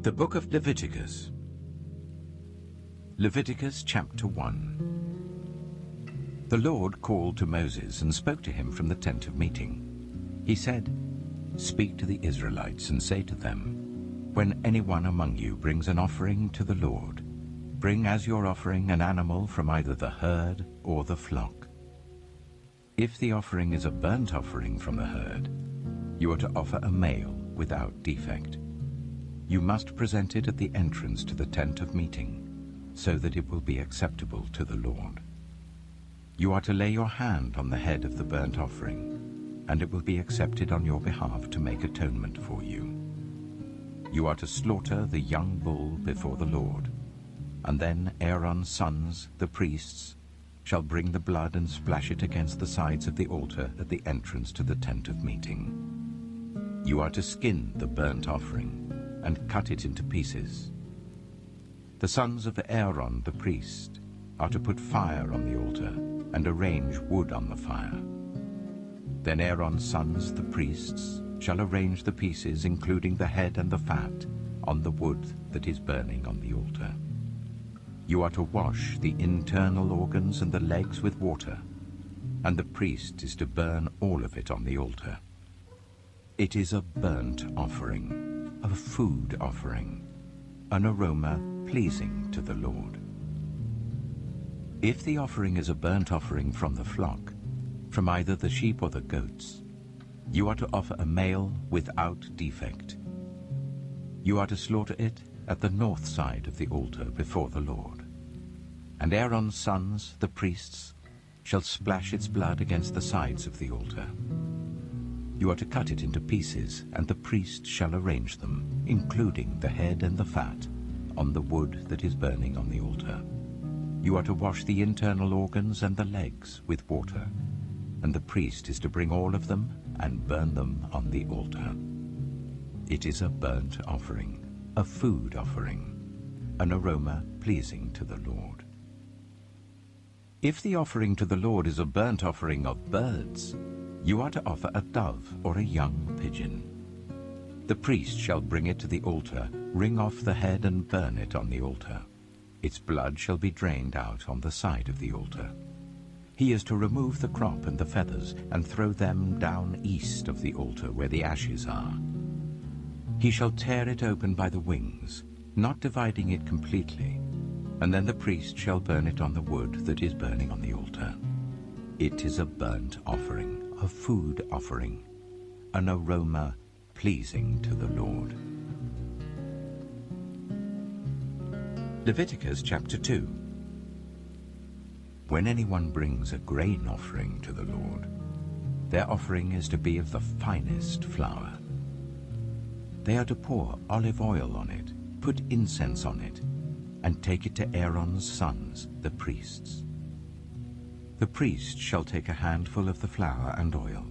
The Book of Leviticus. Leviticus chapter 1. The Lord called to Moses and spoke to him from the tent of meeting. He said, "Speak to the Israelites and say to them, when anyone among you brings an offering to the Lord, bring as your offering an animal from either the herd or the flock. If the offering is a burnt offering from the herd, you are to offer a male without defect. You must present it at the entrance to the tent of meeting, so that it will be acceptable to the Lord. You are to lay your hand on the head of the burnt offering, and it will be accepted on your behalf to make atonement for you. You are to slaughter the young bull before the Lord, and then Aaron's sons, the priests, shall bring the blood and splash it against the sides of the altar at the entrance to the tent of meeting. You are to skin the burnt offering and cut it into pieces. The sons of Aaron the priest are to put fire on the altar and arrange wood on the fire. Then Aaron's sons the priests shall arrange the pieces, including the head and the fat, on the wood that is burning on the altar. You are to wash the internal organs and the legs with water, and the priest is to burn all of it on the altar. It is a burnt offering, a food offering, an aroma pleasing to the Lord. If the offering is a burnt offering from the flock, from either the sheep or the goats, you are to offer a male without defect. You are to slaughter it at the north side of the altar before the Lord. And Aaron's sons, the priests, shall splash its blood against the sides of the altar. You are to cut it into pieces, and the priest shall arrange them, including the head and the fat, on the wood that is burning on the altar. You are to wash the internal organs and the legs with water, and the priest is to bring all of them and burn them on the altar. It is a burnt offering, a food offering, an aroma pleasing to the Lord. If the offering to the Lord is a burnt offering of birds, you are to offer a dove or a young pigeon. The priest shall bring it to the altar, wring off the head and burn it on the altar. Its blood shall be drained out on the side of the altar. He is to remove the crop and the feathers and throw them down east of the altar where the ashes are. He shall tear it open by the wings, not dividing it completely, and then the priest shall burn it on the wood that is burning on the altar. It is a burnt offering, a food offering, an aroma pleasing to the Lord. Leviticus chapter 2. When anyone brings a grain offering to the Lord, their offering is to be of the finest flour. They are to pour olive oil on it, put incense on it, and take it to Aaron's sons, the priests. The priest shall take a handful of the flour and oil,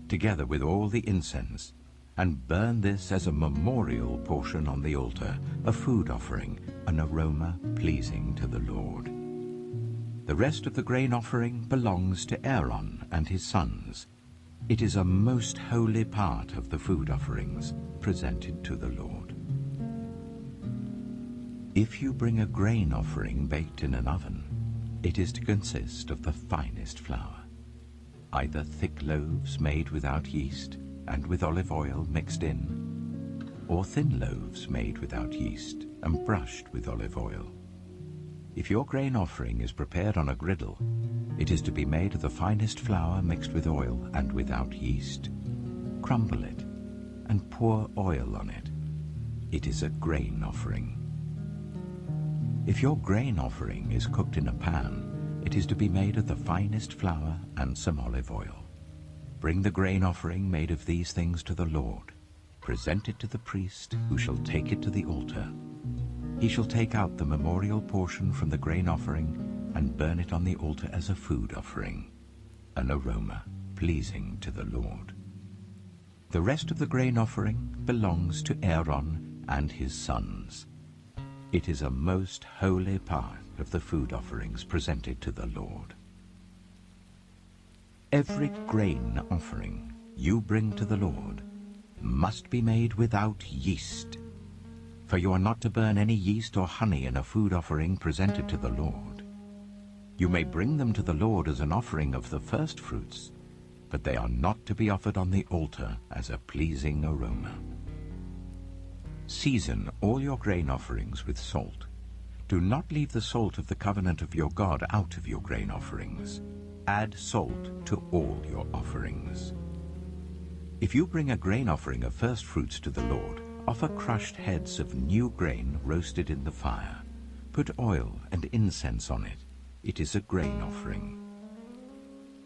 together with all the incense, and burn this as a memorial portion on the altar, a food offering, an aroma pleasing to the Lord. The rest of the grain offering belongs to Aaron and his sons. It is a most holy part of the food offerings presented to the Lord. If you bring a grain offering baked in an oven, it is to consist of the finest flour, either thick loaves made without yeast and with olive oil mixed in, or thin loaves made without yeast and brushed with olive oil. If your grain offering is prepared on a griddle, it is to be made of the finest flour mixed with oil and without yeast. Crumble it and pour oil on it. It is a grain offering. If your grain offering is cooked in a pan, it is to be made of the finest flour and some olive oil. Bring the grain offering made of these things to the Lord. Present it to the priest, who shall take it to the altar. He shall take out the memorial portion from the grain offering and burn it on the altar as a food offering, an aroma pleasing to the Lord. The rest of the grain offering belongs to Aaron and his sons. It is a most holy part of the food offerings presented to the Lord. Every grain offering you bring to the Lord must be made without yeast. For you are not to burn any yeast or honey in a food offering presented to the Lord. You may bring them to the Lord as an offering of the first fruits, but they are not to be offered on the altar as a pleasing aroma. Season all your grain offerings with salt. Do not leave the salt of the covenant of your God out of your grain offerings. Add salt to all your offerings. If you bring a grain offering of first fruits to the Lord, offer crushed heads of new grain roasted in the fire. Put oil and incense on it. It is a grain offering.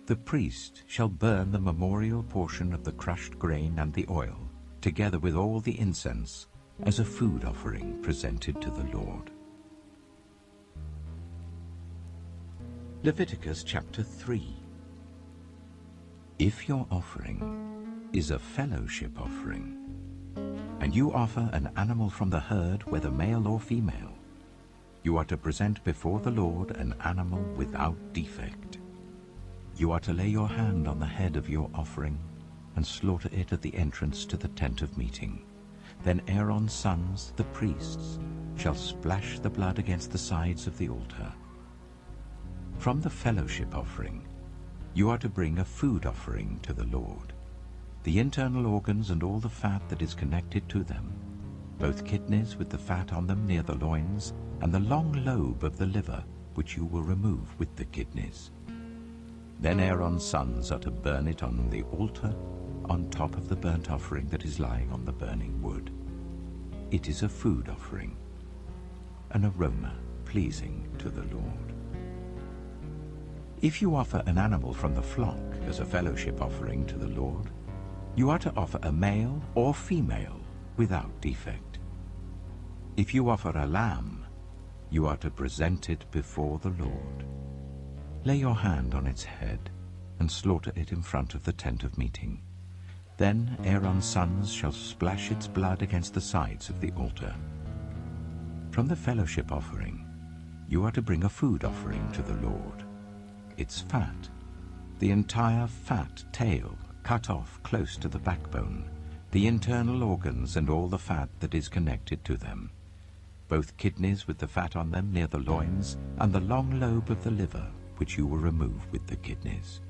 The priest shall burn the memorial portion of the crushed grain and the oil, together with all the incense, as a food offering presented to the Lord. Leviticus chapter 3. If your offering is a fellowship offering, and you offer an animal from the herd, whether male or female, you are to present before the Lord an animal without defect. You are to lay your hand on the head of your offering and slaughter it at the entrance to the tent of meeting. Then Aaron's sons, the priests, shall splash the blood against the sides of the altar. From the fellowship offering, you are to bring a food offering to the Lord. The internal organs and all the fat that is connected to them, both kidneys with the fat on them near the loins, and the long lobe of the liver, which you will remove with the kidneys. Then Aaron's sons are to burn it on the altar, on top of the burnt offering that is lying on the burning wood. It is a food offering, an aroma pleasing to the Lord. If you offer an animal from the flock as a fellowship offering to the Lord, you are to offer a male or female without defect. If you offer a lamb, you are to present it before the Lord. Lay your hand on its head and slaughter it in front of the tent of meeting. Then Aaron's sons shall splash its blood against the sides of the altar. From the fellowship offering, you are to bring a food offering to the Lord. Its fat, the entire fat tail cut off close to the backbone, the internal organs and all the fat that is connected to them, both kidneys with the fat on them near the loins, and the long lobe of the liver, which you will remove with the kidneys.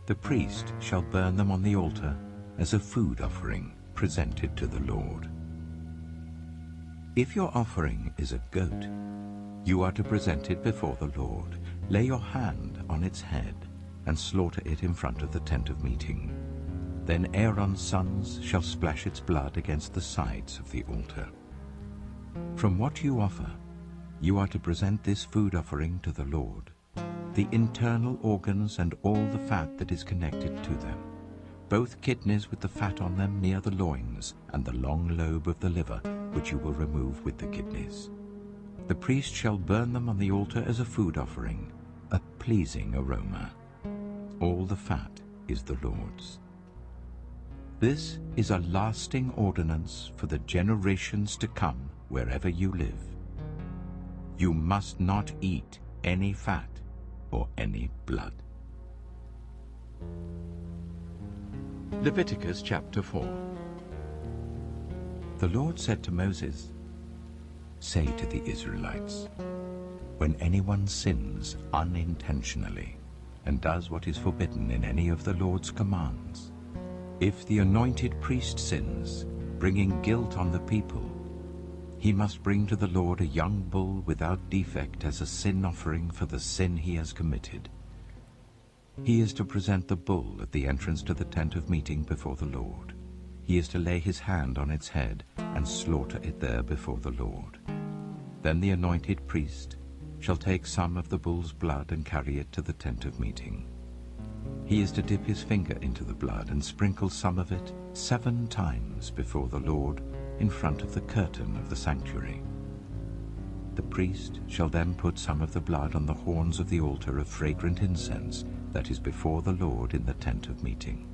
The priest shall burn them on the altar as a food offering presented to the Lord. If your offering is a goat, you are to present it before the Lord. Lay your hand on its head and slaughter it in front of the tent of meeting. Then Aaron's sons shall splash its blood against the sides of the altar. From what you offer, you are to present this food offering to the Lord, the internal organs and all the fat that is connected to them, both kidneys with the fat on them near the loins, and the long lobe of the liver, which you will remove with the kidneys. The priest shall burn them on the altar as a food offering, a pleasing aroma. All the fat is the Lord's. This is a lasting ordinance for the generations to come wherever you live. You must not eat any fat or any blood. Leviticus chapter 4. The Lord said to Moses, "Say to the Israelites, when anyone sins unintentionally and does what is forbidden in any of the Lord's commands, if the anointed priest sins, bringing guilt on the people, he must bring to the Lord a young bull without defect as a sin offering for the sin he has committed. He is to present the bull at the entrance to the tent of meeting before the Lord. He is to lay his hand on its head and slaughter it there before the Lord. Then the anointed priest shall take some of the bull's blood and carry it to the tent of meeting. He is to dip his finger into the blood and sprinkle some of it 7 times before the Lord in front of the curtain of the sanctuary. The priest shall then put some of the blood on the horns of the altar of fragrant incense that is before the Lord in the tent of meeting.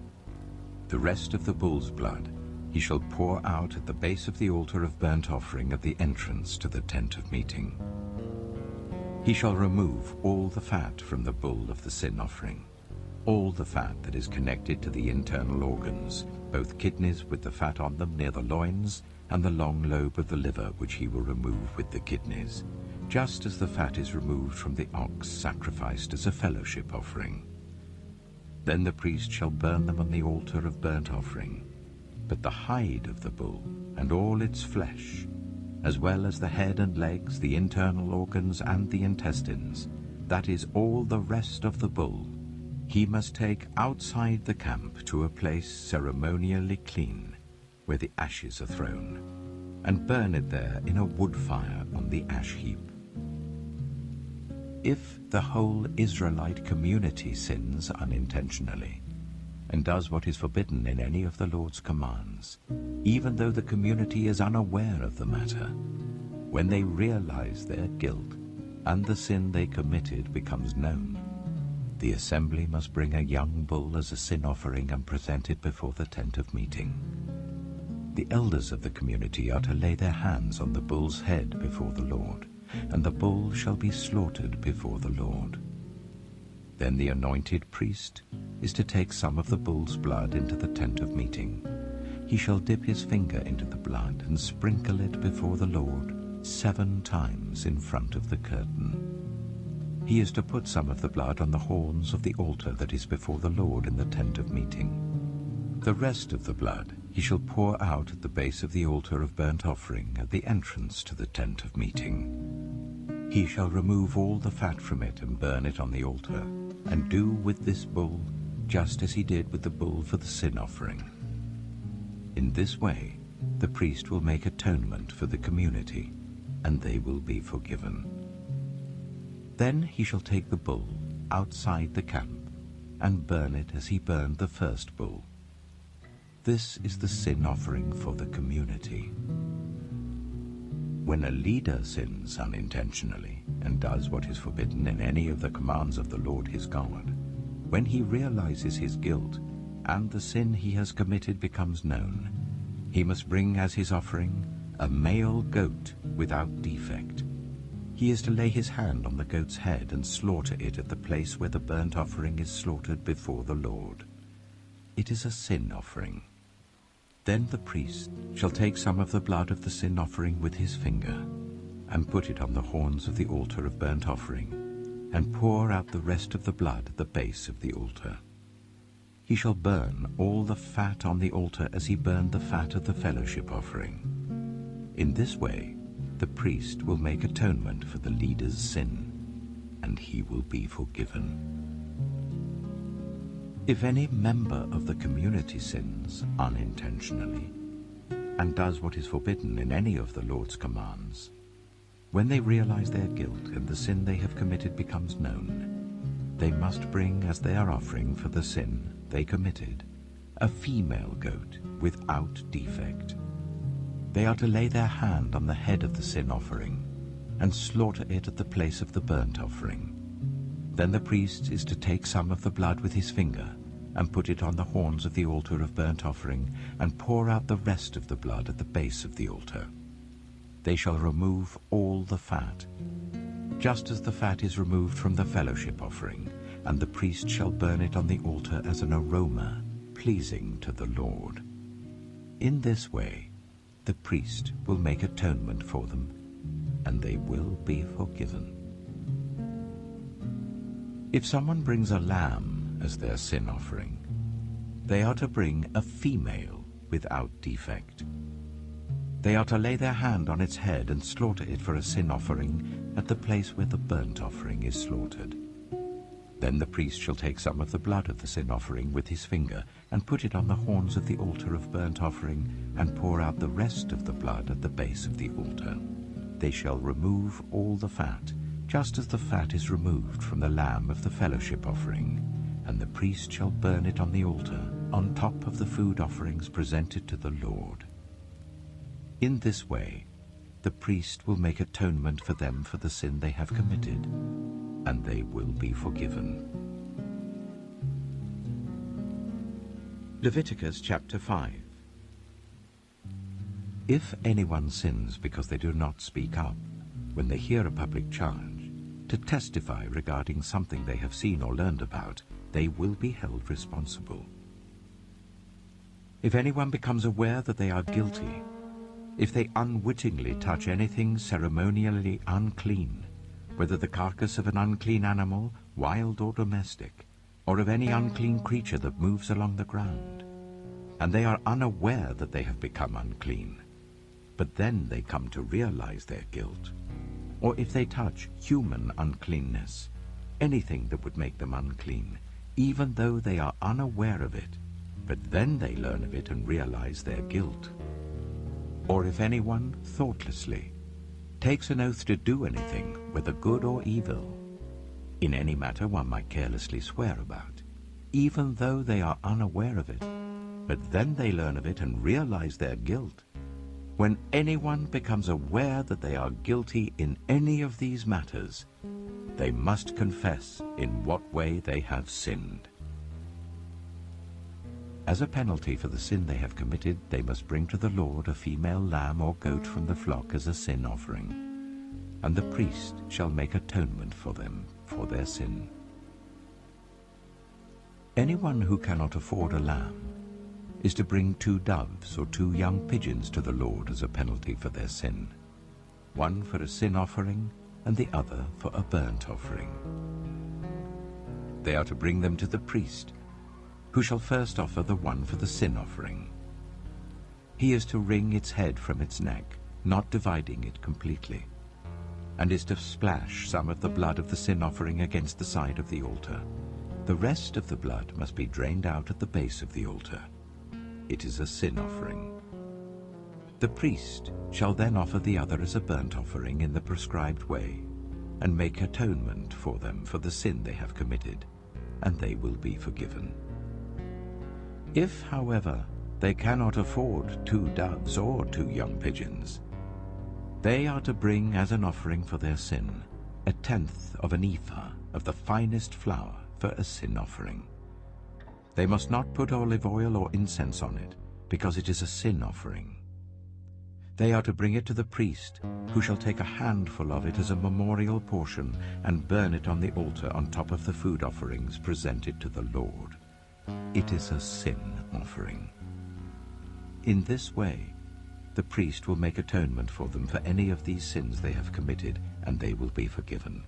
The rest of the bull's blood he shall pour out at the base of the altar of burnt offering at the entrance to the tent of meeting. He shall remove all the fat from the bull of the sin offering. all the fat that is connected to the internal organs, both kidneys with the fat on them near the loins, and the long lobe of the liver which he will remove with the kidneys, just as the fat is removed from the ox sacrificed as a fellowship offering. Then the priest shall burn them on the altar of burnt offering. But the hide of the bull and all its flesh, as well as the head and legs, the internal organs and the intestines, that is all the rest of the bull, he must take outside the camp to a place ceremonially clean, where the ashes are thrown, and burn it there in a wood fire on the ash heap. If the whole Israelite community sins unintentionally, and does what is forbidden in any of the Lord's commands, even though the community is unaware of the matter, when they realize their guilt and the sin they committed becomes known, the assembly must bring a young bull as a sin offering and present it before the tent of meeting. The elders of the community are to lay their hands on the bull's head before the Lord, and the bull shall be slaughtered before the Lord. Then the anointed priest is to take some of the bull's blood into the tent of meeting. He shall dip his finger into the blood and sprinkle it before the Lord 7 times in front of the curtain. He is to put some of the blood on the horns of the altar that is before the Lord in the tent of meeting. The rest of the blood he shall pour out at the base of the altar of burnt offering at the entrance to the tent of meeting. He shall remove all the fat from it and burn it on the altar, and do with this bull just as he did with the bull for the sin offering. In this way, the priest will make atonement for the community, and they will be forgiven. Then he shall take the bull outside the camp and burn it as he burned the first bull. This is the sin offering for the community. When a leader sins unintentionally and does what is forbidden in any of the commands of the Lord his God, when he realizes his guilt and the sin he has committed becomes known, he must bring as his offering a male goat without defect. He is to lay his hand on the goat's head and slaughter it at the place where the burnt offering is slaughtered before the Lord. It is a sin offering. Then the priest shall take some of the blood of the sin offering with his finger, and put it on the horns of the altar of burnt offering, and pour out the rest of the blood at the base of the altar. He shall burn all the fat on the altar as he burned the fat of the fellowship offering. In this way, the priest will make atonement for the leader's sin, and he will be forgiven. If any member of the community sins unintentionally and does what is forbidden in any of the Lord's commands, when they realize their guilt and the sin they have committed becomes known, they must bring as their offering for the sin they committed a female goat without defect. They are to lay their hand on the head of the sin offering and slaughter it at the place of the burnt offering. Then the priest is to take some of the blood with his finger and put it on the horns of the altar of burnt offering and pour out the rest of the blood at the base of the altar. They shall remove all the fat, just as the fat is removed from the fellowship offering, and the priest shall burn it on the altar as an aroma, pleasing to the Lord. In this way, the priest will make atonement for them, and they will be forgiven. If someone brings a lamb as their sin offering, they are to bring a female without defect. They are to lay their hand on its head and slaughter it for a sin offering at the place where the burnt offering is slaughtered. Then the priest shall take some of the blood of the sin offering with his finger and put it on the horns of the altar of burnt offering and pour out the rest of the blood at the base of the altar. They shall remove all the fat, just as the fat is removed from the lamb of the fellowship offering, and the priest shall burn it on the altar on top of the food offerings presented to the Lord. In this way, the priest will make atonement for them for the sin they have committed, and they will be forgiven. Leviticus chapter 5. If anyone sins because they do not speak up when they hear a public charge, to testify regarding something they have seen or learned about, they will be held responsible. If anyone becomes aware that they are guilty, if they unwittingly touch anything ceremonially unclean, whether the carcass of an unclean animal, wild or domestic, or of any unclean creature that moves along the ground, and they are unaware that they have become unclean, but then they come to realize their guilt, or if they touch human uncleanness, anything that would make them unclean, even though they are unaware of it, but then they learn of it and realize their guilt. Or if anyone thoughtlessly takes an oath to do anything, whether good or evil, in any matter one might carelessly swear about, even though they are unaware of it, but then they learn of it and realize their guilt. When anyone becomes aware that they are guilty in any of these matters, they must confess in what way they have sinned. As a penalty for the sin they have committed, they must bring to the Lord a female lamb or goat from the flock as a sin offering, and the priest shall make atonement for them for their sin. Anyone who cannot afford a lamb is to bring 2 doves or 2 young pigeons to the Lord as a penalty for their sin, one for a sin offering and the other for a burnt offering. They are to bring them to the priest, who shall first offer the one for the sin offering. He is to wring its head from its neck, not dividing it completely, and is to splash some of the blood of the sin offering against the side of the altar. The rest of the blood must be drained out at the base of the altar. It is a sin offering. The priest shall then offer the other as a burnt offering in the prescribed way, and make atonement for them for the sin they have committed, and they will be forgiven. If, however, they cannot afford 2 doves or 2 young pigeons, they are to bring as an offering for their sin 1/10 of an ephah of the finest flour for a sin offering. They must not put olive oil or incense on it, because it is a sin offering. They are to bring it to the priest, who shall take a handful of it as a memorial portion and burn it on the altar on top of the food offerings presented to the Lord. It is a sin offering. In this way, the priest will make atonement for them for any of these sins they have committed, and they will be forgiven.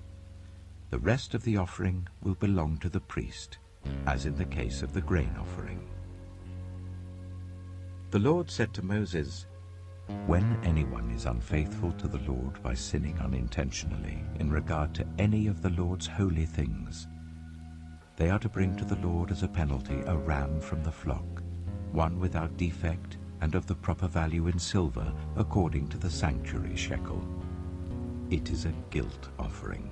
The rest of the offering will belong to the priest, as in the case of the grain offering. The Lord said to Moses, "When anyone is unfaithful to the Lord by sinning unintentionally in regard to any of the Lord's holy things, they are to bring to the Lord as a penalty a ram from the flock, one without defect and of the proper value in silver according to the sanctuary shekel. It is a guilt offering.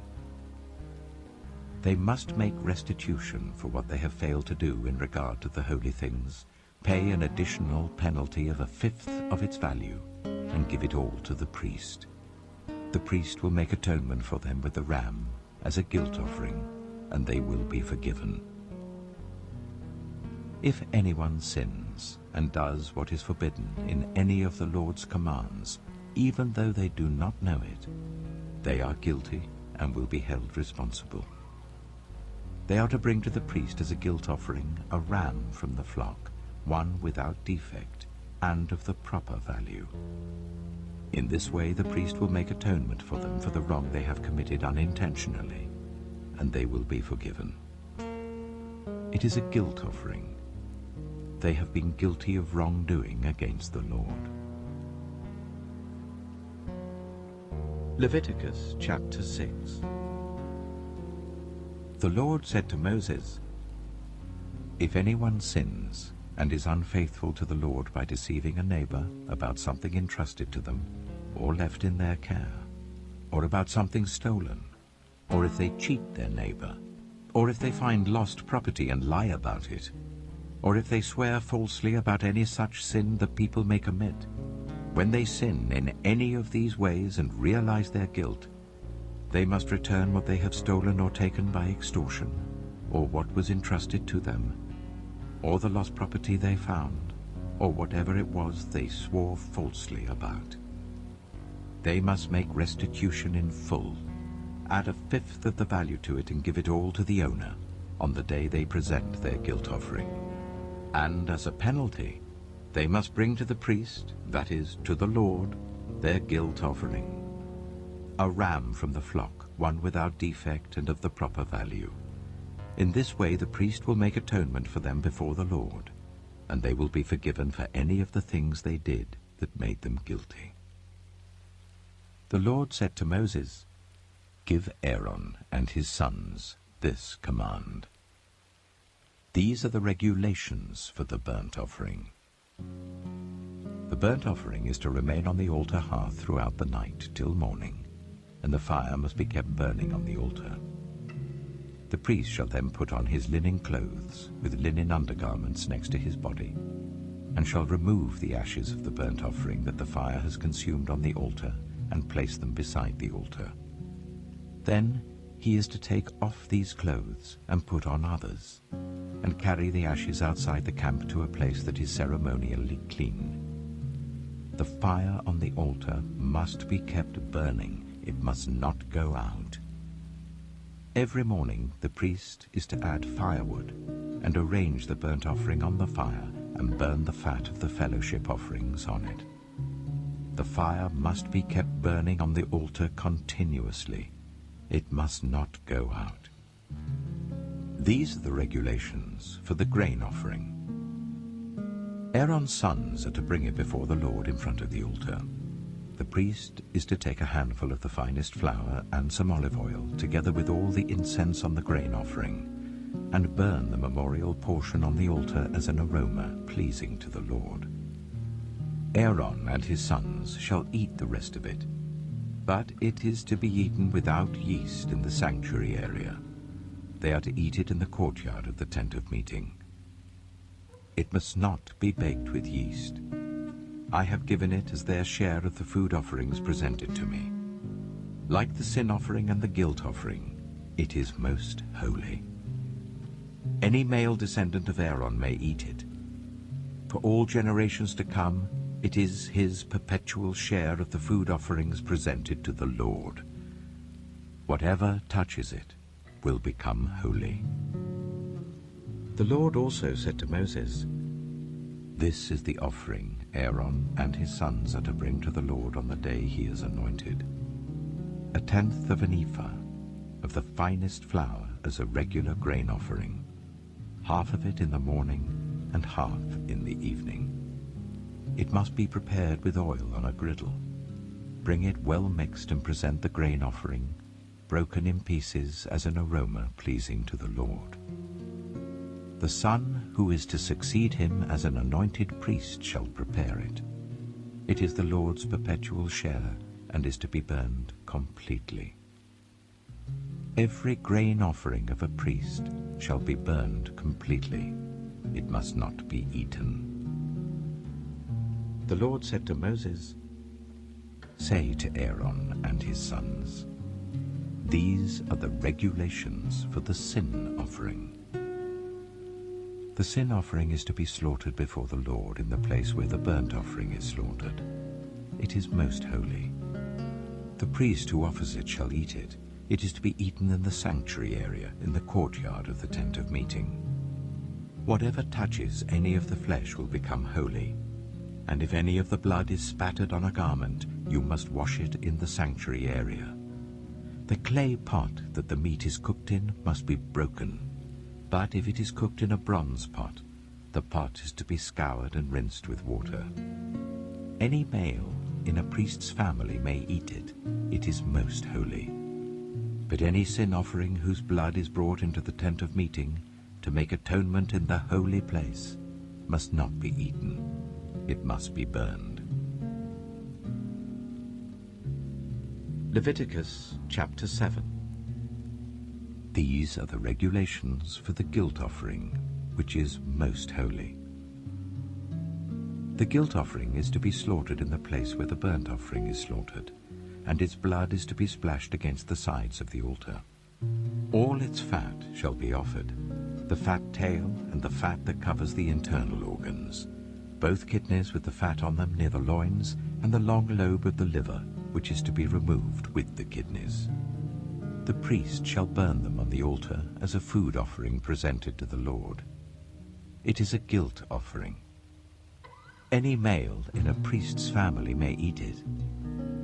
They must make restitution for what they have failed to do in regard to the holy things, pay an additional penalty of 1/5 of its value, and give it all to the priest. The priest will make atonement for them with the ram as a guilt offering, and they will be forgiven. If anyone sins and does what is forbidden in any of the Lord's commands, even though they do not know it, they are guilty and will be held responsible. They are to bring to the priest as a guilt offering a ram from the flock, one without defect and of the proper value. In this way the priest will make atonement for them for the wrong they have committed unintentionally, and they will be forgiven. It is a guilt offering. They have been guilty of wrongdoing against the Lord. Leviticus chapter 6. The Lord said to Moses, "If anyone sins and is unfaithful to the Lord by deceiving a neighbor about something entrusted to them or left in their care, or about something stolen, or if they cheat their neighbor, or if they find lost property and lie about it, or if they swear falsely about any such sin that people may commit, when they sin in any of these ways and realize their guilt, they must return what they have stolen or taken by extortion, or what was entrusted to them, or the lost property they found, or whatever it was they swore falsely about. They must make restitution in full, add 1/5 of the value to it and give it all to the owner, on the day they present their guilt offering. And as a penalty, they must bring to the priest, that is, to the Lord, their guilt offering. A ram from the flock, one without defect and of the proper value. In this way the priest will make atonement for them before the Lord, and they will be forgiven for any of the things they did that made them guilty. The Lord said to Moses, "Give Aaron and his sons this command. These are the regulations for the burnt offering. The burnt offering is to remain on the altar hearth throughout the night till morning, and the fire must be kept burning on the altar. The priest shall then put on his linen clothes with linen undergarments next to his body, and shall remove the ashes of the burnt offering that the fire has consumed on the altar and place them beside the altar. Then he is to take off these clothes and put on others, and carry the ashes outside the camp to a place that is ceremonially clean. The fire on the altar must be kept burning. It must not go out. Every morning the priest is to add firewood and arrange the burnt offering on the fire and burn the fat of the fellowship offerings on it. The fire must be kept burning on the altar continuously. It must not go out. These are the regulations for the grain offering. Aaron's sons are to bring it before the Lord in front of the altar. The priest is to take a handful of the finest flour and some olive oil, together with all the incense on the grain offering, and burn the memorial portion on the altar as an aroma pleasing to the Lord. Aaron and his sons shall eat the rest of it, but it is to be eaten without yeast in the sanctuary area. They are to eat it in the courtyard of the tent of meeting. It must not be baked with yeast. I have given it as their share of the food offerings presented to me. Like the sin offering and the guilt offering, it is most holy. Any male descendant of Aaron may eat it. For all generations to come, it is his perpetual share of the food offerings presented to the Lord. Whatever touches it will become holy. The Lord also said to Moses, "This is the offering Aaron and his sons are to bring to the Lord on the day he is anointed. 1/10 of an ephah of the finest flour as a regular grain offering, half of it in the morning and half in the evening. It must be prepared with oil on a griddle. Bring it well mixed and present the grain offering, broken in pieces as an aroma pleasing to the Lord. The son who is to succeed him as an anointed priest shall prepare it. It is the Lord's perpetual share and is to be burned completely. Every grain offering of a priest shall be burned completely. It must not be eaten." The Lord said to Moses, "Say to Aaron and his sons, these are the regulations for the sin offering. The sin offering is to be slaughtered before the Lord in the place where the burnt offering is slaughtered. It is most holy. The priest who offers it shall eat it. It is to be eaten in the sanctuary area, in the courtyard of the tent of meeting. Whatever touches any of the flesh will become holy, and if any of the blood is spattered on a garment, you must wash it in the sanctuary area. The clay pot that the meat is cooked in must be broken, but if it is cooked in a bronze pot, the pot is to be scoured and rinsed with water. Any male in a priest's family may eat it. It is most holy. But any sin offering whose blood is brought into the tent of meeting to make atonement in the holy place must not be eaten. It must be burned." Leviticus chapter 7. These are the regulations for the guilt offering, which is most holy. The guilt offering is to be slaughtered in the place where the burnt offering is slaughtered, and its blood is to be splashed against the sides of the altar. All its fat shall be offered, the fat tail and the fat that covers the internal organs, both kidneys with the fat on them near the loins, and the long lobe of the liver, which is to be removed with the kidneys. the priest shall burn them on the altar as a food offering presented to the Lord. It is a guilt offering. Any male in a priest's family may eat it,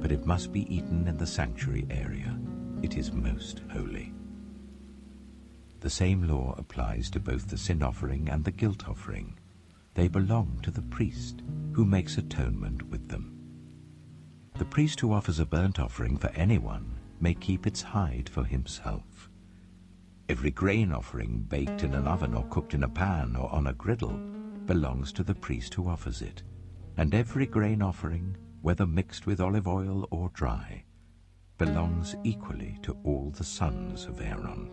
but it must be eaten in the sanctuary area. It is most holy. The same law applies to both the sin offering and the guilt offering. They belong to the priest, who makes atonement with them. The priest who offers a burnt offering for anyone may keep its hide for himself. Every grain offering baked in an oven or cooked in a pan or on a griddle belongs to the priest who offers it, and every grain offering, whether mixed with olive oil or dry, belongs equally to all the sons of Aaron.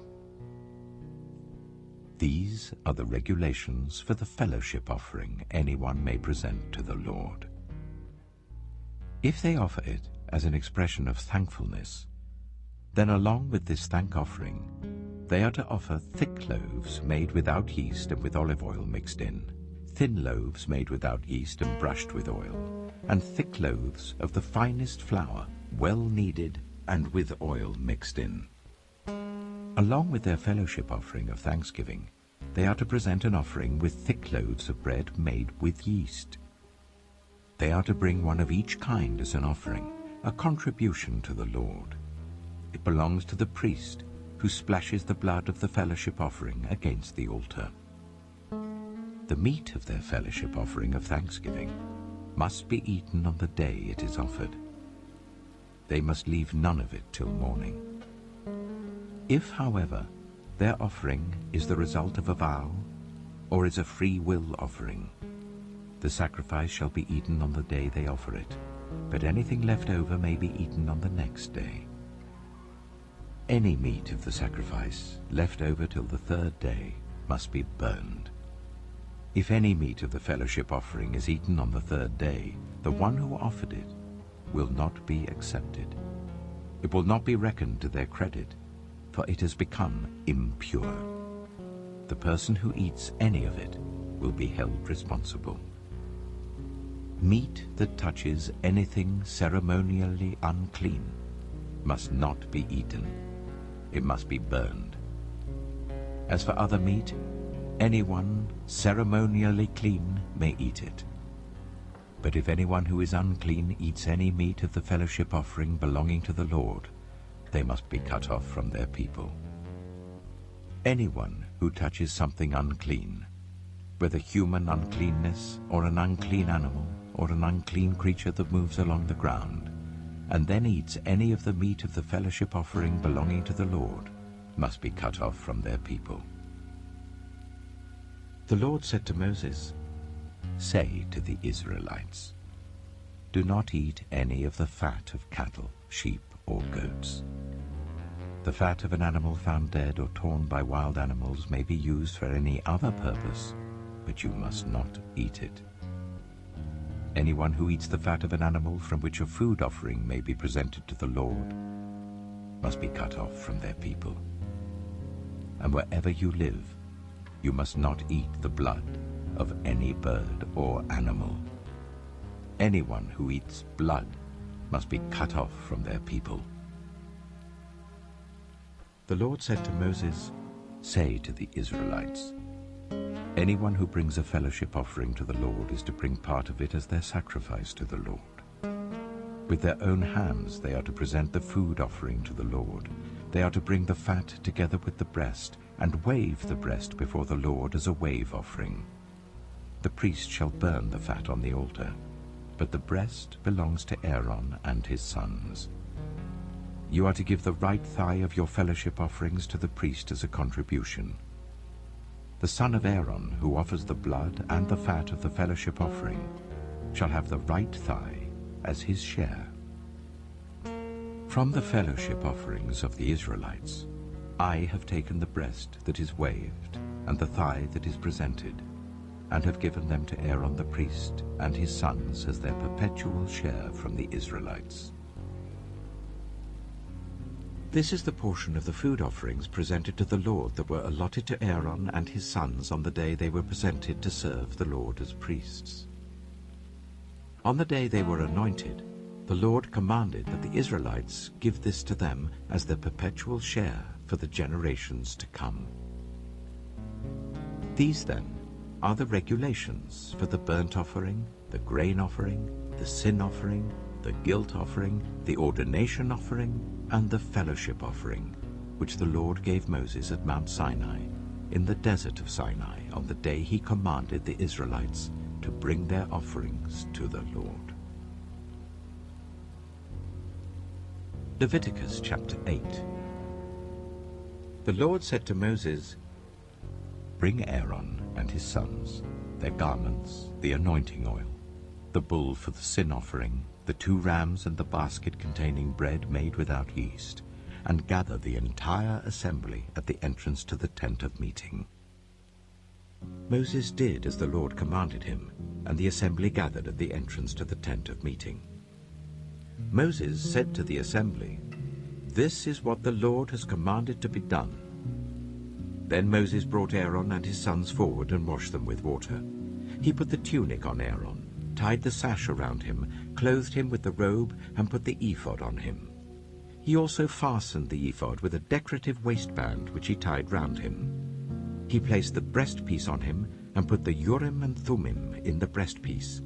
These are the regulations for the fellowship offering anyone may present to the Lord. If they offer it as an expression of thankfulness, then along with this thank offering, they are to offer thick loaves made without yeast and with olive oil mixed in, thin loaves made without yeast and brushed with oil, and thick loaves of the finest flour, well kneaded and with oil mixed in. Along with their fellowship offering of thanksgiving, they are to present an offering with thick loaves of bread made with yeast. They are to bring one of each kind as an offering, a contribution to the Lord. It belongs to the priest, who splashes the blood of the fellowship offering against the altar. The meat of their fellowship offering of thanksgiving must be eaten on the day it is offered. They must leave none of it till morning. If, however, their offering is the result of a vow or is a free will offering, the sacrifice shall be eaten on the day they offer it, but anything left over may be eaten on the next day. Any meat of the sacrifice left over till the third day must be burned. If any meat of the fellowship offering is eaten on the third day, the one who offered it will not be accepted. It will not be reckoned to their credit, for it has become impure. The person who eats any of it will be held responsible. Meat that touches anything ceremonially unclean must not be eaten. It must be burned. As for other meat, anyone ceremonially clean may eat it. But if anyone who is unclean eats any meat of the fellowship offering belonging to the Lord, they must be cut off from their people. Anyone who touches something unclean, whether human uncleanness or an unclean animal or an unclean creature that moves along the ground, and then eats any of the meat of the fellowship offering belonging to the Lord, must be cut off from their people. The Lord said to Moses, "Say to the Israelites, do not eat any of the fat of cattle, sheep, or goats. The fat of an animal found dead or torn by wild animals may be used for any other purpose, but you must not eat it. Anyone who eats the fat of an animal from which a food offering may be presented to the Lord must be cut off from their people. And wherever you live, you must not eat the blood of any bird or animal. Anyone who eats blood must be cut off from their people." The Lord said to Moses, "Say to the Israelites, anyone who brings a fellowship offering to the Lord is to bring part of it as their sacrifice to the Lord. With their own hands they are to present the food offering to the Lord. They are to bring the fat together with the breast and wave the breast before the Lord as a wave offering. The priest shall burn the fat on the altar, but the breast belongs to Aaron and his sons. You are to give the right thigh of your fellowship offerings to the priest as a contribution. The son of Aaron, who offers the blood and the fat of the fellowship offering, shall have the right thigh as his share. From the fellowship offerings of the Israelites, I have taken the breast that is waved and the thigh that is presented, and have given them to Aaron the priest and his sons as their perpetual share from the Israelites. This is the portion of the food offerings presented to the Lord that were allotted to Aaron and his sons on the day they were presented to serve the Lord as priests. On the day they were anointed, The Lord commanded that the Israelites give this to them as their perpetual share for the generations to come. These, then, are the regulations for the burnt offering, the grain offering, the sin offering, the guilt offering, the ordination offering, and the fellowship offering, which the Lord gave Moses at Mount Sinai, in the desert of Sinai, on the day he commanded the Israelites to bring their offerings to the Lord. Leviticus chapter 8. The Lord said to Moses, "Bring Aaron and his sons, their garments, the anointing oil, the bull for the sin offering, the 2 rams and the basket containing bread made without yeast, and gather the entire assembly at the entrance to the tent of meeting." Moses did as the Lord commanded him, and the assembly gathered at the entrance to the tent of meeting. Moses said to the assembly, "This is what the Lord has commanded to be done." Then Moses brought Aaron and his sons forward and washed them with water. He put the tunic on Aaron, tied the sash around him, clothed him with the robe, and put the ephod on him. He also fastened the ephod with a decorative waistband which he tied round him. He placed the breastpiece on him and put the Urim and Thummim in the breastpiece.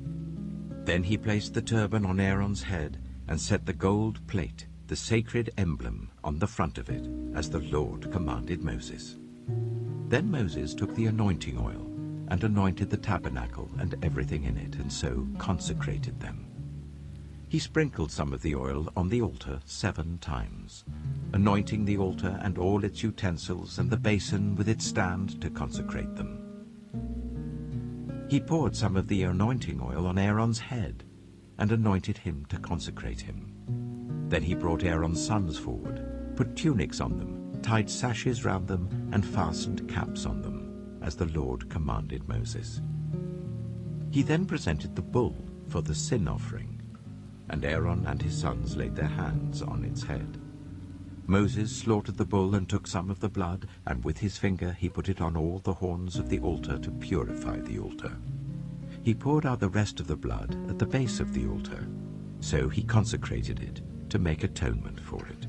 Then he placed the turban on Aaron's head and set the gold plate, the sacred emblem, on the front of it, as the Lord commanded Moses. Then Moses took the anointing oil and anointed the tabernacle and everything in it, and so consecrated them. He sprinkled some of the oil on the altar 7 times, anointing the altar and all its utensils and the basin with its stand to consecrate them. He poured some of the anointing oil on Aaron's head and anointed him to consecrate him. Then he brought Aaron's sons forward, put tunics on them, tied sashes round them, and fastened caps on them, as the Lord commanded Moses. He then presented the bull for the sin offering, and Aaron and his sons laid their hands on its head. Moses slaughtered the bull and took some of the blood, and with his finger he put it on all the horns of the altar to purify the altar. He poured out the rest of the blood at the base of the altar. So he consecrated it to make atonement for it.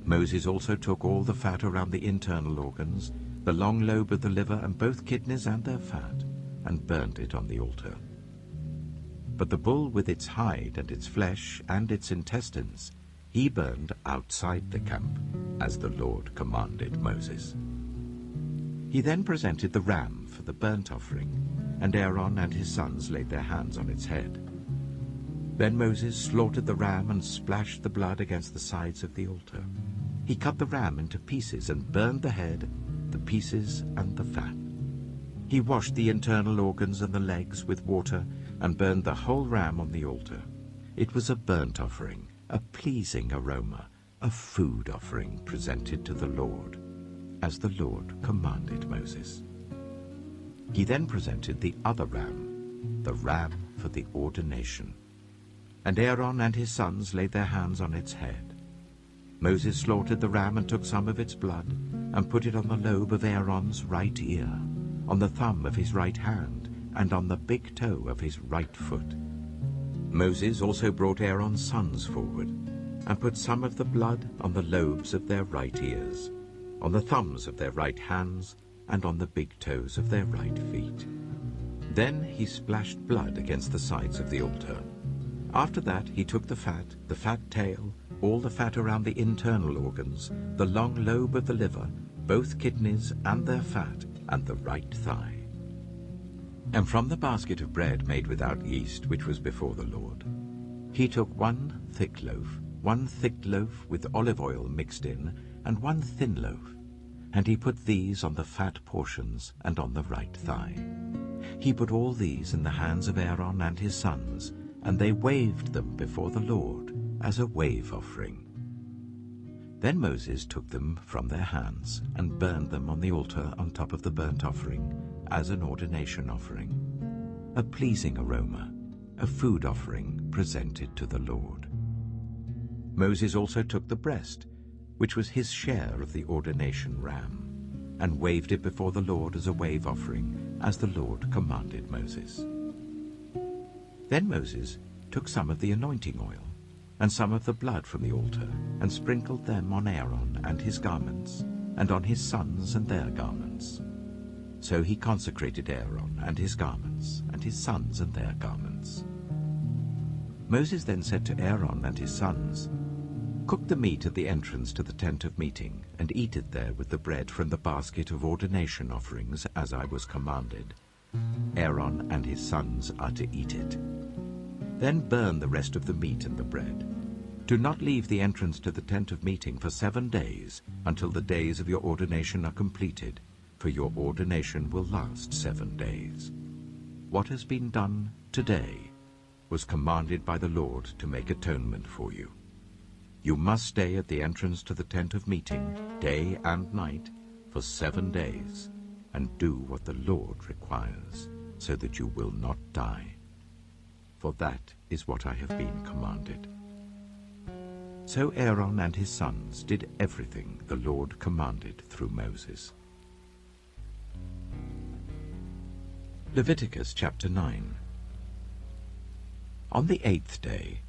Moses also took all the fat around the internal organs, the long lobe of the liver, and both kidneys and their fat, and burned it on the altar. But the bull with its hide and its flesh and its intestines he burned outside the camp, as the Lord commanded Moses. He then presented the ram for the burnt offering, and Aaron and his sons laid their hands on its head. Then Moses slaughtered the ram and splashed the blood against the sides of the altar. He cut the ram into pieces and burned the head, the pieces, and the fat. He washed the internal organs and the legs with water and burned the whole ram on the altar. It was a burnt offering, a pleasing aroma, a food offering presented to the Lord, as the Lord commanded Moses. He then presented the other ram, the ram for the ordination. And Aaron and his sons laid their hands on its head. Moses slaughtered the ram and took some of its blood and put it on the lobe of Aaron's right ear, on the thumb of his right hand, and on the big toe of his right foot. Moses also brought Aaron's sons forward and put some of the blood on the lobes of their right ears, on the thumbs of their right hands, and on the big toes of their right feet. Then he splashed blood against the sides of the altar. After that he took the fat tail, all the fat around the internal organs, the long lobe of the liver, both kidneys and their fat, and the right thigh. And from the basket of bread made without yeast, which was before the Lord, he took 1 thick loaf with olive oil mixed in, and 1 thin loaf, and he put these on the fat portions and on the right thigh. He put all these in the hands of Aaron and his sons, and they waved them before the Lord as a wave offering. Then Moses took them from their hands and burned them on the altar on top of the burnt offering as an ordination offering, a pleasing aroma, a food offering presented to the Lord. Moses also took the breast, which was his share of the ordination ram, and waved it before the Lord as a wave offering, as the Lord commanded Moses. Then Moses took some of the anointing oil and some of the blood from the altar, and sprinkled them on Aaron and his garments, and on his sons and their garments. So he consecrated Aaron and his garments, and his sons and their garments. Moses then said to Aaron and his sons, "Cook the meat at the entrance to the tent of meeting, and eat it there with the bread from the basket of ordination offerings, as I was commanded. Aaron and his sons are to eat it. Then burn the rest of the meat and the bread. Do not leave the entrance to the tent of meeting for 7 days, until the days of your ordination are completed, for your ordination will last 7 days. What has been done today was commanded by the Lord to make atonement for you. You must stay at the entrance to the tent of meeting, day and night, for 7 days, and do what the Lord requires, so that you will not die. For that is what I have been commanded." So Aaron and his sons did everything the Lord commanded through Moses. Leviticus chapter 9. On the 8th day,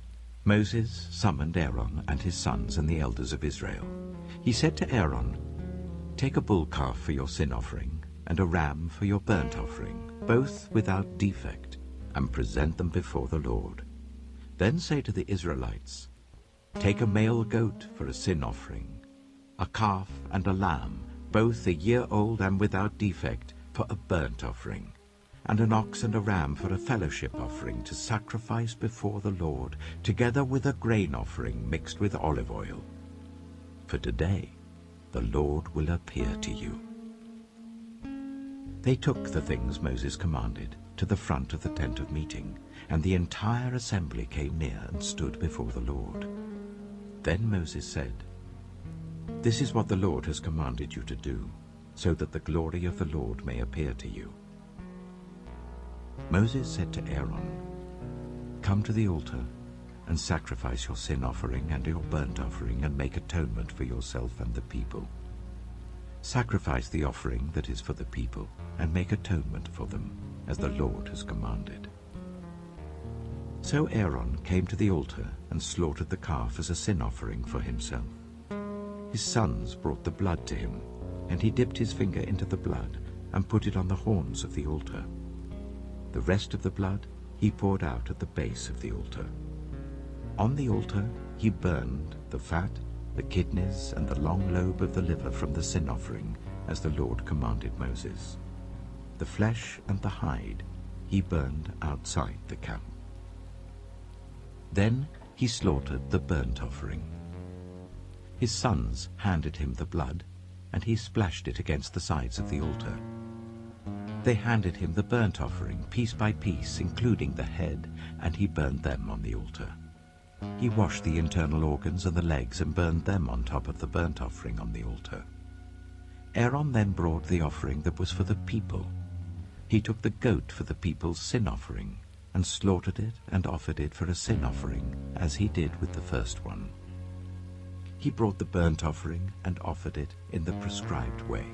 Moses summoned Aaron and his sons and the elders of Israel. He said to Aaron, "Take a bull calf for your sin offering, and a ram for your burnt offering, both without defect, and present them before the Lord. Then say to the Israelites, take a male goat for a sin offering, a calf and a lamb, both a year old and without defect, for a burnt offering, and an ox and a ram for a fellowship offering to sacrifice before the Lord, together with a grain offering mixed with olive oil. For today the Lord will appear to you." They took the things Moses commanded to the front of the tent of meeting, and the entire assembly came near and stood before the Lord. Then Moses said, "This is what the Lord has commanded you to do, so that the glory of the Lord may appear to you." Moses said to Aaron, "Come to the altar and sacrifice your sin offering and your burnt offering, and make atonement for yourself and the people. Sacrifice the offering that is for the people, and make atonement for them, as the Lord has commanded." So Aaron came to the altar and slaughtered the calf as a sin offering for himself. His sons brought the blood to him, and he dipped his finger into the blood and put it on the horns of the altar. The rest of the blood he poured out at the base of the altar. On the altar he burned the fat, the kidneys, and the long lobe of the liver from the sin offering, as the Lord commanded Moses. The flesh and the hide he burned outside the camp. Then he slaughtered the burnt offering. His sons handed him the blood, and he splashed it against the sides of the altar. They handed him the burnt offering, piece by piece, including the head, and he burned them on the altar. He washed the internal organs and the legs and burned them on top of the burnt offering on the altar. Aaron then brought the offering that was for the people. He took the goat for the people's sin offering, and slaughtered it and offered it for a sin offering, as he did with the first one. He brought the burnt offering and offered it in the prescribed way.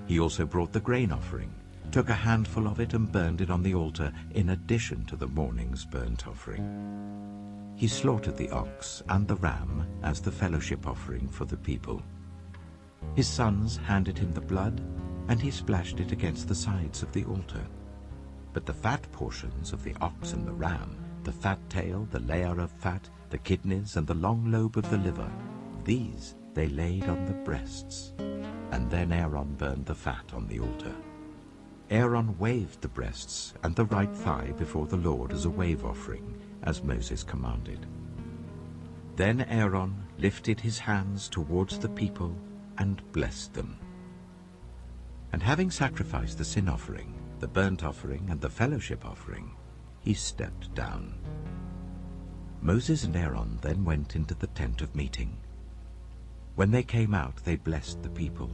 He also brought the grain offering, took a handful of it and burned it on the altar in addition to the morning's burnt offering. He slaughtered the ox and the ram as the fellowship offering for the people. His sons handed him the blood, and he splashed it against the sides of the altar. But the fat portions of the ox and the ram, the fat tail, the layer of fat, the kidneys, and the long lobe of the liver, these they laid on the breasts. And then Aaron burned the fat on the altar. Aaron waved the breasts and the right thigh before the Lord as a wave offering, as Moses commanded. Then Aaron lifted his hands towards the people and blessed them. And having sacrificed the sin offering, the burnt offering, and the fellowship offering, he stepped down. Moses and Aaron then went into the tent of meeting. When they came out, they blessed the people,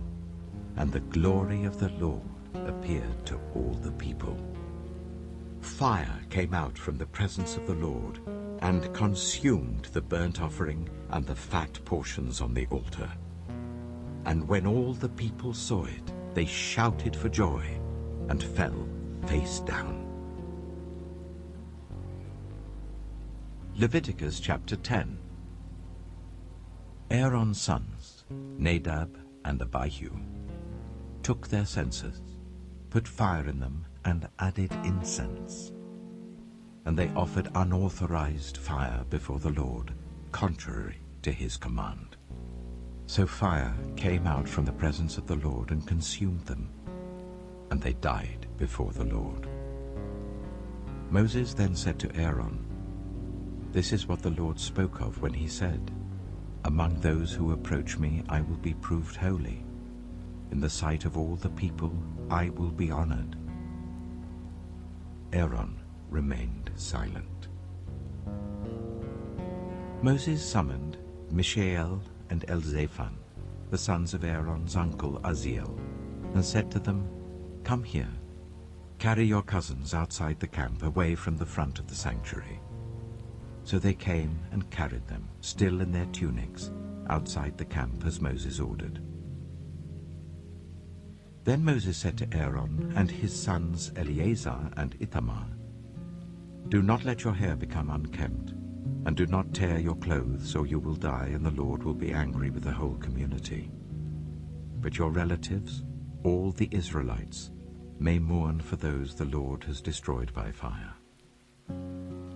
and the glory of the Lord appeared to all the people. Fire came out from the presence of the Lord and consumed the burnt offering and the fat portions on the altar. And when all the people saw it, they shouted for joy and fell face down. Leviticus chapter 10. Aaron's sons, Nadab and Abihu, took their censers, put fire in them, and added incense. And they offered unauthorized fire before the Lord, contrary to his command. So fire came out from the presence of the Lord and consumed them, and they died before the Lord. Moses then said to Aaron, "This is what the Lord spoke of when he said, 'Among those who approach me I will be proved holy. In the sight of all the people I will be honored.'" Aaron remained silent. Moses summoned Mishael and Elzaphan, the sons of Aaron's uncle Uzziel, and said to them, "Come here. Carry your cousins outside the camp, away from the front of the sanctuary." So they came and carried them, still in their tunics, outside the camp as Moses ordered. Then Moses said to Aaron and his sons Eleazar and Ithamar, "Do not let your hair become unkempt, and do not tear your clothes, or you will die, and the Lord will be angry with the whole community. But your relatives, all the Israelites, may mourn for those the Lord has destroyed by fire.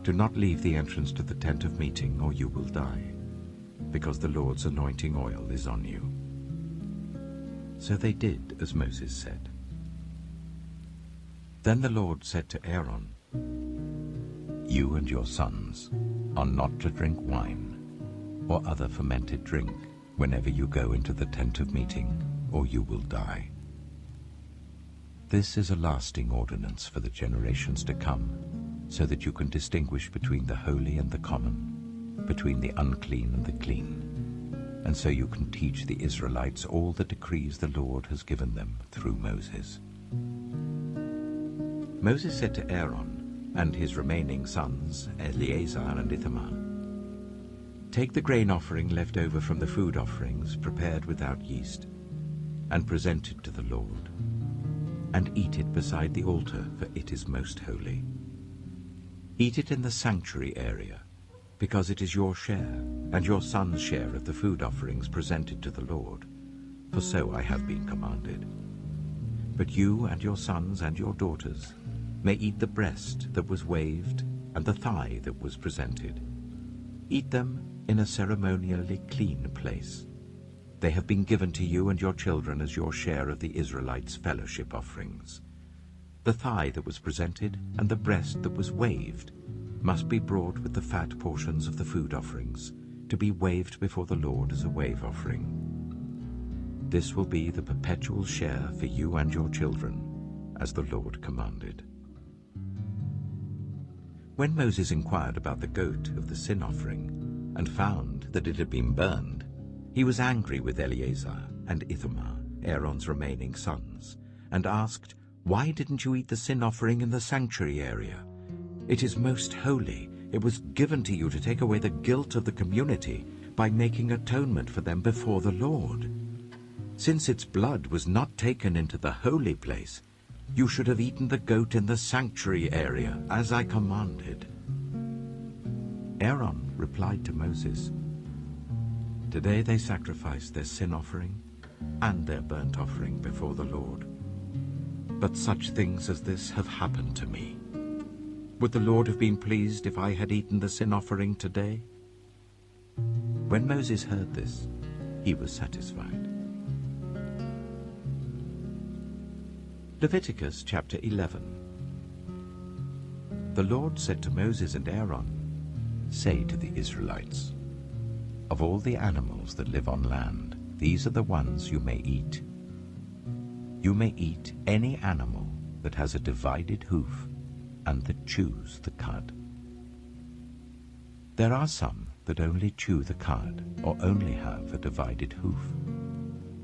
Do not leave the entrance to the tent of meeting, or you will die, because the Lord's anointing oil is on you." So they did as Moses said. Then the Lord said to Aaron, "You and your sons are not to drink wine or other fermented drink whenever you go into the tent of meeting, or you will die. This is a lasting ordinance for the generations to come, so that you can distinguish between the holy and the common, between the unclean and the clean, and so you can teach the Israelites all the decrees the Lord has given them through Moses." Moses said to Aaron and his remaining sons, Eleazar and Ithamar, "Take the grain offering left over from the food offerings prepared without yeast, and present it to the Lord, and eat it beside the altar, for it is most holy. Eat it in the sanctuary area, because it is your share and your son's share of the food offerings presented to the Lord, for so I have been commanded. But you and your sons and your daughters may eat the breast that was waved and the thigh that was presented. Eat them in a ceremonially clean place. They have been given to you and your children as your share of the Israelites' fellowship offerings. The thigh that was presented and the breast that was waved must be brought with the fat portions of the food offerings, to be waved before the Lord as a wave offering. This will be the perpetual share for you and your children, as the Lord commanded." When Moses inquired about the goat of the sin offering and found that it had been burned, he was angry with Eleazar and Ithamar, Aaron's remaining sons, and asked, "Why didn't you eat the sin offering in the sanctuary area? It is most holy. It was given to you to take away the guilt of the community by making atonement for them before the Lord. Since its blood was not taken into the holy place, you should have eaten the goat in the sanctuary area, as I commanded." Aaron replied to Moses, "Today they sacrificed their sin offering and their burnt offering before the Lord. But such things as this have happened to me. Would the Lord have been pleased if I had eaten the sin offering today?" When Moses heard this, he was satisfied. Leviticus chapter 11. The Lord said to Moses and Aaron, "Say to the Israelites, of all the animals that live on land, these are the ones you may eat. You may eat any animal that has a divided hoof and that chews the cud. There are some that only chew the cud or only have a divided hoof,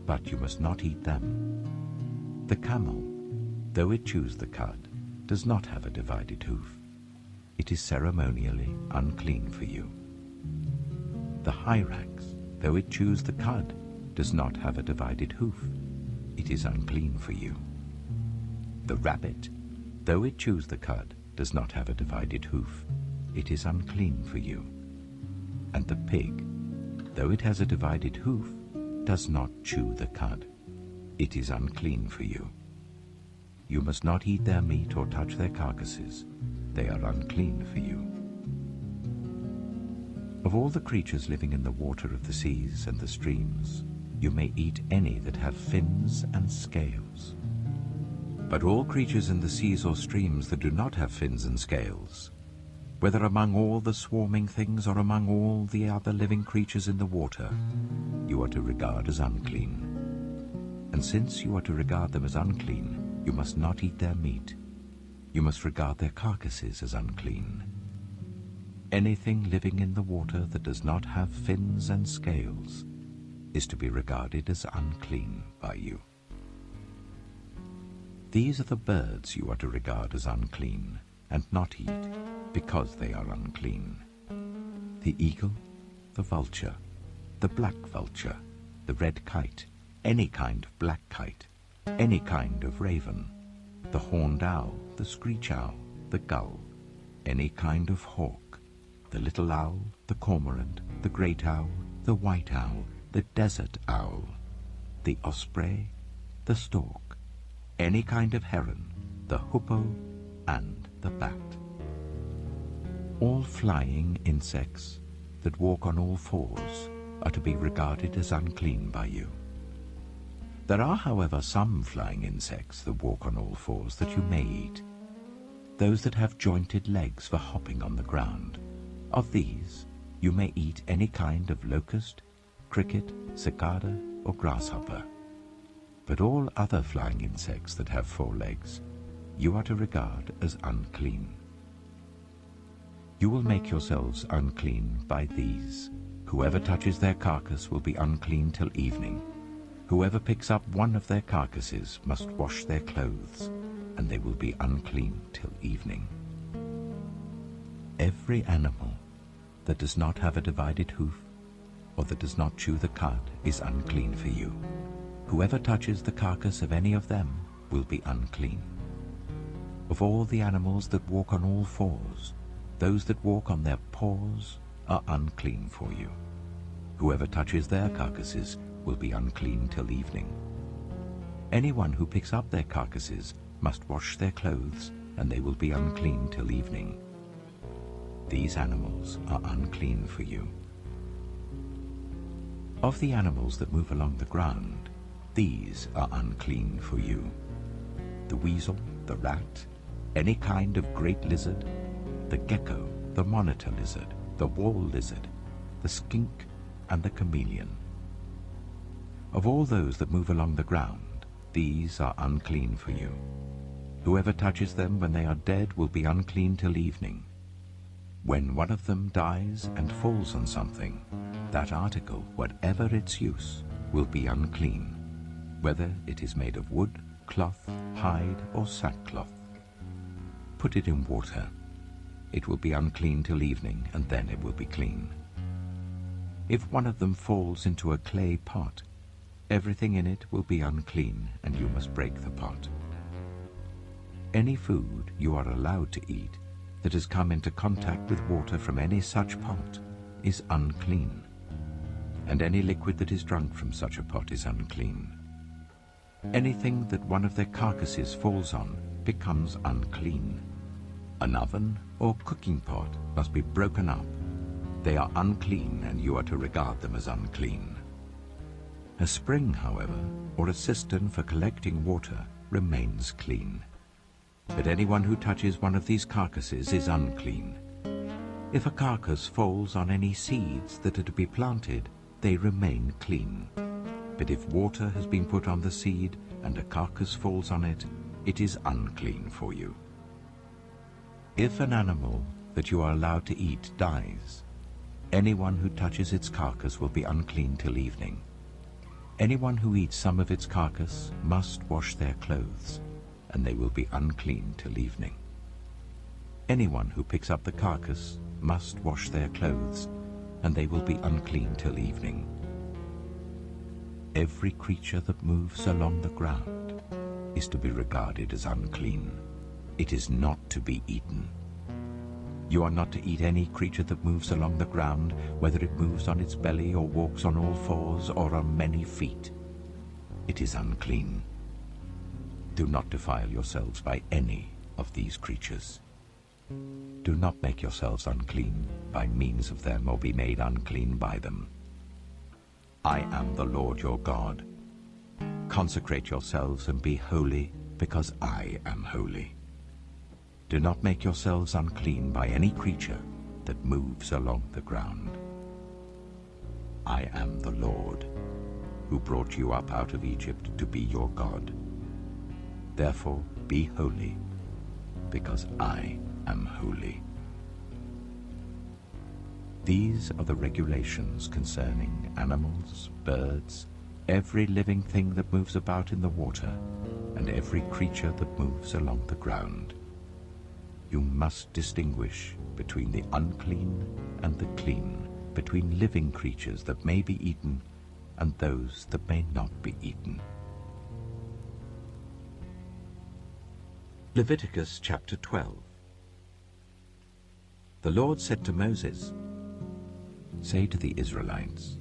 but you must not eat them. The camel, though it chews the cud, does not have a divided hoof. It is ceremonially unclean for you. The hyrax, though it chews the cud, does not have a divided hoof. It is unclean for you. The rabbit, though it chews the cud, does not have a divided hoof. it is unclean for you. And the pig, though it has a divided hoof, does not chew the cud. It is unclean for you. You must not eat their meat or touch their carcasses. They are unclean for you. Of all the creatures living in the water of the seas and the streams, you may eat any that have fins and scales. But all creatures in the seas or streams that do not have fins and scales, whether among all the swarming things or among all the other living creatures in the water, you are to regard as unclean. And since you are to regard them as unclean, you must not eat their meat. You must regard their carcasses as unclean. Anything living in the water that does not have fins and scales is to be regarded as unclean by you. These are the birds you are to regard as unclean, and not eat, because they are unclean: the eagle, the vulture, the black vulture, the red kite, any kind of black kite, any kind of raven, the horned owl, the screech owl, the gull, any kind of hawk, the little owl, the cormorant, the great owl, the white owl, the desert owl, the osprey, the stork, any kind of heron, the hoopoe, and the bat. All flying insects that walk on all fours are to be regarded as unclean by you. There are, however, some flying insects that walk on all fours that you may eat, those that have jointed legs for hopping on the ground. Of these you may eat any kind of locust, cricket, cicada, or grasshopper. But all other flying insects that have 4 legs you are to regard as unclean. You will make yourselves unclean by these. Whoever touches their carcass will be unclean till evening. Whoever picks up one of their carcasses must wash their clothes, and they will be unclean till evening. Every animal that does not have a divided hoof, or that does not chew the cud, is unclean for you. Whoever touches the carcass of any of them will be unclean. Of all the animals that walk on all fours, those that walk on their paws are unclean for you. Whoever touches their carcasses will be unclean till evening. Anyone who picks up their carcasses must wash their clothes, and they will be unclean till evening. These animals are unclean for you. Of the animals that move along the ground, these are unclean for you: the weasel, the rat, any kind of great lizard, the gecko, the monitor lizard, the wall lizard, the skink, and the chameleon. Of all those that move along the ground, these are unclean for you. Whoever touches them when they are dead will be unclean till evening. When one of them dies and falls on something, that article, whatever its use, will be unclean, whether it is made of wood, cloth, hide, or sackcloth. Put it in water. It will be unclean till evening, and then it will be clean. If one of them falls into a clay pot, everything in it will be unclean, and you must break the pot. Any food you are allowed to eat that has come into contact with water from any such pot is unclean, and any liquid that is drunk from such a pot is unclean. Anything that one of their carcasses falls on becomes unclean. An oven or cooking pot must be broken up. They are unclean, and you are to regard them as unclean. A spring, however, or a cistern for collecting water remains clean. But anyone who touches one of these carcasses is unclean. If a carcass falls on any seeds that are to be planted, they remain clean. But if water has been put on the seed and a carcass falls on it, it is unclean for you. If an animal that you are allowed to eat dies, anyone who touches its carcass will be unclean till evening. Anyone who eats some of its carcass must wash their clothes, and they will be unclean till evening. Anyone who picks up the carcass must wash their clothes, and they will be unclean till evening. Every creature that moves along the ground is to be regarded as unclean. It is not to be eaten. You are not to eat any creature that moves along the ground, whether it moves on its belly or walks on all fours or on many feet. It is unclean. Do not defile yourselves by any of these creatures. Do not make yourselves unclean by means of them, or be made unclean by them. I am the Lord your God. Consecrate yourselves and be holy, because I am holy. Do not make yourselves unclean by any creature that moves along the ground. I am the Lord, who brought you up out of Egypt to be your God. Therefore be holy, because I am holy. These are the regulations concerning animals, birds, every living thing that moves about in the water, and every creature that moves along the ground. You must distinguish between the unclean and the clean, between living creatures that may be eaten and those that may not be eaten. Leviticus chapter 12. The Lord said to Moses, "Say to the Israelites,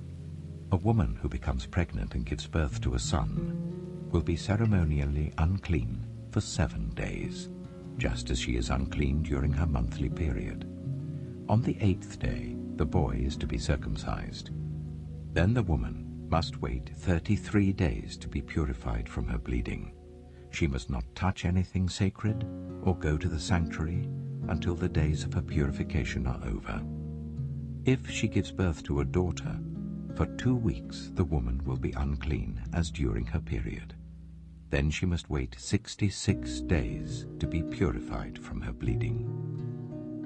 a woman who becomes pregnant and gives birth to a son will be ceremonially unclean for 7 days, just as she is unclean during her monthly period. On the 8th day, the boy is to be circumcised. Then the woman must wait 33 days to be purified from her bleeding. She must not touch anything sacred or go to the sanctuary until the days of her purification are over. If she gives birth to a daughter, for 2 weeks the woman will be unclean as during her period. Then she must wait 66 days to be purified from her bleeding.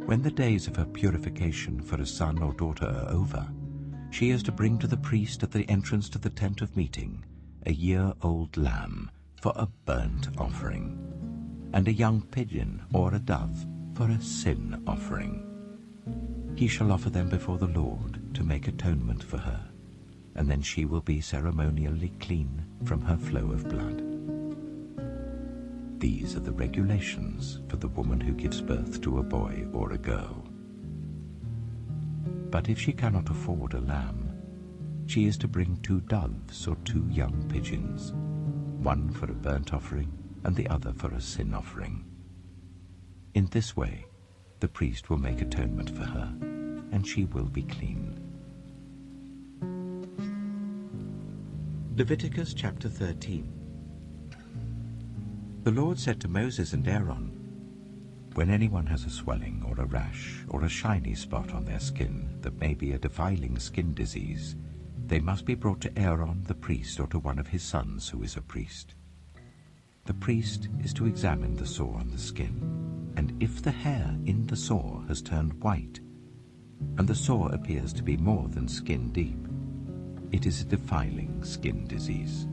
When the days of her purification for a son or daughter are over, she is to bring to the priest at the entrance to the tent of meeting a year-old lamb for a burnt offering, and a young pigeon or a dove for a sin offering. He shall offer them before the Lord to make atonement for her, and then she will be ceremonially clean from her flow of blood. These are the regulations for the woman who gives birth to a boy or a girl. But if she cannot afford a lamb, she is to bring 2 doves or 2 young pigeons, one for a burnt offering and the other for a sin offering. In this way, the priest will make atonement for her, and she will be clean. Leviticus chapter 13. The Lord said to Moses and Aaron, "When anyone has a swelling or a rash or a shiny spot on their skin that may be a defiling skin disease, they must be brought to Aaron the priest or to one of his sons who is a priest. The priest is to examine the sore on the skin, and if the hair in the sore has turned white, and the sore appears to be more than skin deep, it is a defiling skin disease.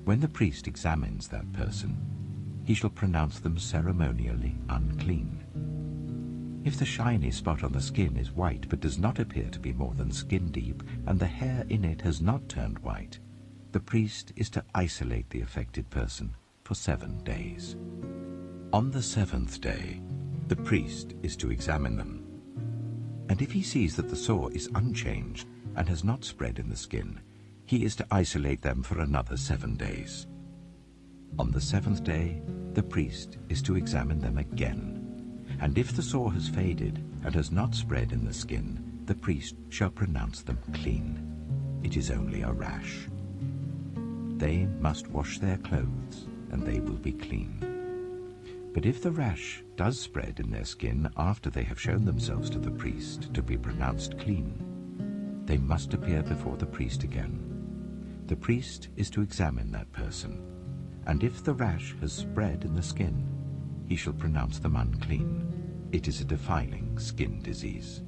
When the priest examines that person, he shall pronounce them ceremonially unclean. If the shiny spot on the skin is white but does not appear to be more than skin deep, and the hair in it has not turned white, the priest is to isolate the affected person for 7 days. On the 7th day, the priest is to examine them. And if he sees that the sore is unchanged and has not spread in the skin, he is to isolate them for another 7 days. On the 7th day, the priest is to examine them again. And if the sore has faded and has not spread in the skin, the priest shall pronounce them clean. It is only a rash. They must wash their clothes, and they will be clean. But if the rash does spread in their skin after they have shown themselves to the priest to be pronounced clean, they must appear before the priest again. The priest is to examine that person, and if the rash has spread in the skin, he shall pronounce them unclean. It is a defiling skin disease.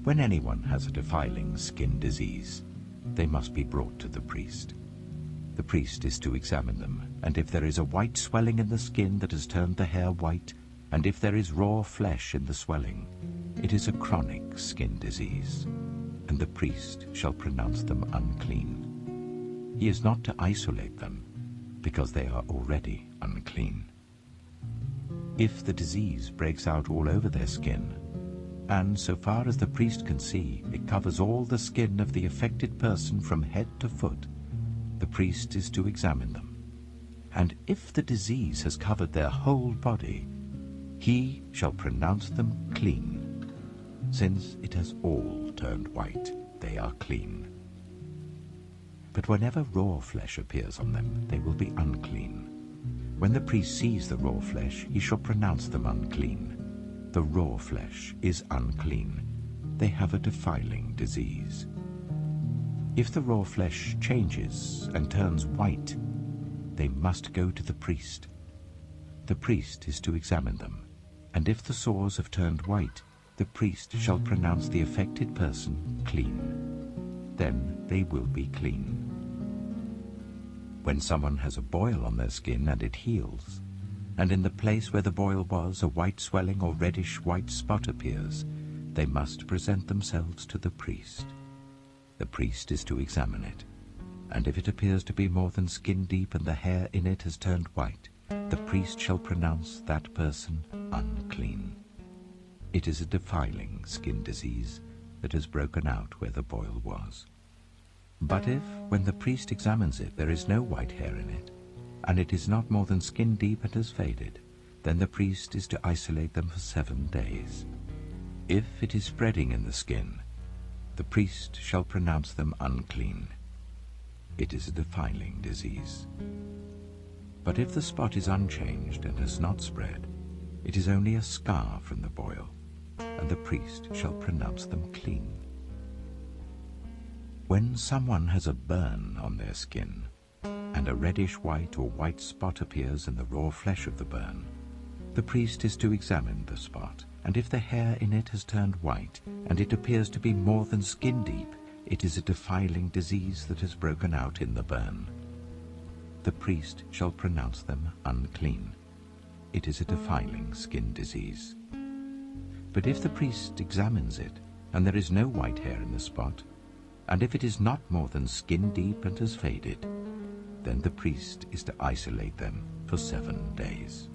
When anyone has a defiling skin disease, they must be brought to the priest. The priest is to examine them, and if there is a white swelling in the skin that has turned the hair white, and if there is raw flesh in the swelling, it is a chronic skin disease, and the priest shall pronounce them unclean. He is not to isolate them, because they are already unclean. If the disease breaks out all over their skin, and so far as the priest can see, it covers all the skin of the affected person from head to foot, the priest is to examine them. And if the disease has covered their whole body, he shall pronounce them clean. Since it has all turned white, they are clean. But whenever raw flesh appears on them, they will be unclean. When the priest sees the raw flesh, he shall pronounce them unclean. The raw flesh is unclean. They have a defiling disease. If the raw flesh changes and turns white, they must go to the priest. The priest is to examine them, and if the sores have turned white, the priest shall pronounce the affected person clean. Then they will be clean. When someone has a boil on their skin and it heals, and in the place where the boil was a white swelling or reddish white spot appears, they must present themselves to the priest. The priest is to examine it, and if it appears to be more than skin deep and the hair in it has turned white, the priest shall pronounce that person unclean. It is a defiling skin disease that has broken out where the boil was. But if, when the priest examines it, there is no white hair in it, and it is not more than skin deep and has faded, then the priest is to isolate them for 7 days. If it is spreading in the skin, the priest shall pronounce them unclean. It is a defiling disease. But if the spot is unchanged and has not spread, it is only a scar from the boil, and the priest shall pronounce them clean. When someone has a burn on their skin, and a reddish white or white spot appears in the raw flesh of the burn, the priest is to examine the spot, and if the hair in it has turned white, and it appears to be more than skin deep, it is a defiling disease that has broken out in the burn. The priest shall pronounce them unclean. It is a defiling skin disease. But if the priest examines it, and there is no white hair in the spot, and if it is not more than skin deep and has faded, then the priest is to isolate them for 7 days.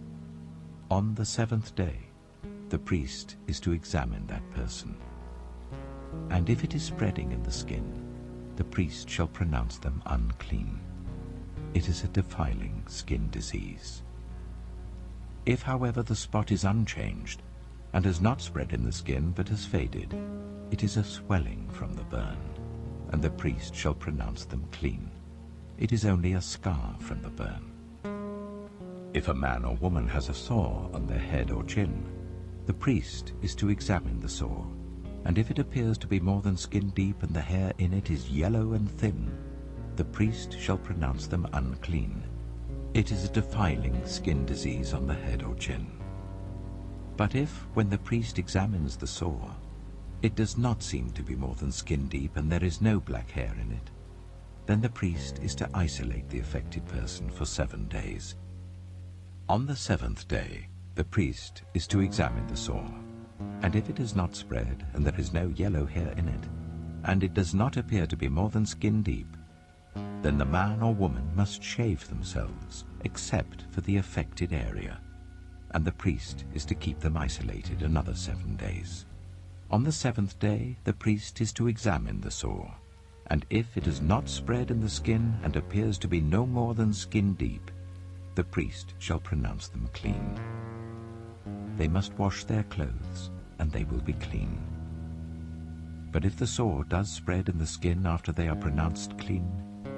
On the 7th day, the priest is to examine that person. And if it is spreading in the skin, the priest shall pronounce them unclean. It is a defiling skin disease. If, however, the spot is unchanged, and has not spread in the skin but has faded, it is a swelling from the burn, and the priest shall pronounce them clean. It is only a scar from the burn. If a man or woman has a sore on their head or chin, the priest is to examine the sore, and if it appears to be more than skin deep and the hair in it is yellow and thin, the priest shall pronounce them unclean. It is a defiling skin disease on the head or chin. But if, when the priest examines the sore, it does not seem to be more than skin deep and there is no black hair in it, then the priest is to isolate the affected person for 7 days. On the 7th day, the priest is to examine the sore, and if it has not spread and there is no yellow hair in it, and it does not appear to be more than skin deep, then the man or woman must shave themselves, except for the affected area, and the priest is to keep them isolated another 7 days. On the 7th day, the priest is to examine the sore, and if it has not spread in the skin and appears to be no more than skin deep, the priest shall pronounce them clean. They must wash their clothes, and they will be clean. But if the sore does spread in the skin after they are pronounced clean,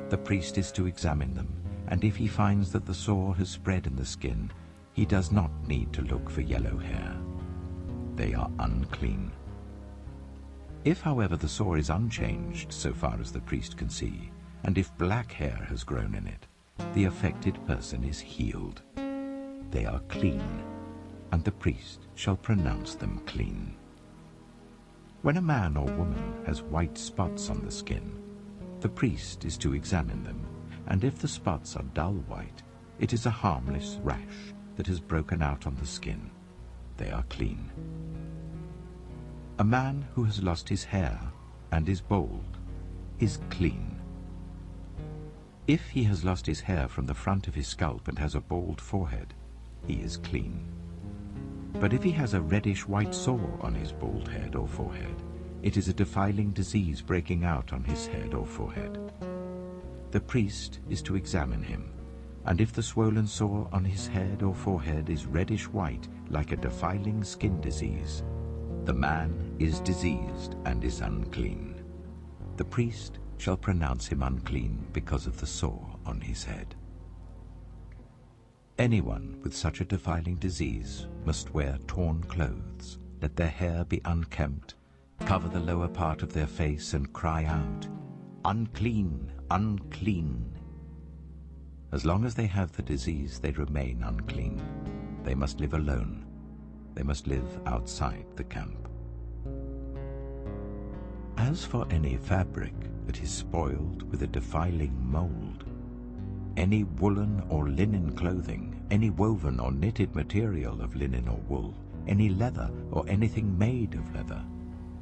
the priest is to examine them, and if he finds that the sore has spread in the skin, he does not need to look for yellow hair. They are unclean. If, however, the sore is unchanged so far as the priest can see, and if black hair has grown in it, the affected person is healed. They are clean, and the priest shall pronounce them clean. When a man or woman has white spots on the skin, the priest is to examine them, and if the spots are dull white, it is a harmless rash that has broken out on the skin. They are clean. A man who has lost his hair and is bald is clean. If he has lost his hair from the front of his scalp and has a bald forehead, he is clean. But if he has a reddish-white sore on his bald head or forehead, it is a defiling disease breaking out on his head or forehead. The priest is to examine him, and if the swollen sore on his head or forehead is reddish-white like a defiling skin disease, the man is diseased and is unclean. The priest shall pronounce him unclean because of the sore on his head. Anyone with such a defiling disease must wear torn clothes, let their hair be unkempt, cover the lower part of their face and cry out, "Unclean, unclean." As long as they have the disease, they remain unclean. They must live alone. They must live outside the camp. As for any fabric that is spoiled with a defiling mold, any woolen or linen clothing, any woven or knitted material of linen or wool, any leather or anything made of leather,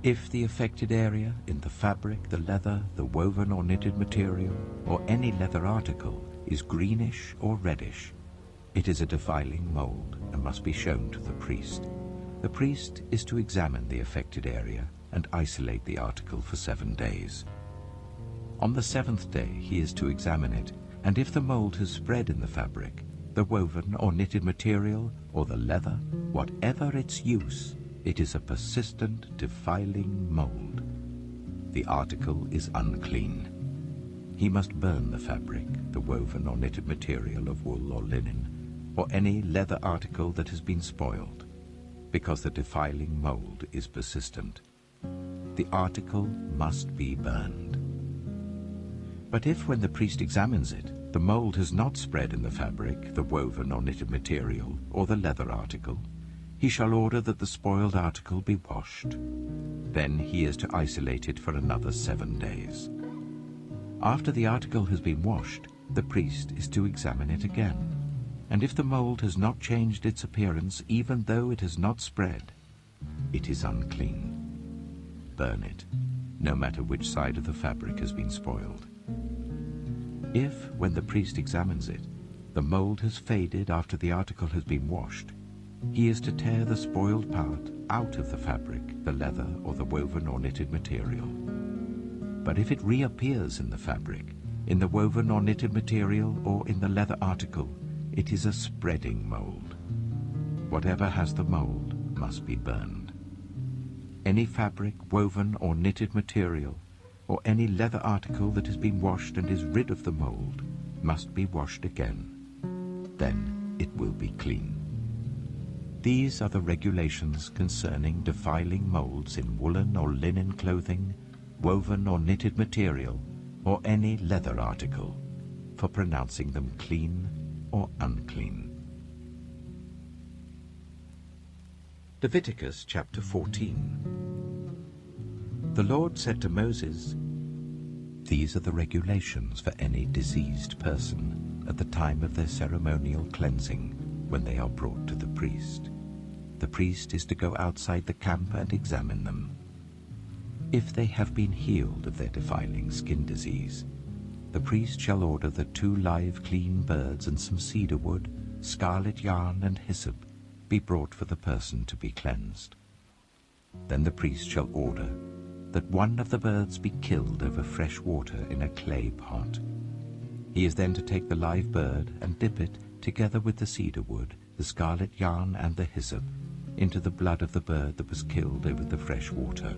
if the affected area in the fabric, the leather, the woven or knitted material, or any leather article is greenish or reddish, it is a defiling mold and must be shown to the priest. The priest is to examine the affected area and isolate the article for 7 days. On the 7th day he is to examine it, and if the mold has spread in the fabric, the woven or knitted material, or the leather, whatever its use, it is a persistent, defiling mold. The article is unclean. He must burn the fabric, the woven or knitted material of wool or linen, or any leather article that has been spoiled, because the defiling mold is persistent. The article must be burned. But if, when the priest examines it, the mold has not spread in the fabric, the woven or knitted material, or the leather article, he shall order that the spoiled article be washed. Then he is to isolate it for another 7 days. After the article has been washed, the priest is to examine it again, and if the mold has not changed its appearance, even though it has not spread, it is unclean. Burn it, no matter which side of the fabric has been spoiled. If, when the priest examines it, the mold has faded after the article has been washed, he is to tear the spoiled part out of the fabric, the leather, or the woven or knitted material. But if it reappears in the fabric, in the woven or knitted material, or in the leather article, it is a spreading mold. Whatever has the mold must be burned. Any fabric, woven or knitted material, or any leather article that has been washed and is rid of the mold must be washed again. Then it will be clean. These are the regulations concerning defiling molds in woolen or linen clothing, woven or knitted material, or any leather article, for pronouncing them clean or unclean. Leviticus chapter 14. The Lord said to Moses, "These are the regulations for any diseased person at the time of their ceremonial cleansing when they are brought to the priest. The priest is to go outside the camp and examine them. If they have been healed of their defiling skin disease, the priest shall order that 2 live clean birds and some cedar wood, scarlet yarn and hyssop be brought for the person to be cleansed. Then the priest shall order that 1 of the birds be killed over fresh water in a clay pot. He is then to take the live bird and dip it, together with the cedar wood, the scarlet yarn and the hyssop, into the blood of the bird that was killed over the fresh water.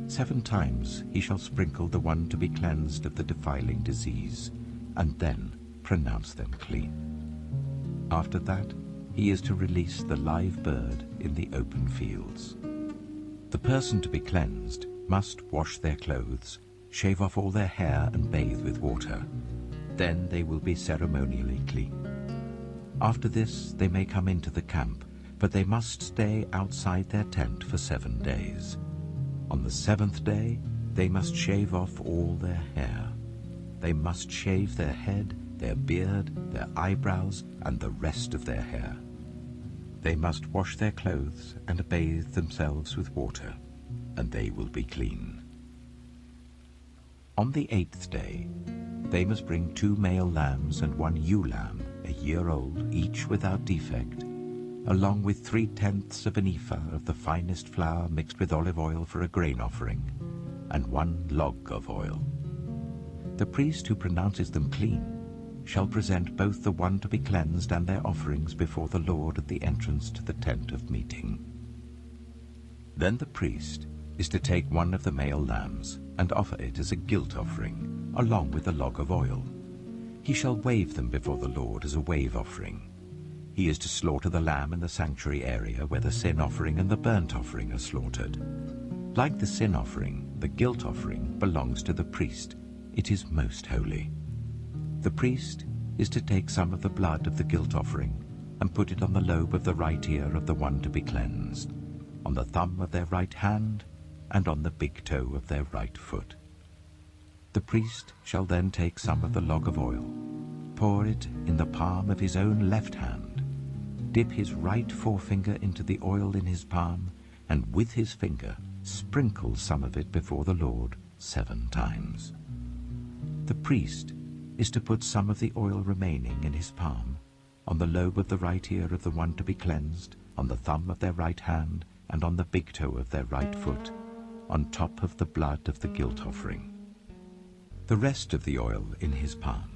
7 times he shall sprinkle the one to be cleansed of the defiling disease, and then pronounce them clean. After that, he is to release the live bird in the open fields. The person to be cleansed must wash their clothes, shave off all their hair and bathe with water. Then they will be ceremonially clean. After this they may come into the camp, but they must stay outside their tent for 7 days. On the 7th day they must shave off all their hair. They must shave their head, their beard, their eyebrows, and the rest of their hair. They must wash their clothes and bathe themselves with water, and they will be clean. On the 8th day, they must bring 2 male lambs and 1 ewe lamb, a year old, each without defect. along with 3/10 of an ephah of the finest flour mixed with olive oil for a grain offering, and 1 log of oil. The priest who pronounces them clean shall present both the one to be cleansed and their offerings before the Lord at the entrance to the tent of meeting. Then the priest is to take one of the male lambs and offer it as a guilt offering, along with a log of oil. He shall wave them before the Lord as a wave offering. He is to slaughter the lamb in the sanctuary area where the sin offering and the burnt offering are slaughtered. Like the sin offering, the guilt offering belongs to the priest. It is most holy. The priest is to take some of the blood of the guilt offering and put it on the lobe of the right ear of the one to be cleansed, on the thumb of their right hand, and on the big toe of their right foot. The priest shall then take some of the log of oil, pour it in the palm of his own left hand, dip his right forefinger into the oil in his palm, and with his finger sprinkle some of it before the Lord 7 times. The priest is to put some of the oil remaining in his palm on the lobe of the right ear of the one to be cleansed, on the thumb of their right hand, and on the big toe of their right foot, on top of the blood of the guilt offering. The rest of the oil in his palm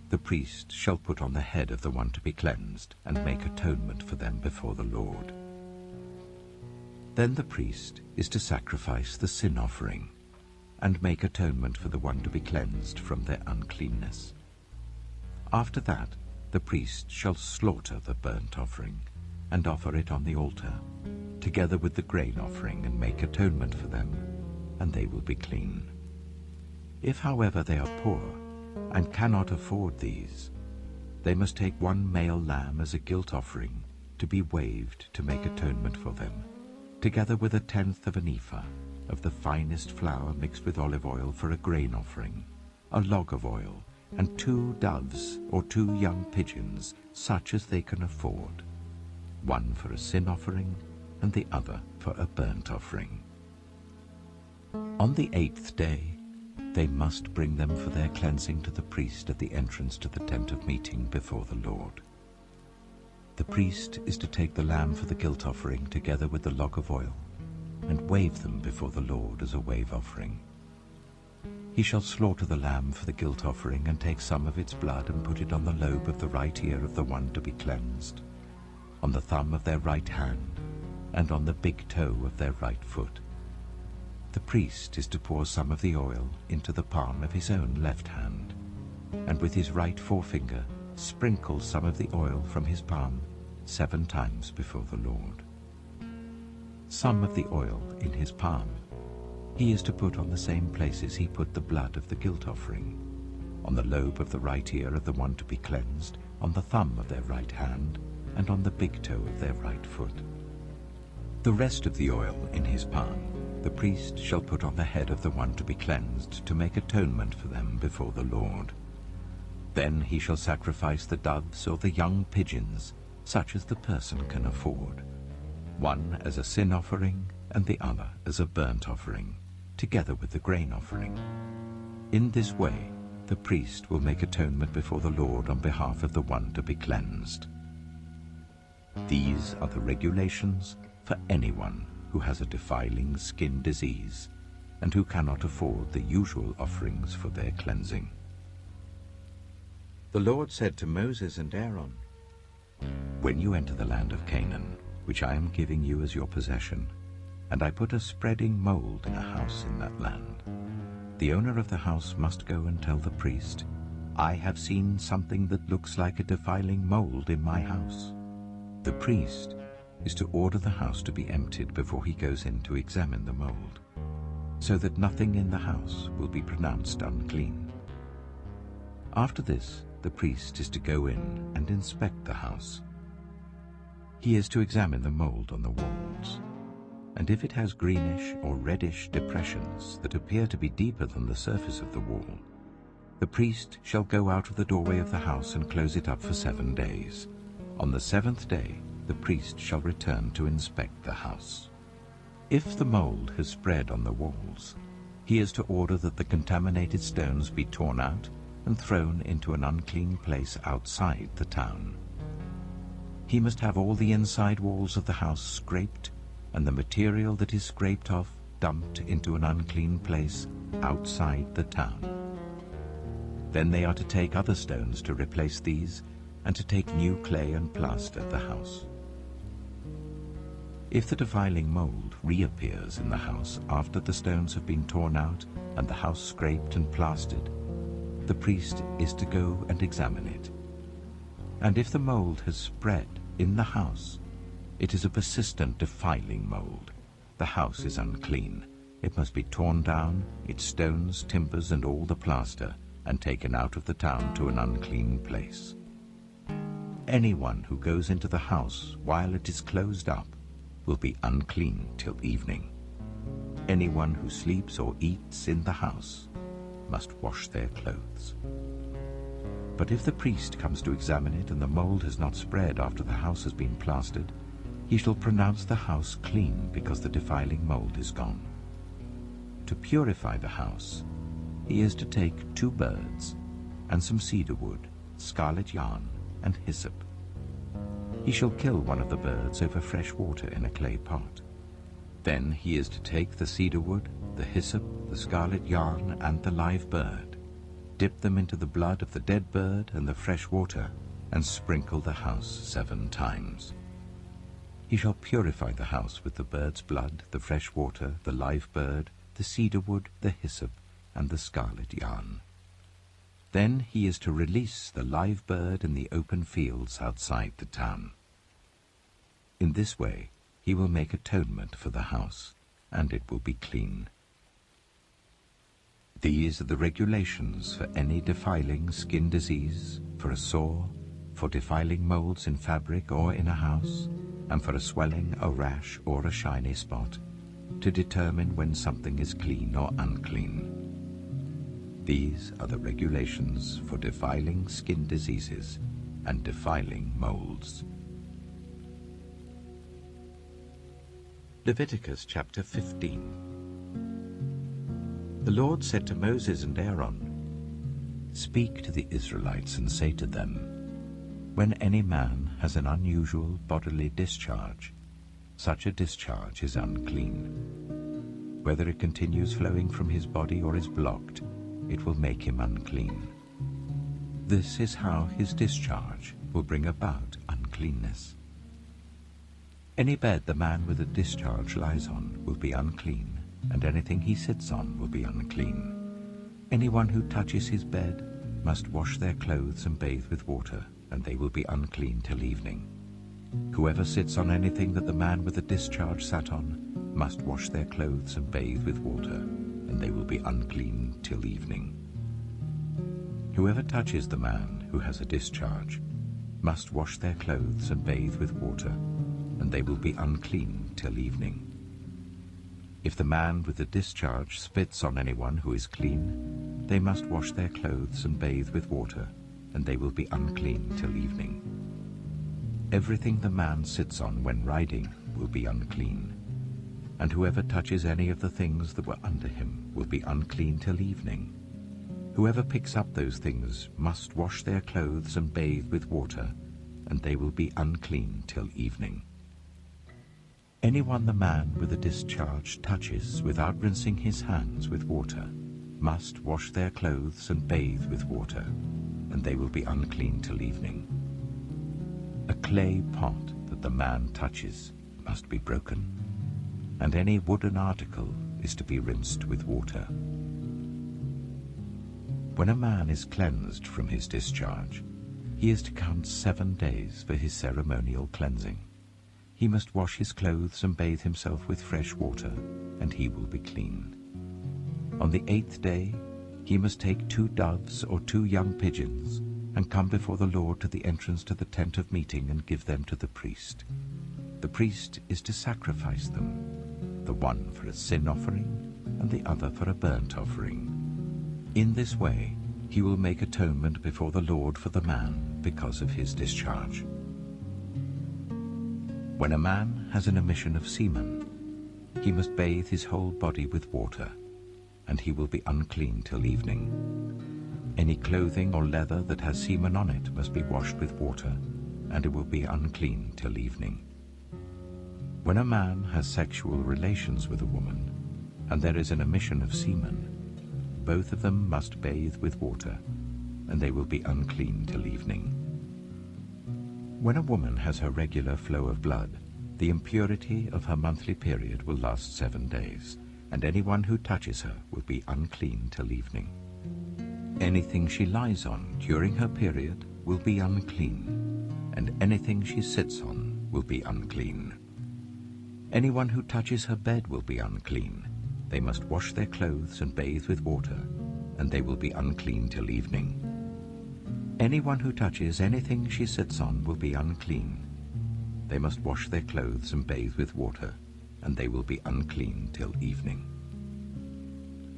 the priest shall put on the head of the one to be cleansed and make atonement for them before the Lord. Then the priest is to sacrifice the sin offering and make atonement for the one to be cleansed from their uncleanness. After that, the priest shall slaughter the burnt offering and offer it on the altar, together with the grain offering, and make atonement for them, and they will be clean. If, however, they are poor and cannot afford these, they must take 1 male lamb as a guilt offering to be waved to make atonement for them, together with 1/10 of an ephah of the finest flour mixed with olive oil for a grain offering, a log of oil, and 2 doves or 2 young pigeons, such as they can afford, one for a sin offering and the other for a burnt offering. On the 8th day, they must bring them for their cleansing to the priest at the entrance to the tent of meeting before the Lord. The priest is to take the lamb for the guilt offering together with the log of oil and wave them before the Lord as a wave offering. He shall slaughter the lamb for the guilt offering and take some of its blood and put it on the lobe of the right ear of the one to be cleansed, on the thumb of their right hand, and on the big toe of their right foot. The priest is to pour some of the oil into the palm of his own left hand, and with his right forefinger sprinkle some of the oil from his palm 7 times before the Lord. Some of the oil in his palm he is to put on the same places he put the blood of the guilt offering, on the lobe of the right ear of the one to be cleansed, on the thumb of their right hand, and on the big toe of their right foot. The rest of the oil in his palm the priest shall put on the head of the one to be cleansed to make atonement for them before the Lord. Then he shall sacrifice the doves or the young pigeons, such as the person can afford, one as a sin offering and the other as a burnt offering, together with the grain offering. In this way the priest will make atonement before the Lord on behalf of the one to be cleansed. These are the regulations for anyone who has a defiling skin disease and who cannot afford the usual offerings for their cleansing. The Lord said to Moses and Aaron, "When you enter the land of Canaan, which I am giving you as your possession, and I put a spreading mold in a house in that land, the owner of the house must go and tell the priest, 'I have seen something that looks like a defiling mold in my house.' The priest is to order the house to be emptied before he goes in to examine the mold, so that nothing in the house will be pronounced unclean. After this, the priest is to go in and inspect the house. He is to examine the mold on the walls, and if it has greenish or reddish depressions that appear to be deeper than the surface of the wall, the priest shall go out of the doorway of the house and close it up for 7 days. On the 7th day, the priest shall return to inspect the house. If the mold has spread on the walls, he is to order that the contaminated stones be torn out and thrown into an unclean place outside the town. He must have all the inside walls of the house scraped, and the material that is scraped off dumped into an unclean place outside the town. Then they are to take other stones to replace these, and to take new clay and plaster the house. If the defiling mold reappears in the house after the stones have been torn out and the house scraped and plastered, the priest is to go and examine it. And if the mold has spread in the house, it is a persistent defiling mold. The house is unclean. It must be torn down, its stones, timbers, and all the plaster, and taken out of the town to an unclean place. Anyone who goes into the house while it is closed up will be unclean till evening. Anyone who sleeps or eats in the house must wash their clothes. But if the priest comes to examine it and the mold has not spread after the house has been plastered, he shall pronounce the house clean because the defiling mold is gone. To purify the house, he is to take 2 birds and some cedar wood, scarlet yarn, and hyssop. He shall kill one of the birds over fresh water in a clay pot. Then he is to take the cedar wood, the hyssop, the scarlet yarn, and the live bird, dip them into the blood of the dead bird and the fresh water, and sprinkle the house 7 times. He shall purify the house with the bird's blood, the fresh water, the live bird, the cedar wood, the hyssop, and the scarlet yarn. Then he is to release the live bird in the open fields outside the town. In this way he will make atonement for the house, and it will be clean. These are the regulations for any defiling skin disease, for a sore, for defiling molds in fabric or in a house, and for a swelling, a rash, or a shiny spot, to determine when something is clean or unclean. These are the regulations for defiling skin diseases and defiling molds. Leviticus chapter 15. The Lord said to Moses and Aaron, "Speak to the Israelites and say to them, when any man has an unusual bodily discharge, such a discharge is unclean. Whether it continues flowing from his body or is blocked, it will make him unclean. This is how his discharge will bring about uncleanness. Any bed the man with a discharge lies on will be unclean, and anything he sits on will be unclean. Anyone who touches his bed must wash their clothes and bathe with water, and they will be unclean till evening. Whoever sits on anything that the man with a discharge sat on must wash their clothes and bathe with water, and they will be unclean till evening. Whoever touches the man who has a discharge must wash their clothes and bathe with water, and they will be unclean till evening. If the man with the discharge spits on anyone who is clean, they must wash their clothes and bathe with water, and they will be unclean till evening. Everything the man sits on when riding will be unclean, and whoever touches any of the things that were under him will be unclean till evening. Whoever picks up those things must wash their clothes and bathe with water, and they will be unclean till evening. Anyone the man with a discharge touches without rinsing his hands with water must wash their clothes and bathe with water, and they will be unclean till evening. A clay pot that the man touches must be broken, and any wooden article is to be rinsed with water. When a man is cleansed from his discharge, he is to count 7 days for his ceremonial cleansing. He must wash his clothes and bathe himself with fresh water, and he will be clean. On the 8th day, he must take 2 doves or 2 young pigeons, and come before the Lord to the entrance to the tent of meeting and give them to the priest. The priest is to sacrifice them, the one for a sin offering and the other for a burnt offering. In this way, he will make atonement before the Lord for the man because of his discharge. When a man has an emission of semen, he must bathe his whole body with water, and he will be unclean till evening. Any clothing or leather that has semen on it must be washed with water, and it will be unclean till evening. When a man has sexual relations with a woman, and there is an emission of semen, both of them must bathe with water, and they will be unclean till evening. When a woman has her regular flow of blood, the impurity of her monthly period will last 7 days, and anyone who touches her will be unclean till evening. Anything she lies on during her period will be unclean, and anything she sits on will be unclean. Anyone who touches her bed will be unclean. They must wash their clothes and bathe with water, and they will be unclean till evening. Anyone who touches anything she sits on will be unclean. They must wash their clothes and bathe with water, and they will be unclean till evening.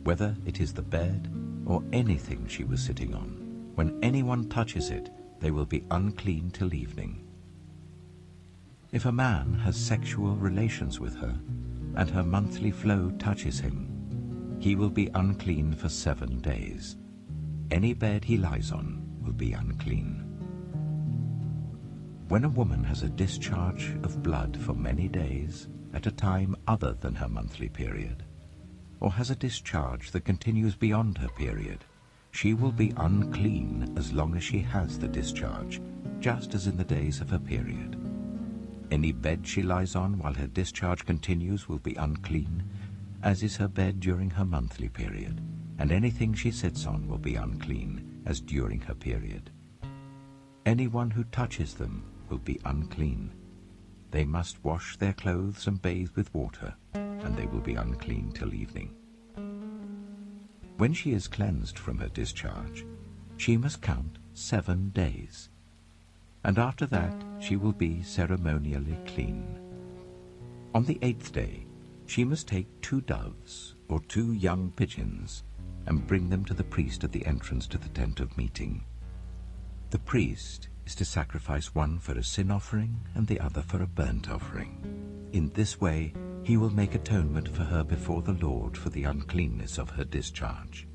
Whether it is the bed or anything she was sitting on, when anyone touches it, they will be unclean till evening. If a man has sexual relations with her, and her monthly flow touches him, he will be unclean for 7 days. Any bed he lies on will be unclean. When a woman has a discharge of blood for many days at a time other than her monthly period, or has a discharge that continues beyond her period, she will be unclean as long as she has the discharge, just as in the days of her period. Any bed she lies on while her discharge continues will be unclean, as is her bed during her monthly period, and anything she sits on will be unclean, as during her period. Anyone who touches them will be unclean. They must wash their clothes and bathe with water, and they will be unclean till evening. When she is cleansed from her discharge, she must count 7 days, and after that she will be ceremonially clean. On the 8th day, she must take 2 doves or 2 young pigeons and bring them to the priest at the entrance to the tent of meeting. The priest is to sacrifice one for a sin offering and the other for a burnt offering. In this way, he will make atonement for her before the Lord for the uncleanness of her discharge.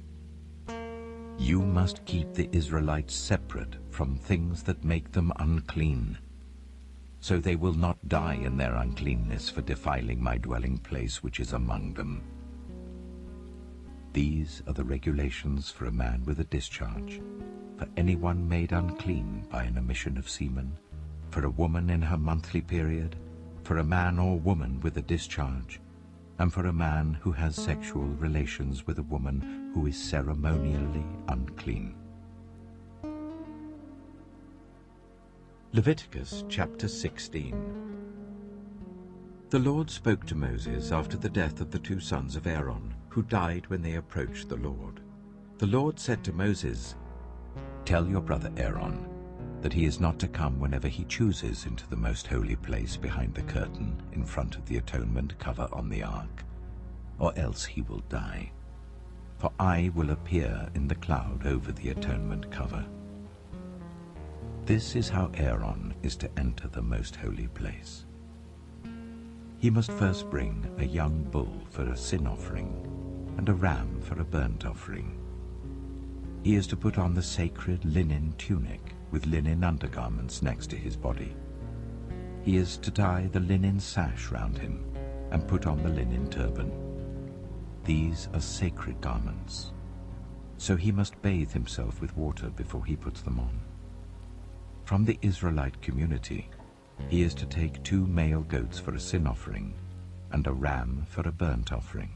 You must keep the Israelites separate from things that make them unclean, so they will not die in their uncleanness for defiling my dwelling place which is among them. These are the regulations for a man with a discharge, for anyone made unclean by an emission of semen, for a woman in her monthly period, for a man or woman with a discharge, and for a man who has sexual relations with a woman who is ceremonially unclean. Leviticus chapter 16. The Lord spoke to Moses after the death of the 2 sons of Aaron, who died when they approached the Lord. The Lord said to Moses, "Tell your brother Aaron that he is not to come whenever he chooses into the most holy place behind the curtain in front of the atonement cover on the ark, or else he will die. For I will appear in the cloud over the atonement cover. This is how Aaron is to enter the most holy place. He must first bring a young bull for a sin offering and a ram for a burnt offering. He is to put on the sacred linen tunic with linen undergarments next to his body. He is to tie the linen sash round him and put on the linen turban. These are sacred garments, so he must bathe himself with water before he puts them on. From the Israelite community, he is to take 2 male goats for a sin offering and a ram for a burnt offering.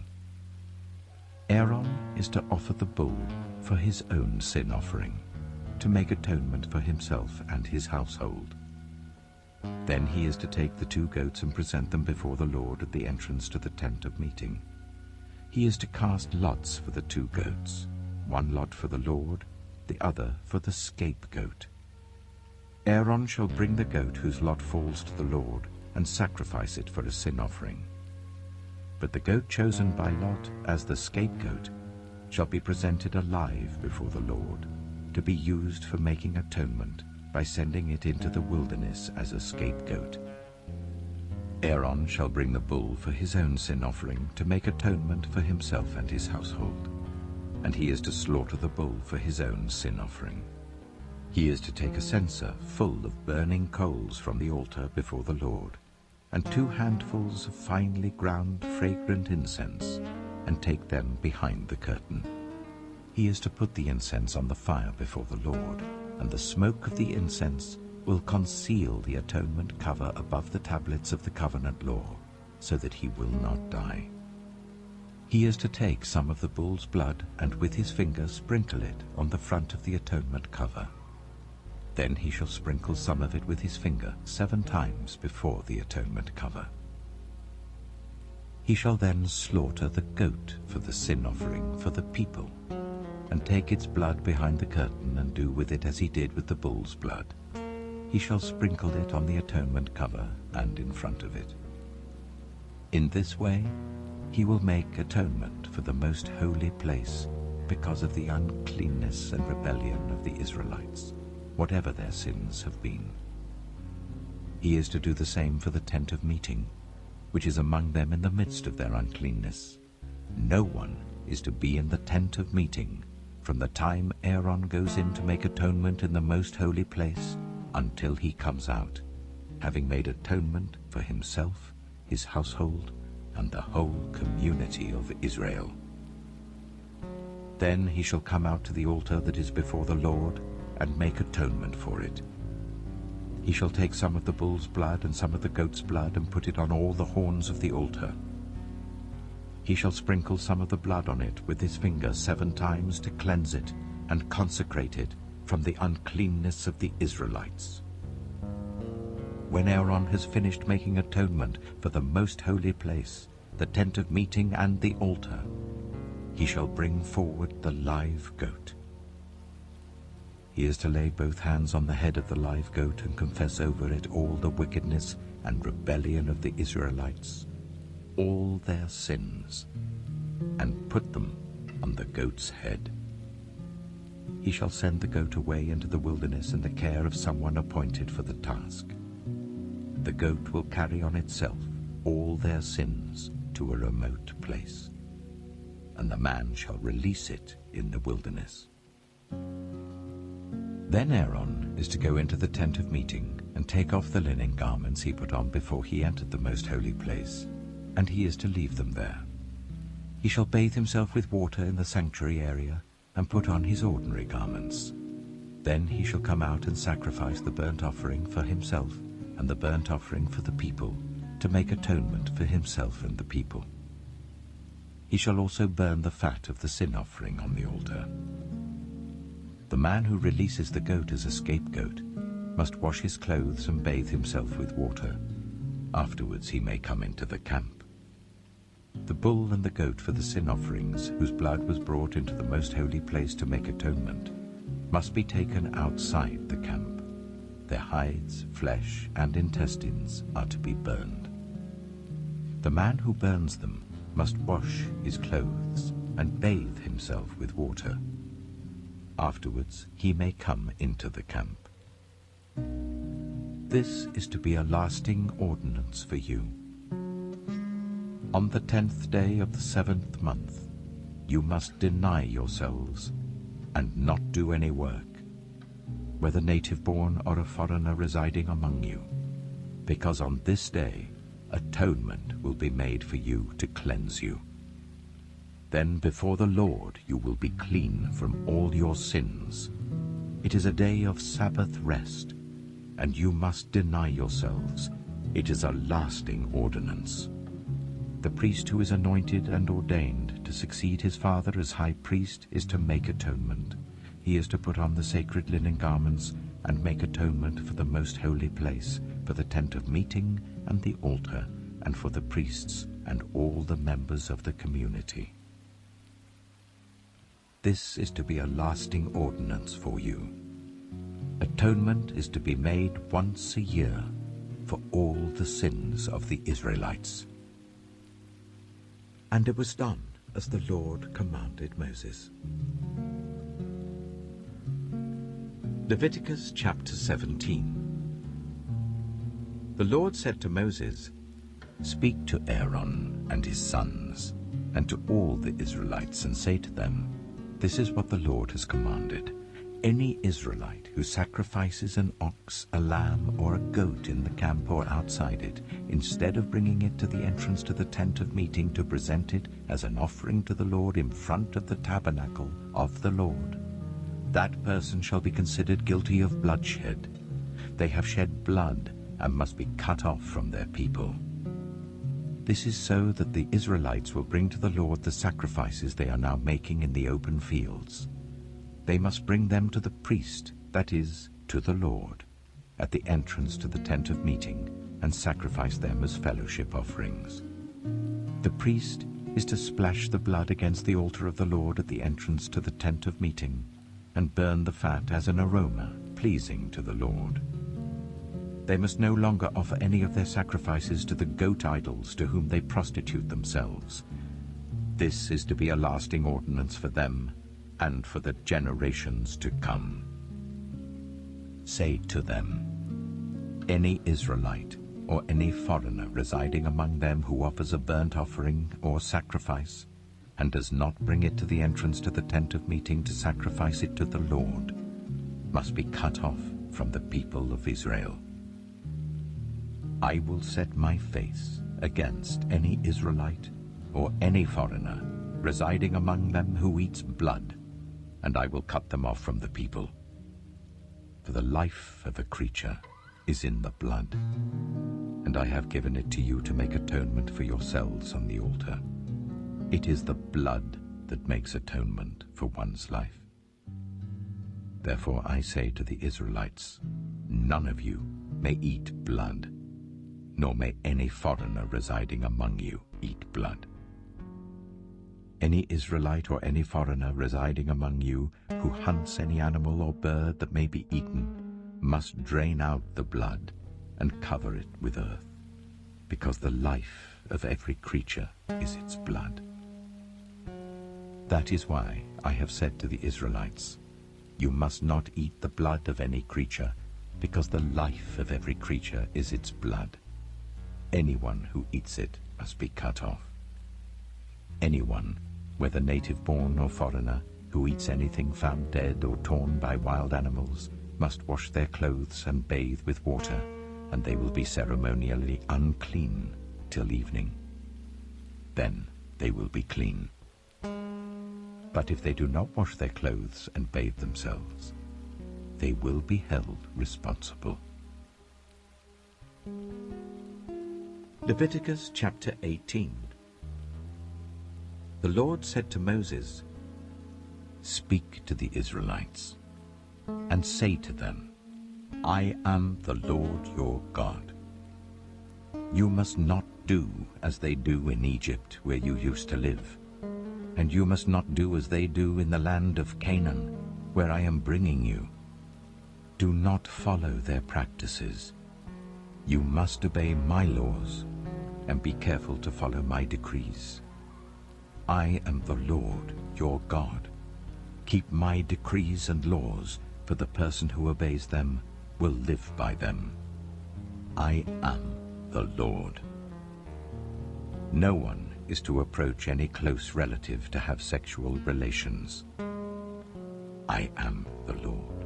Aaron is to offer the bull for his own sin offering, to make atonement for himself and his household. Then he is to take the 2 goats and present them before the Lord at the entrance to the tent of meeting. He is to cast lots for the 2 goats, 1 lot for the Lord, the other for the scapegoat. Aaron shall bring the goat whose lot falls to the Lord and sacrifice it for a sin offering. But the goat chosen by lot as the scapegoat shall be presented alive before the Lord, to be used for making atonement by sending it into the wilderness as a scapegoat. Aaron shall bring the bull for his own sin offering to make atonement for himself and his household, and he is to slaughter the bull for his own sin offering. He is to take a censer full of burning coals from the altar before the Lord, and 2 handfuls of finely ground fragrant incense, and take them behind the curtain. He is to put the incense on the fire before the Lord, and the smoke of the incense will conceal the atonement cover above the tablets of the covenant law, so that he will not die. He is to take some of the bull's blood and with his finger sprinkle it on the front of the atonement cover. Then he shall sprinkle some of it with his finger 7 times before the atonement cover. He shall then slaughter the goat for the sin offering for the people, and take its blood behind the curtain and do with it as he did with the bull's blood. He shall sprinkle it on the atonement cover and in front of it. In this way he will make atonement for the most holy place because of the uncleanness and rebellion of the Israelites, whatever their sins have been. He is to do the same for the tent of meeting, which is among them in the midst of their uncleanness. No one is to be in the tent of meeting from the time Aaron goes in to make atonement in the most holy place until he comes out, having made atonement for himself, his household, and the whole community of Israel. Then he shall come out to the altar that is before the Lord and make atonement for it. He shall take some of the bull's blood and some of the goat's blood and put it on all the horns of the altar. He shall sprinkle some of the blood on it with his finger 7 times to cleanse it and consecrate it from the uncleanness of the Israelites. When Aaron has finished making atonement for the most holy place, the tent of meeting and the altar, he shall bring forward the live goat. He is to lay both hands on the head of the live goat and confess over it all the wickedness and rebellion of the Israelites, all their sins, and put them on the goat's head. He shall send the goat away into the wilderness in the care of someone appointed for the task. The goat will carry on itself all their sins to a remote place, and the man shall release it in the wilderness. Then Aaron is to go into the tent of meeting and take off the linen garments he put on before he entered the most holy place, and he is to leave them there. He shall bathe himself with water in the sanctuary area and put on his ordinary garments. Then he shall come out and sacrifice the burnt offering for himself and the burnt offering for the people, to make atonement for himself and the people. He shall also burn the fat of the sin offering on the altar. The man who releases the goat as a scapegoat must wash his clothes and bathe himself with water. Afterwards he may come into the camp. The bull and the goat for the sin offerings, whose blood was brought into the most holy place to make atonement, must be taken outside the camp. Their hides, flesh, and intestines are to be burned. The man who burns them must wash his clothes and bathe himself with water. Afterwards he may come into the camp. This is to be a lasting ordinance for you. On the 10th day of the 7th month you must deny yourselves and not do any work, whether native-born or a foreigner residing among you, because on this day atonement will be made for you to cleanse you. Then before the Lord you will be clean from all your sins. It is a day of Sabbath rest, and you must deny yourselves. It is a lasting ordinance. The priest who is anointed and ordained to succeed his father as high priest is to make atonement. He is to put on the sacred linen garments and make atonement for the most holy place, for the tent of meeting and the altar, and for the priests and all the members of the community. This is to be a lasting ordinance for you. Atonement is to be made once a year for all the sins of the Israelites. And it was done as the Lord commanded Moses. Leviticus chapter 17. The Lord said to Moses, "Speak to Aaron and his sons, and to all the Israelites, and say to them, This is what the Lord has commanded. Any Israelite who sacrifices an ox, a lamb, or a goat in the camp or outside it, instead of bringing it to the entrance to the tent of meeting to present it as an offering to the Lord in front of the tabernacle of the Lord, that person shall be considered guilty of bloodshed. They have shed blood and must be cut off from their people. This is so that the Israelites will bring to the Lord the sacrifices they are now making in the open fields. They must bring them to the priest, that is, to the Lord, at the entrance to the tent of meeting, and sacrifice them as fellowship offerings. The priest is to splash the blood against the altar of the Lord at the entrance to the tent of meeting, and burn the fat as an aroma pleasing to the Lord. They must no longer offer any of their sacrifices to the goat idols to whom they prostitute themselves. This is to be a lasting ordinance for them and for the generations to come. Say to them, any Israelite or any foreigner residing among them who offers a burnt offering or sacrifice and does not bring it to the entrance to the tent of meeting to sacrifice it to the Lord must be cut off from the people of Israel. I will set my face against any Israelite or any foreigner residing among them who eats blood, and I will cut them off from the people. For the life of a creature is in the blood, and I have given it to you to make atonement for yourselves on the altar. It is the blood that makes atonement for one's life. Therefore I say to the Israelites, none of you may eat blood, nor may any foreigner residing among you eat blood. Any Israelite or any foreigner residing among you who hunts any animal or bird that may be eaten must drain out the blood and cover it with earth, because the life of every creature is its blood. That is why I have said to the Israelites, you must not eat the blood of any creature, because the life of every creature is its blood. Anyone who eats it must be cut off. Anyone, whether native-born or foreigner, who eats anything found dead or torn by wild animals, must wash their clothes and bathe with water, and they will be ceremonially unclean till evening. Then they will be clean. But if they do not wash their clothes and bathe themselves, they will be held responsible. Leviticus chapter 18. The Lord said to Moses, speak to the Israelites, and say to them, I am the Lord your God. You must not do as they do in Egypt, where you used to live, and you must not do as they do in the land of Canaan, where I am bringing you. Do not follow their practices. You must obey my laws, and be careful to follow my decrees. I am the Lord, your God. Keep my decrees and laws, for the person who obeys them will live by them. I am the Lord. No one is to approach any close relative to have sexual relations. I am the Lord.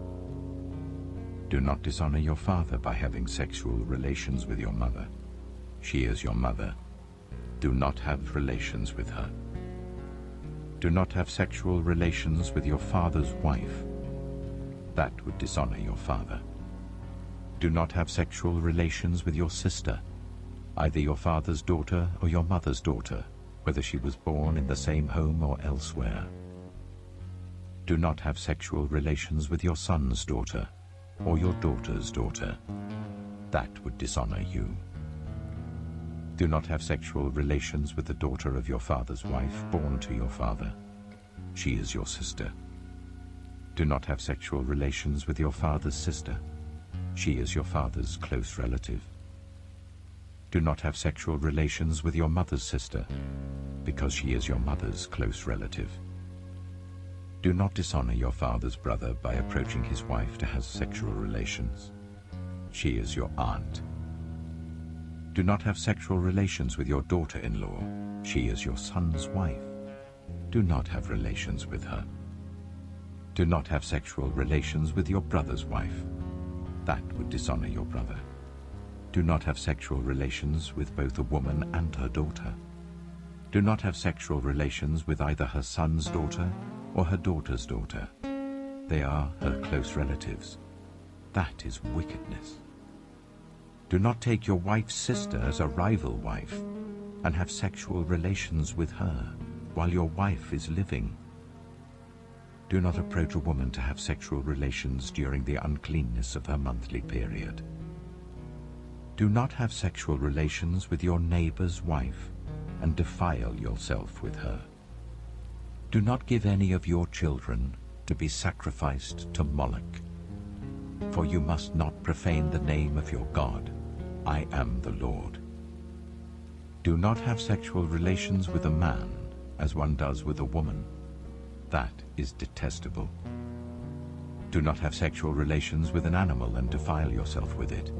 Do not dishonor your father by having sexual relations with your mother. She is your mother. Do not have relations with her. Do not have sexual relations with your father's wife. That would dishonor your father. Do not have sexual relations with your sister, either your father's daughter or your mother's daughter, whether she was born in the same home or elsewhere. Do not have sexual relations with your son's daughter or your daughter's daughter. That would dishonor you. Do not have sexual relations with the daughter of your father's wife born to your father. She is your sister. Do not have sexual relations with your father's sister. She is your father's close relative. Do not have sexual relations with your mother's sister, because she is your mother's close relative. Do not dishonor your father's brother by approaching his wife to have sexual relations. She is your aunt. Do not have sexual relations with your daughter-in-law. She is your son's wife. Do not have relations with her. Do not have sexual relations with your brother's wife. That would dishonor your brother. Do not have sexual relations with both a woman and her daughter. Do not have sexual relations with either her son's daughter or her daughter's daughter. They are her close relatives. That is wickedness. Do not take your wife's sister as a rival wife and have sexual relations with her while your wife is living. Do not approach a woman to have sexual relations during the uncleanness of her monthly period. Do not have sexual relations with your neighbor's wife and defile yourself with her. Do not give any of your children to be sacrificed to Moloch, for you must not profane the name of your God. I am the Lord. Do not have sexual relations with a man as one does with a woman. That is detestable. Do not have sexual relations with an animal and defile yourself with it.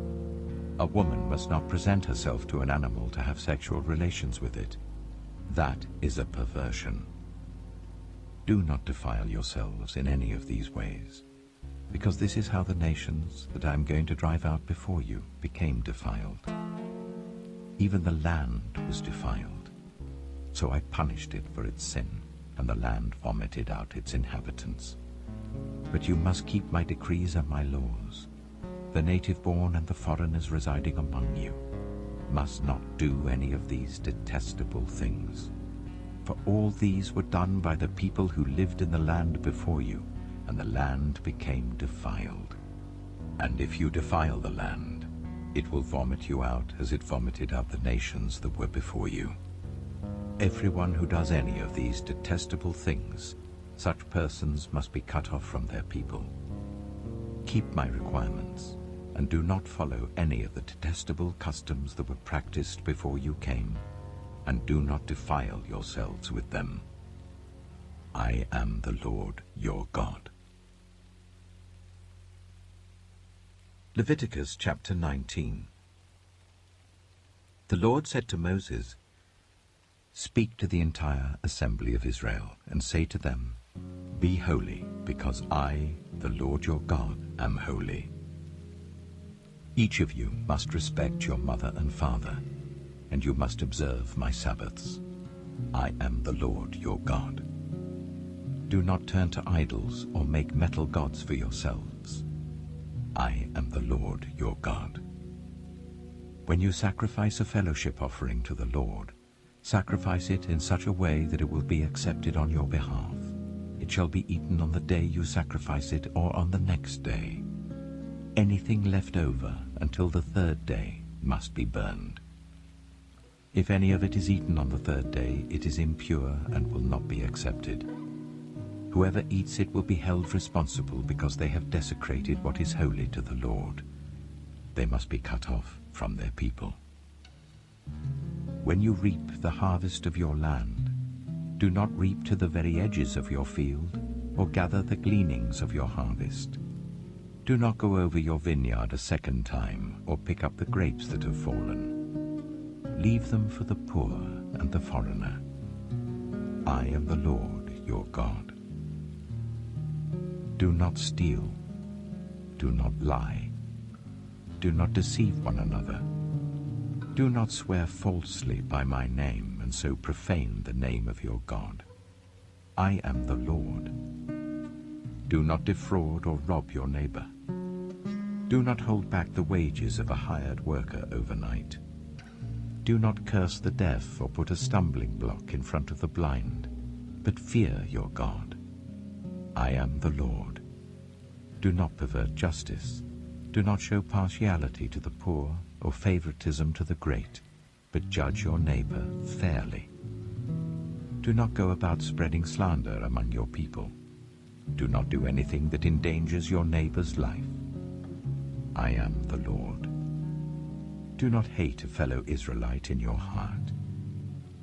A woman must not present herself to an animal to have sexual relations with it. That is a perversion. Do not defile yourselves in any of these ways, because this is how the nations that I am going to drive out before you became defiled. Even the land was defiled, so I punished it for its sin, and the land vomited out its inhabitants. But you must keep my decrees and my laws. The native-born and the foreigners residing among you must not do any of these detestable things. For all these were done by the people who lived in the land before you, and the land became defiled. And if you defile the land, it will vomit you out as it vomited out the nations that were before you. Everyone who does any of these detestable things, such persons must be cut off from their people. Keep my requirements, and do not follow any of the detestable customs that were practiced before you came, and do not defile yourselves with them. I am the Lord your God. Leviticus chapter 19. The Lord said to Moses, "Speak to the entire assembly of Israel, and say to them, Be holy, because I, the Lord your God, am holy. Each of you must respect your mother and father, and you must observe my Sabbaths. I am the Lord your God. Do not turn to idols or make metal gods for yourselves. I am the Lord your God. When you sacrifice a fellowship offering to the Lord, sacrifice it in such a way that it will be accepted on your behalf. It shall be eaten on the day you sacrifice it or on the next day. Anything left over until the third day must be burned. If any of it is eaten on the third day, it is impure and will not be accepted. Whoever eats it will be held responsible because they have desecrated what is holy to the Lord. They must be cut off from their people. When you reap the harvest of your land, do not reap to the very edges of your field or gather the gleanings of your harvest. Do not go over your vineyard a second time or pick up the grapes that have fallen. Leave them for the poor and the foreigner. I am the Lord your God. Do not steal. Do not lie. Do not deceive one another. Do not swear falsely by my name and so profane the name of your God. I am the Lord. Do not defraud or rob your neighbor. Do not hold back the wages of a hired worker overnight. Do not curse the deaf or put a stumbling block in front of the blind, but fear your God. I am the Lord. Do not pervert justice. Do not show partiality to the poor or favoritism to the great, but judge your neighbor fairly. Do not go about spreading slander among your people. Do not do anything that endangers your neighbor's life. I am the Lord. Do not hate a fellow Israelite in your heart.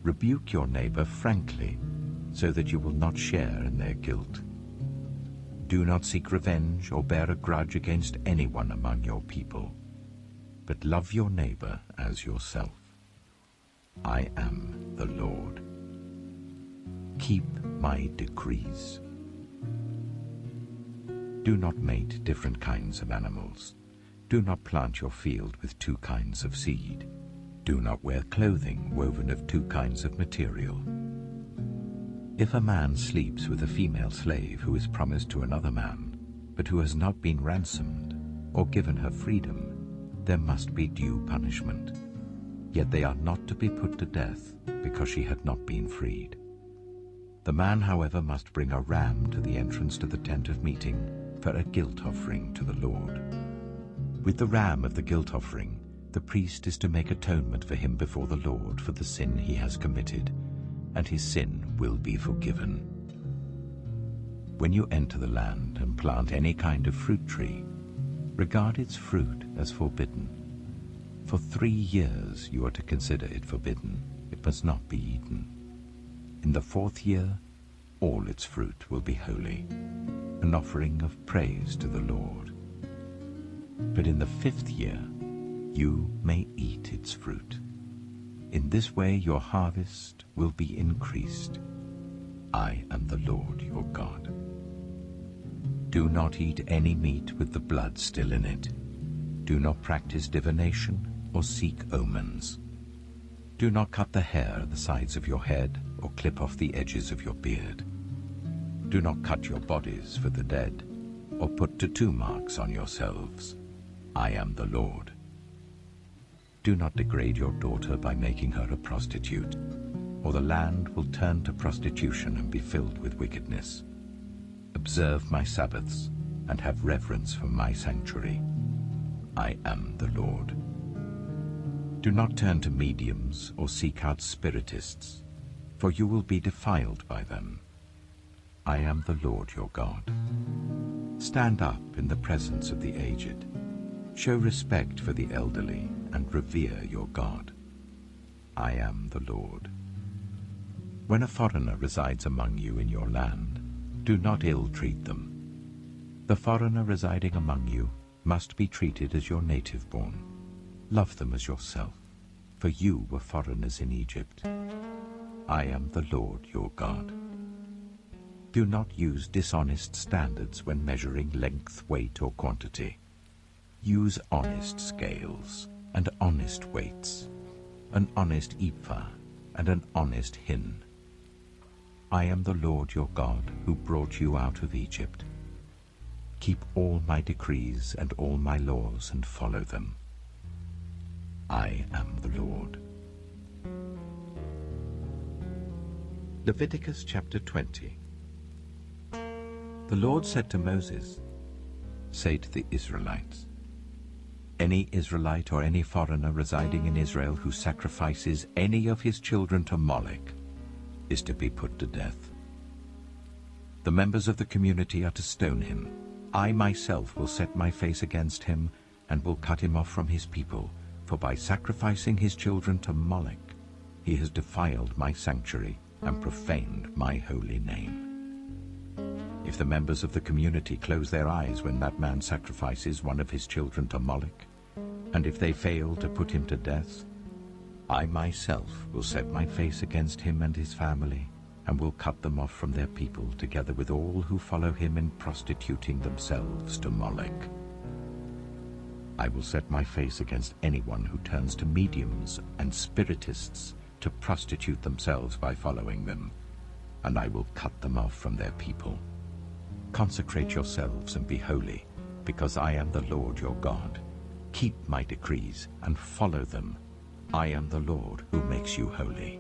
Rebuke your neighbor frankly, so that you will not share in their guilt. Do not seek revenge or bear a grudge against anyone among your people, but love your neighbor as yourself. I am the Lord. Keep my decrees. Do not mate different kinds of animals. Do not plant your field with two kinds of seed. Do not wear clothing woven of two kinds of material. If a man sleeps with a female slave who is promised to another man, but who has not been ransomed or given her freedom, there must be due punishment. Yet they are not to be put to death because she had not been freed. The man, however, must bring a ram to the entrance to the tent of meeting for a guilt offering to the Lord. With the ram of the guilt offering, the priest is to make atonement for him before the Lord for the sin he has committed, and his sin will be forgiven. When you enter the land and plant any kind of fruit tree, regard its fruit as forbidden. For 3 years you are to consider it forbidden. It must not be eaten. In the 4th year, all its fruit will be holy, an offering of praise to the Lord. But in the 5th year, you may eat its fruit. In this way your harvest will be increased. I am the Lord your God. Do not eat any meat with the blood still in it. Do not practice divination or seek omens. Do not cut the hair at the sides of your head or clip off the edges of your beard. Do not cut your bodies for the dead or put tattoo marks on yourselves. I am the Lord. Do not degrade your daughter by making her a prostitute, or the land will turn to prostitution and be filled with wickedness. Observe my Sabbaths and have reverence for my sanctuary. I am the Lord. Do not turn to mediums or seek out spiritists, for you will be defiled by them. I am the Lord your God. Stand up in the presence of the aged. Show respect for the elderly and revere your God. I am the Lord. When a foreigner resides among you in your land, do not ill-treat them. The foreigner residing among you must be treated as your native-born. Love them as yourself, for you were foreigners in Egypt. I am the Lord your God. Do not use dishonest standards when measuring length, weight, or quantity. Use honest scales and honest weights, an honest ephah and an honest hin. I am the Lord your God who brought you out of Egypt. Keep all my decrees and all my laws and follow them. I am the Lord. Leviticus chapter 20. The Lord said to Moses, "Say to the Israelites, any Israelite or any foreigner residing in Israel who sacrifices any of his children to Molech is to be put to death. The members of the community are to stone him. I myself will set my face against him and will cut him off from his people, for by sacrificing his children to Molech, he has defiled my sanctuary and profaned my holy name. If the members of the community close their eyes when that man sacrifices one of his children to Molech, and if they fail to put him to death, I myself will set my face against him and his family, and will cut them off from their people, together with all who follow him in prostituting themselves to Molech. I will set my face against anyone who turns to mediums and spiritists to prostitute themselves by following them, and I will cut them off from their people. Consecrate yourselves and be holy, because I am the Lord your God. Keep my decrees and follow them. I am the Lord who makes you holy.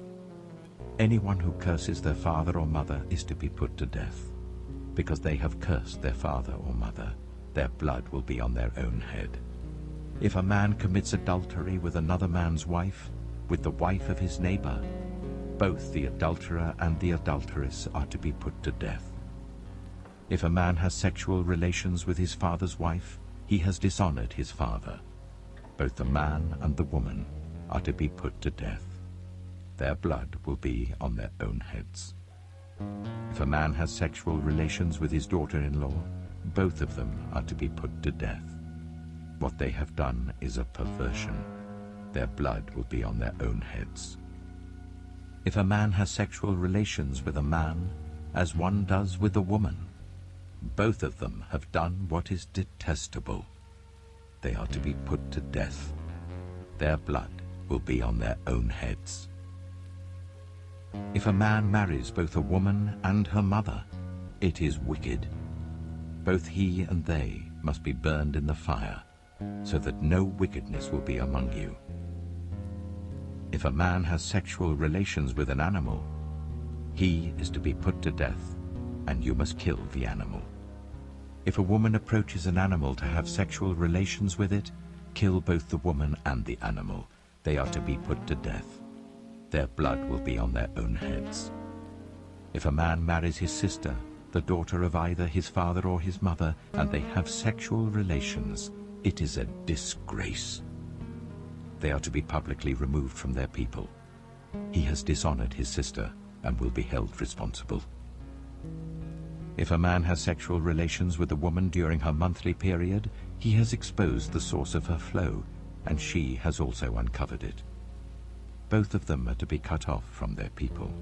Anyone who curses their father or mother is to be put to death. Because they have cursed their father or mother, their blood will be on their own head. If a man commits adultery with another man's wife, with the wife of his neighbor, both the adulterer and the adulteress are to be put to death. If a man has sexual relations with his father's wife, he has dishonored his father. Both the man and the woman are to be put to death. Their blood will be on their own heads. If a man has sexual relations with his daughter-in-law, both of them are to be put to death. What they have done is a perversion. Their blood will be on their own heads. If a man has sexual relations with a man, as one does with a woman, Both of them have done what is detestable. They are to be put to death. Their blood will be on their own heads. If a man marries both a woman and her mother, it is wicked. Both he and they must be burned in the fire, so that no wickedness will be among you. If a man has sexual relations with an animal, he is to be put to death, and you must kill the animal. If a woman approaches an animal to have sexual relations with it, kill both the woman and the animal. They are to be put to death. Their blood will be on their own heads. If a man marries his sister, the daughter of either his father or his mother, and they have sexual relations, it is a disgrace. They are to be publicly removed from their people. He has dishonored his sister and will be held responsible. If a man has sexual relations with a woman during her monthly period, he has exposed the source of her flow, and she has also uncovered it. Both of them are to be cut off from their people.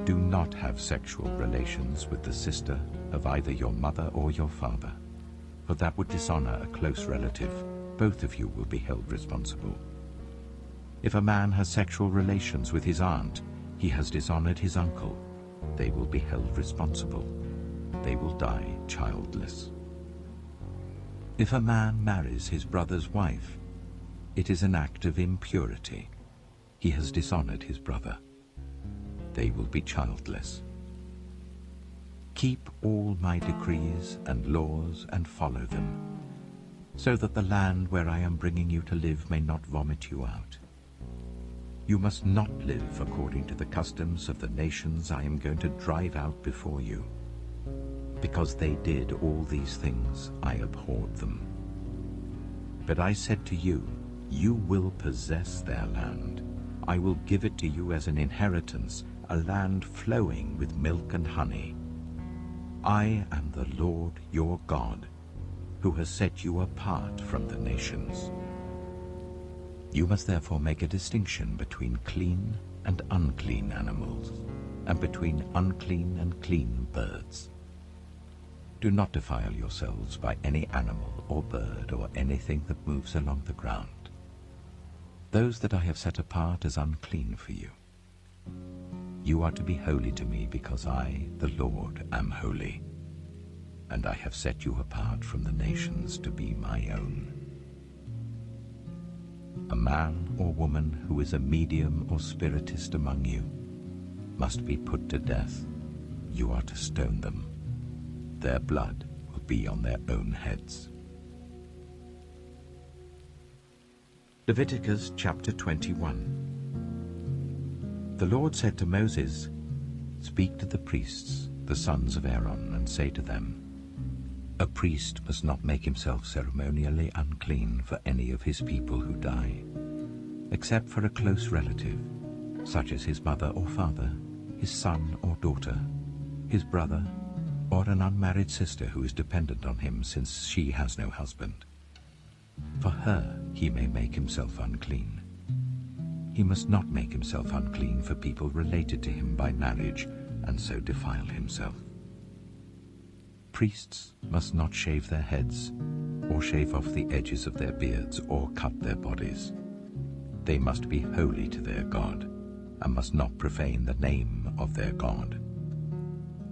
Do not have sexual relations with the sister of either your mother or your father, for that would dishonor a close relative. Both of you will be held responsible. If a man has sexual relations with his aunt, he has dishonored his uncle. They will be held responsible. They will die childless. If a man marries his brother's wife, it is an act of impurity. He has dishonored his brother. They will be childless. Keep all my decrees and laws and follow them, so that the land where I am bringing you to live may not vomit you out. You must not live according to the customs of the nations I am going to drive out before you. Because they did all these things, I abhorred them. But I said to you, you will possess their land. I will give it to you as an inheritance, a land flowing with milk and honey. I am the Lord your God, who has set you apart from the nations. You must therefore make a distinction between clean and unclean animals, and between unclean and clean birds. Do not defile yourselves by any animal or bird or anything that moves along the ground. Those that I have set apart as unclean for you. You are to be holy to me, because I, the Lord, am holy, and I have set you apart from the nations to be my own. A man or woman who is a medium or spiritist among you must be put to death. You are to stone them. Their blood will be on their own heads. Leviticus chapter 21. The Lord said to Moses, "Speak to the priests, the sons of Aaron, and say to them, a priest must not make himself ceremonially unclean for any of his people who die, except for a close relative, such as his mother or father, his son or daughter, his brother, or an unmarried sister who is dependent on him since she has no husband. For her he may make himself unclean. He must not make himself unclean for people related to him by marriage, and so defile himself. Priests must not shave their heads, or shave off the edges of their beards, or cut their bodies. They must be holy to their God, and must not profane the name of their God.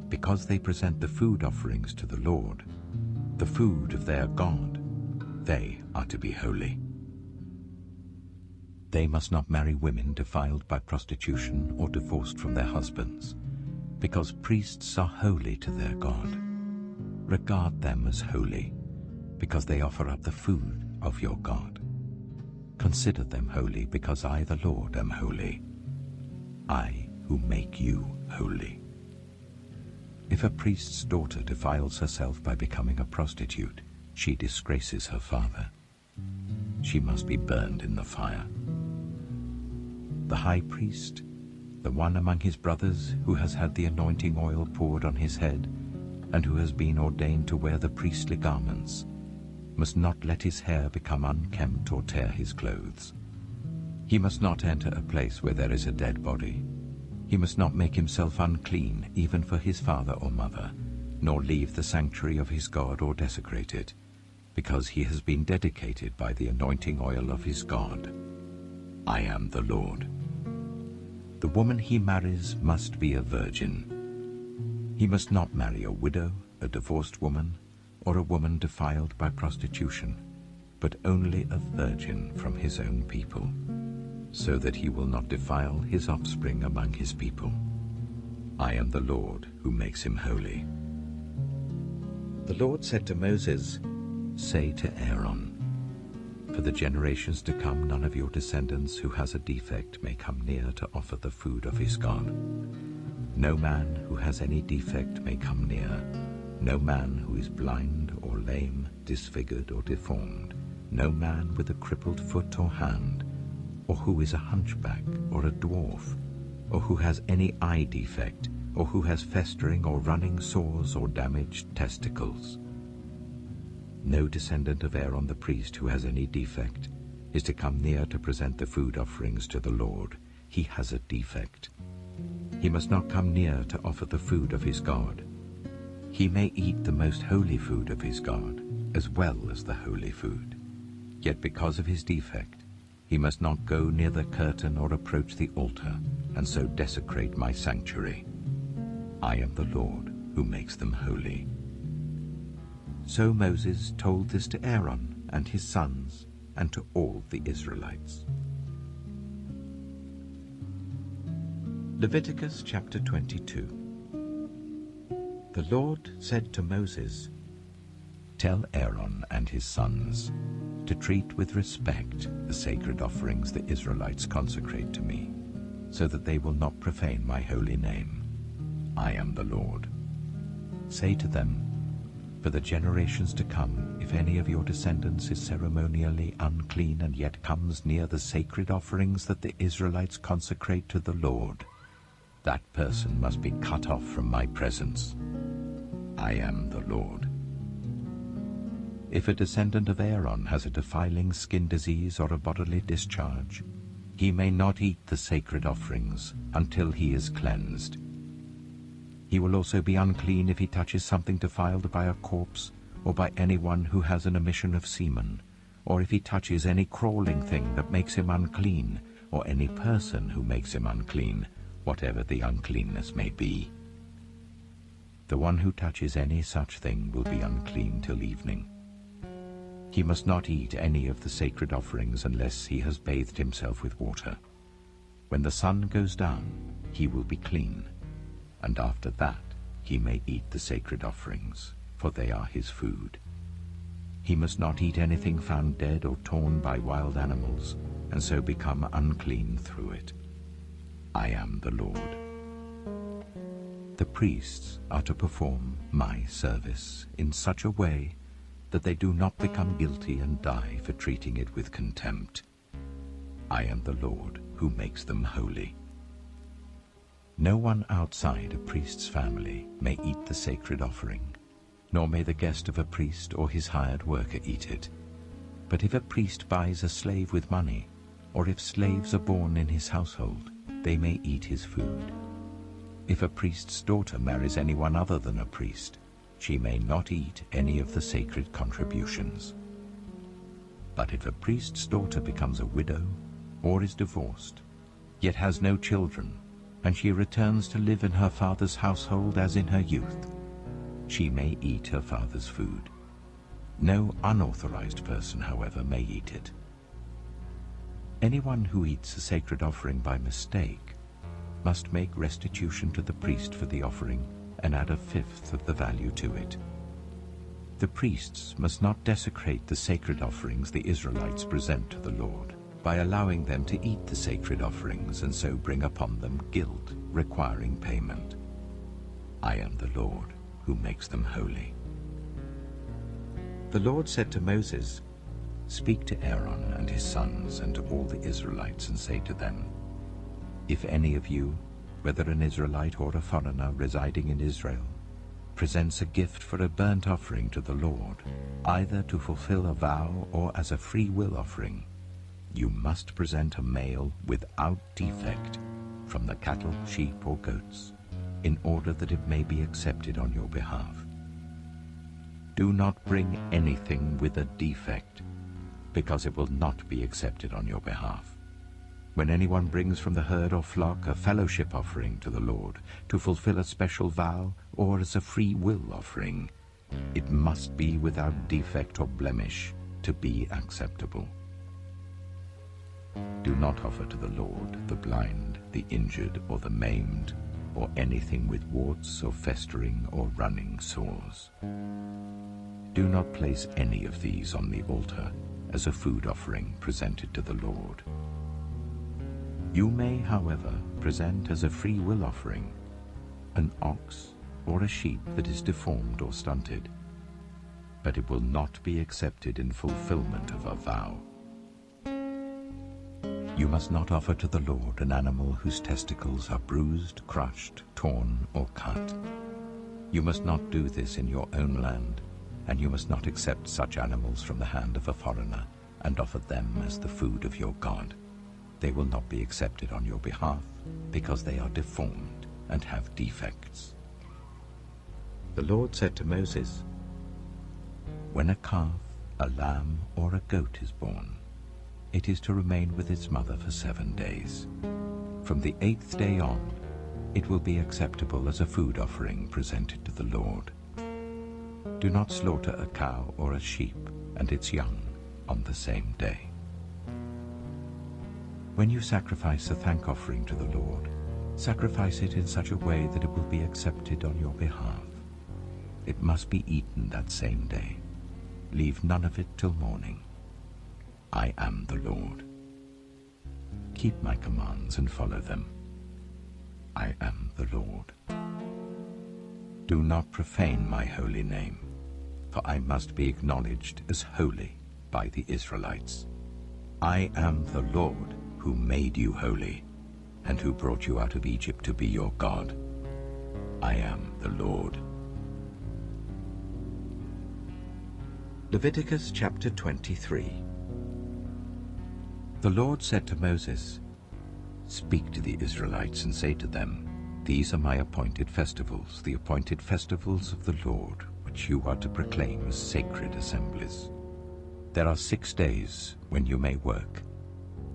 Because they present the food offerings to the Lord, the food of their God, they are to be holy. They must not marry women defiled by prostitution or divorced from their husbands, because priests are holy to their God. Regard them as holy, because they offer up the food of your God. Consider them holy, because I, the Lord, am holy. I who make you holy. If a priest's daughter defiles herself by becoming a prostitute, she disgraces her father. She must be burned in the fire. The high priest, the one among his brothers who has had the anointing oil poured on his head, and who has been ordained to wear the priestly garments, must not let his hair become unkempt or tear his clothes. He must not enter a place where there is a dead body. He must not make himself unclean, even for his father or mother, nor leave the sanctuary of his God or desecrate it, because he has been dedicated by the anointing oil of his God. I am the Lord. The woman he marries must be a virgin. He must not marry a widow, a divorced woman, or a woman defiled by prostitution, but only a virgin from his own people, so that he will not defile his offspring among his people. I am the Lord who makes him holy. The Lord said to Moses, "Say to Aaron, for the generations to come, none of your descendants who has a defect may come near to offer the food of his God. No man who has any defect may come near, no man who is blind or lame, disfigured or deformed, no man with a crippled foot or hand, or who is a hunchback or a dwarf, or who has any eye defect, or who has festering or running sores or damaged testicles. No descendant of Aaron the priest who has any defect is to come near to present the food offerings to the Lord. He has a defect. He must not come near to offer the food of his God. He may eat the most holy food of his God, as well as the holy food. Yet because of his defect, he must not go near the curtain or approach the altar, and so desecrate my sanctuary. I am the Lord who makes them holy." So Moses told this to Aaron and his sons and to all the Israelites. Leviticus chapter 22. The Lord said to Moses, "Tell Aaron and his sons to treat with respect the sacred offerings the Israelites consecrate to me, so that they will not profane my holy name. I am the Lord. Say to them, for the generations to come, if any of your descendants is ceremonially unclean and yet comes near the sacred offerings that the Israelites consecrate to the Lord, that person must be cut off from my presence. I am the Lord. If a descendant of Aaron has a defiling skin disease or a bodily discharge, he may not eat the sacred offerings until he is cleansed. He will also be unclean if he touches something defiled by a corpse or by anyone who has an emission of semen, or if he touches any crawling thing that makes him unclean, or any person who makes him unclean, whatever the uncleanness may be. The one who touches any such thing will be unclean till evening. He must not eat any of the sacred offerings unless he has bathed himself with water. When the sun goes down, he will be clean, and after that he may eat the sacred offerings, for they are his food. He must not eat anything found dead or torn by wild animals, and so become unclean through it. I am the Lord. The priests are to perform my service in such a way that they do not become guilty and die for treating it with contempt. I am the Lord who makes them holy. No one outside a priest's family may eat the sacred offering, nor may the guest of a priest or his hired worker eat it. But if a priest buys a slave with money, or if slaves are born in his household, they may eat his food. If a priest's daughter marries anyone other than a priest, she may not eat any of the sacred contributions. But if a priest's daughter becomes a widow or is divorced, yet has no children, and she returns to live in her father's household as in her youth, she may eat her father's food. No unauthorized person, however, may eat it. Anyone who eats a sacred offering by mistake must make restitution to the priest for the offering and add 1/5 of the value to it. The priests must not desecrate the sacred offerings the Israelites present to the Lord by allowing them to eat the sacred offerings and so bring upon them guilt requiring payment. I am the Lord who makes them holy. The Lord said to Moses, "Speak to Aaron and his sons and to all the Israelites and say to them, if any of you, whether an Israelite or a foreigner residing in Israel, presents a gift for a burnt offering to the Lord, either to fulfill a vow or as a free will offering, you must present a male without defect from the cattle, sheep, or goats, in order that it may be accepted on your behalf. Do not bring anything with a defect, because it will not be accepted on your behalf. When anyone brings from the herd or flock a fellowship offering to the Lord, to fulfill a special vow or as a free will offering, it must be without defect or blemish to be acceptable. Do not offer to the Lord the blind, the injured, or the maimed, or anything with warts or festering or running sores. Do not place any of these on the altar as a food offering presented to the Lord. You may, however, present as a free will offering an ox or a sheep that is deformed or stunted, but it will not be accepted in fulfillment of a vow. You must not offer to the Lord an animal whose testicles are bruised, crushed, torn, or cut. You must not do this in your own land, and you must not accept such animals from the hand of a foreigner and offer them as the food of your God. They will not be accepted on your behalf, because they are deformed and have defects. The Lord said to Moses, "When a calf, a lamb, or a goat is born, it is to remain with its mother for 7 days. From the 8th day on, it will be acceptable as a food offering presented to the Lord. Do not slaughter a cow or a sheep and its young on the same day." When you sacrifice a thank offering to the Lord, sacrifice it in such a way that it will be accepted on your behalf. It must be eaten that same day. Leave none of it till morning. I am the Lord. Keep my commands and follow them. I am the Lord. Do not profane my holy name, for I must be acknowledged as holy by the Israelites. I am the Lord, who made you holy, and who brought you out of Egypt to be your God. I am the Lord. Leviticus chapter 23. The Lord said to Moses, "Speak to the Israelites and say to them, These are my appointed festivals, the appointed festivals of the Lord, which you are to proclaim as sacred assemblies. There are 6 days when you may work,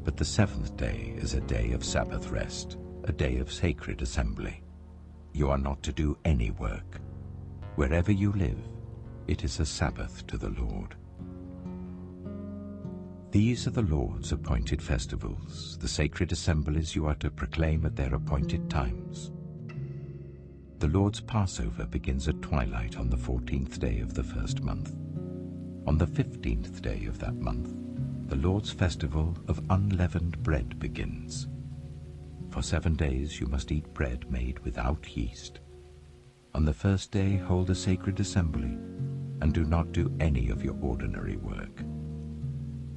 but the 7th day is a day of Sabbath rest, a day of sacred assembly. You are not to do any work. Wherever you live, it is a Sabbath to the Lord. These are the Lord's appointed festivals, the sacred assemblies you are to proclaim at their appointed times. The Lord's Passover begins at twilight on the 14th day of the first month. On the 15th day of that month, the Lord's festival of unleavened bread begins. For 7 days you must eat bread made without yeast. On the first day hold a sacred assembly, and do not do any of your ordinary work.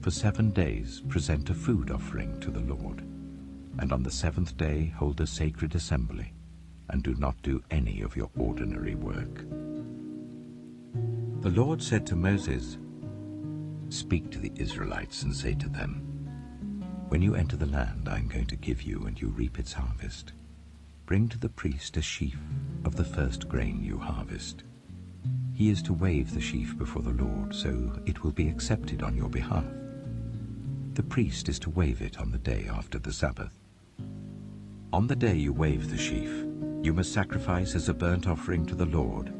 For 7 days present a food offering to the Lord, and on the 7th day hold a sacred assembly, and do not do any of your ordinary work. The Lord said to Moses, "Speak to the Israelites and say to them, When you enter the land I am going to give you and you reap its harvest, bring to the priest a sheaf of the first grain you harvest. He is to wave the sheaf before the Lord, so it will be accepted on your behalf. The priest is to wave it on the day after the Sabbath. On the day you wave the sheaf, you must sacrifice as a burnt offering to the Lord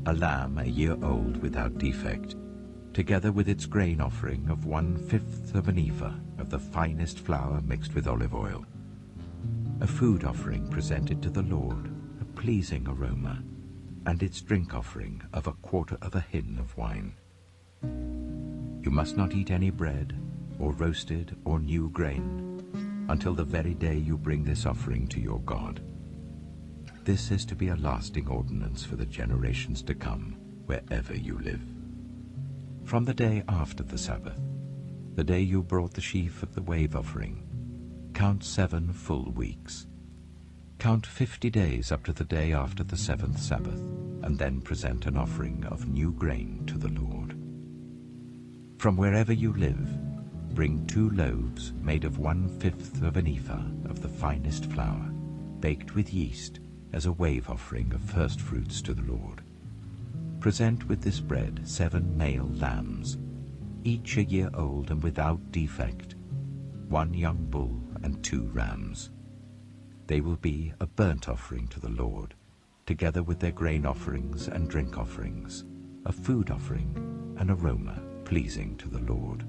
a lamb a year old without defect, together with its grain offering of 1/5 of an ephah of the finest flour mixed with olive oil. A food offering presented to the Lord, a pleasing aroma, and its drink offering of 1/4 of a hin of wine. You must not eat any bread, or roasted or new grain, until the very day you bring this offering to your God. This is to be a lasting ordinance for the generations to come, wherever you live. From the day after the Sabbath, the day you brought the sheaf of the wave offering, count 7 full weeks. Count 50 days up to the day after the 7th Sabbath, and then present an offering of new grain to the Lord. From wherever you live, bring 2 loaves made of 1/5 of an ephah of the finest flour, baked with yeast, as a wave offering of first fruits to the Lord. Present with this bread 7 male lambs, each a year old and without defect, 1 young bull and 2 rams. They will be a burnt offering to the Lord, together with their grain offerings and drink offerings, a food offering, an aroma pleasing to the Lord.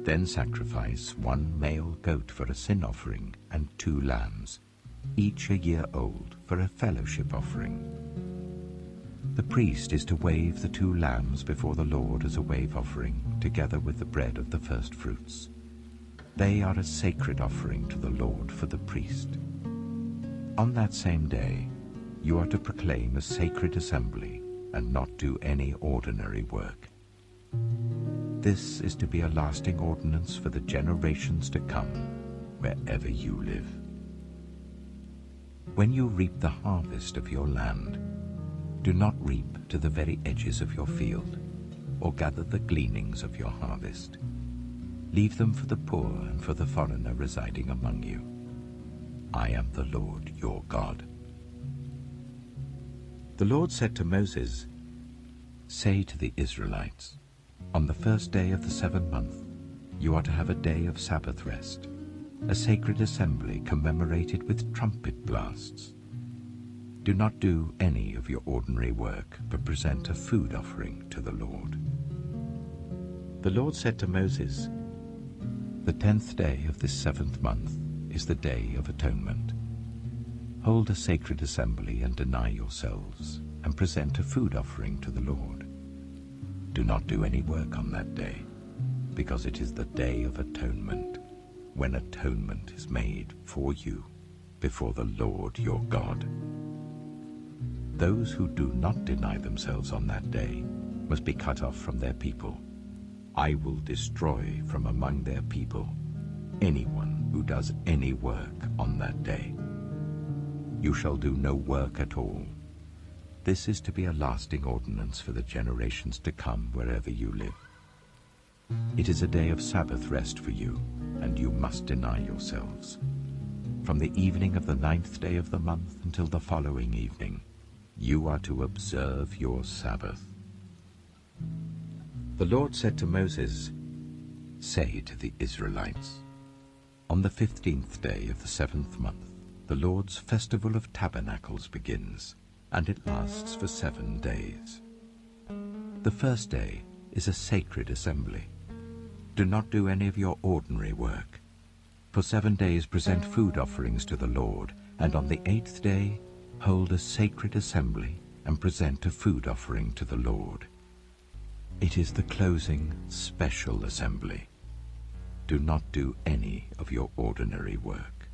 Then sacrifice 1 male goat for a sin offering and 2 lambs, each a year old, for a fellowship offering. The priest is to wave the 2 lambs before the Lord as a wave offering, together with the bread of the first fruits. They are a sacred offering to the Lord for the priest. On that same day, you are to proclaim a sacred assembly and not do any ordinary work. This is to be a lasting ordinance for the generations to come, wherever you live. When you reap the harvest of your land, do not reap to the very edges of your field, or gather the gleanings of your harvest. Leave them for the poor and for the foreigner residing among you. I am the Lord your God. The Lord said to Moses, "Say to the Israelites, on the first day of the 7th month, you are to have a day of Sabbath rest, a sacred assembly commemorated with trumpet blasts. Do not do any of your ordinary work, but present a food offering to the Lord." The Lord said to Moses, "The 10th day of this 7th month is the Day of Atonement. Hold a sacred assembly and deny yourselves, and present a food offering to the Lord. Do not do any work on that day, because it is the Day of Atonement, when atonement is made for you before the Lord your God. Those who do not deny themselves on that day must be cut off from their people. I will destroy from among their people anyone who does any work on that day. You shall do no work at all. This is to be a lasting ordinance for the generations to come wherever you live. It is a day of Sabbath rest for you, and you must deny yourselves. From the evening of the 9th day of the month until the following evening, you are to observe your Sabbath." The Lord said to Moses, "Say to the Israelites, on the 15th day of the 7th month, the Lord's festival of tabernacles begins, and it lasts for 7 days. The first day is a sacred assembly. Do not do any of your ordinary work. For 7 days present food offerings to the Lord, and on the 8th day hold a sacred assembly and present a food offering to the Lord. It is the closing special assembly. Do not do any of your ordinary work."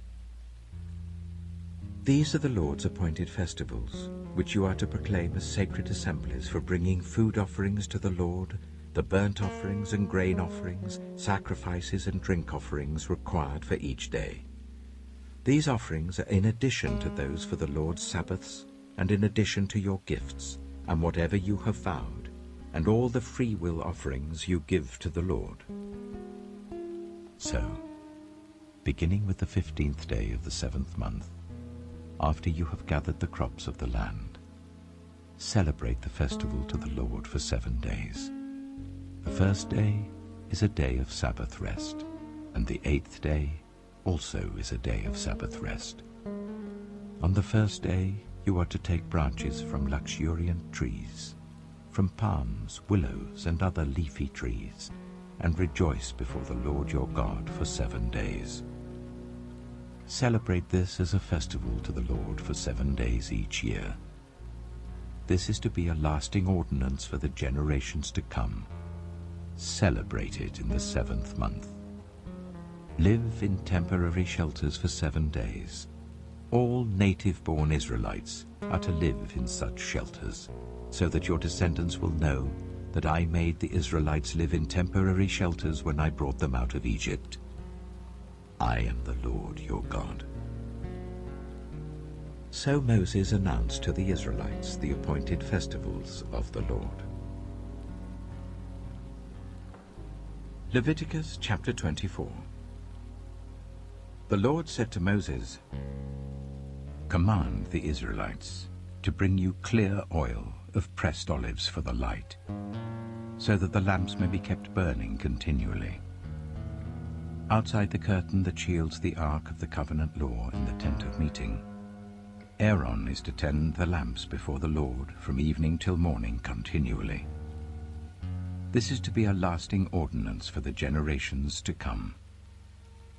These are the Lord's appointed festivals, which you are to proclaim as sacred assemblies for bringing food offerings to the Lord, the burnt offerings and grain offerings, sacrifices and drink offerings required for each day. These offerings are in addition to those for the Lord's Sabbaths, and in addition to your gifts, and whatever you have vowed, and all the free will offerings you give to the Lord. So, beginning with the 15th day of the 7th month, after you have gathered the crops of the land, celebrate the festival to the Lord for 7 days. The first day is a day of Sabbath rest, and the 8th day also is a day of Sabbath rest. On the first day you are to take branches from luxuriant trees, from palms, willows, and other leafy trees, and rejoice before the Lord your God for 7 days. Celebrate this as a festival to the Lord for 7 days each year. This is to be a lasting ordinance for the generations to come. Celebrate it in the 7th month. Live in temporary shelters for 7 days. All native-born Israelites are to live in such shelters, so that your descendants will know that I made the Israelites live in temporary shelters when I brought them out of Egypt. I am the Lord your God. So Moses announced to the Israelites the appointed festivals of the Lord. Leviticus chapter 24. The Lord said to Moses, "Command the Israelites to bring you clear oil of pressed olives for the light, so that the lamps may be kept burning continually. Outside the curtain that shields the ark of the covenant law in the tent of meeting, Aaron is to tend the lamps before the Lord from evening till morning continually. This is to be a lasting ordinance for the generations to come.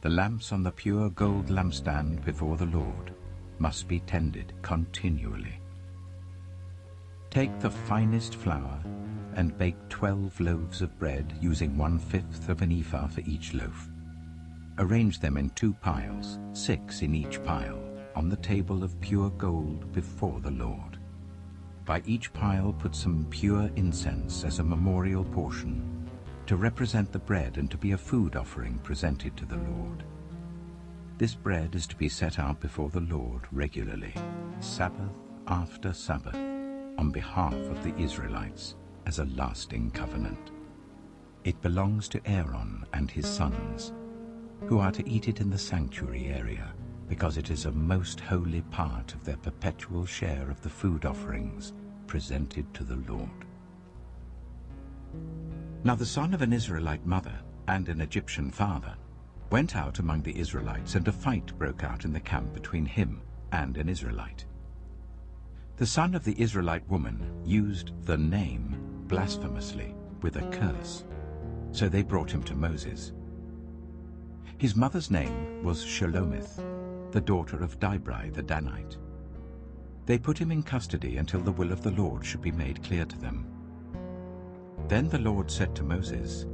The lamps on the pure gold lampstand before the Lord must be tended continually. Take the finest flour and bake 12 loaves of bread, using 1/5 of an ephah for each loaf. Arrange them in 2 piles, 6 in each pile, on the table of pure gold before the Lord. By each pile put some pure incense as a memorial portion, to represent the bread and to be a food offering presented to the Lord. This bread is to be set out before the Lord regularly, Sabbath after Sabbath, on behalf of the Israelites, as a lasting covenant. It belongs to Aaron and his sons, who are to eat it in the sanctuary area, because it is a most holy part of their perpetual share of the food offerings presented to the Lord. Now the son of an Israelite mother and an Egyptian father went out among the Israelites, and a fight broke out in the camp between him and an Israelite. The son of the Israelite woman used the name blasphemously with a curse, so they brought him to Moses. His mother's name was Shelomith, the daughter of Dibri the Danite. They put him in custody until the will of the Lord should be made clear to them. Then the Lord said to Moses,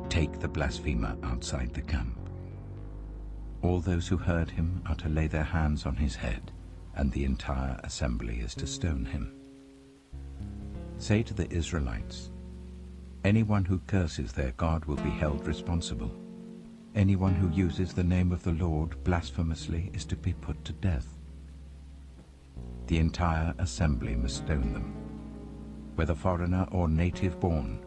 "Take the blasphemer outside the camp. All those who heard him are to lay their hands on his head, and the entire assembly is to stone him. Say to the Israelites, anyone who curses their God will be held responsible. Anyone who uses the name of the Lord blasphemously is to be put to death. The entire assembly must stone them, whether foreigner or native born.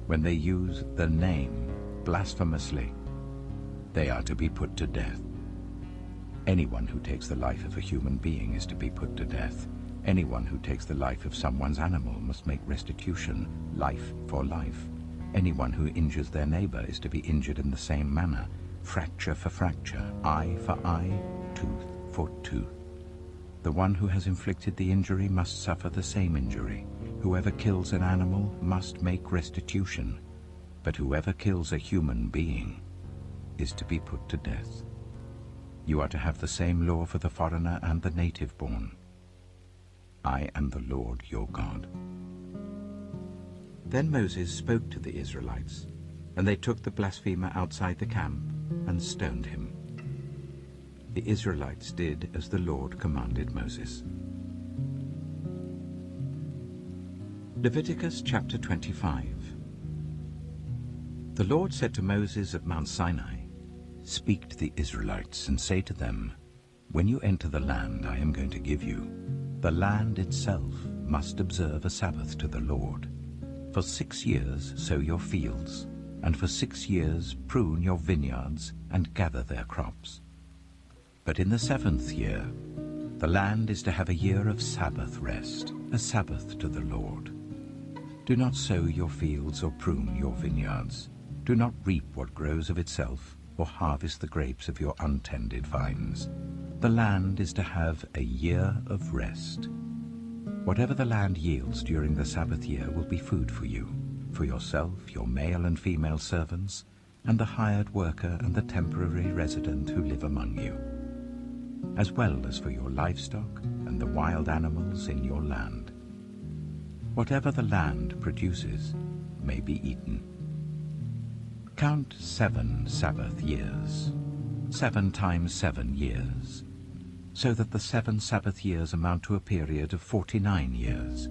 When they use the name blasphemously, they are to be put to death. Anyone who takes the life of a human being is to be put to death. Anyone who takes the life of someone's animal must make restitution, life for life. Anyone who injures their neighbor is to be injured in the same manner, fracture for fracture, eye for eye, tooth for tooth. The one who has inflicted the injury must suffer the same injury. Whoever kills an animal must make restitution, but whoever kills a human being is to be put to death. You are to have the same law for the foreigner and the native born. I am the Lord your God." Then Moses spoke to the Israelites, and they took the blasphemer outside the camp and stoned him. The Israelites did as the Lord commanded Moses. Leviticus chapter 25. The Lord said to Moses at Mount Sinai, "Speak to the Israelites and say to them, when you enter the land I am going to give you, the land itself must observe a Sabbath to the Lord. For 6 years sow your fields, and for 6 years prune your vineyards and gather their crops. But in the 7th year, the land is to have a year of Sabbath rest, a Sabbath to the Lord. Do not sow your fields or prune your vineyards. Do not reap what grows of itself, or harvest the grapes of your untended vines. The land is to have a year of rest. Whatever the land yields during the Sabbath year will be food for you, for yourself, your male and female servants, and the hired worker and the temporary resident who live among you, as well as for your livestock and the wild animals in your land. Whatever the land produces may be eaten. Count 7 Sabbath years, 7 times 7 years, so that the 7 Sabbath years amount to a period of 49 years.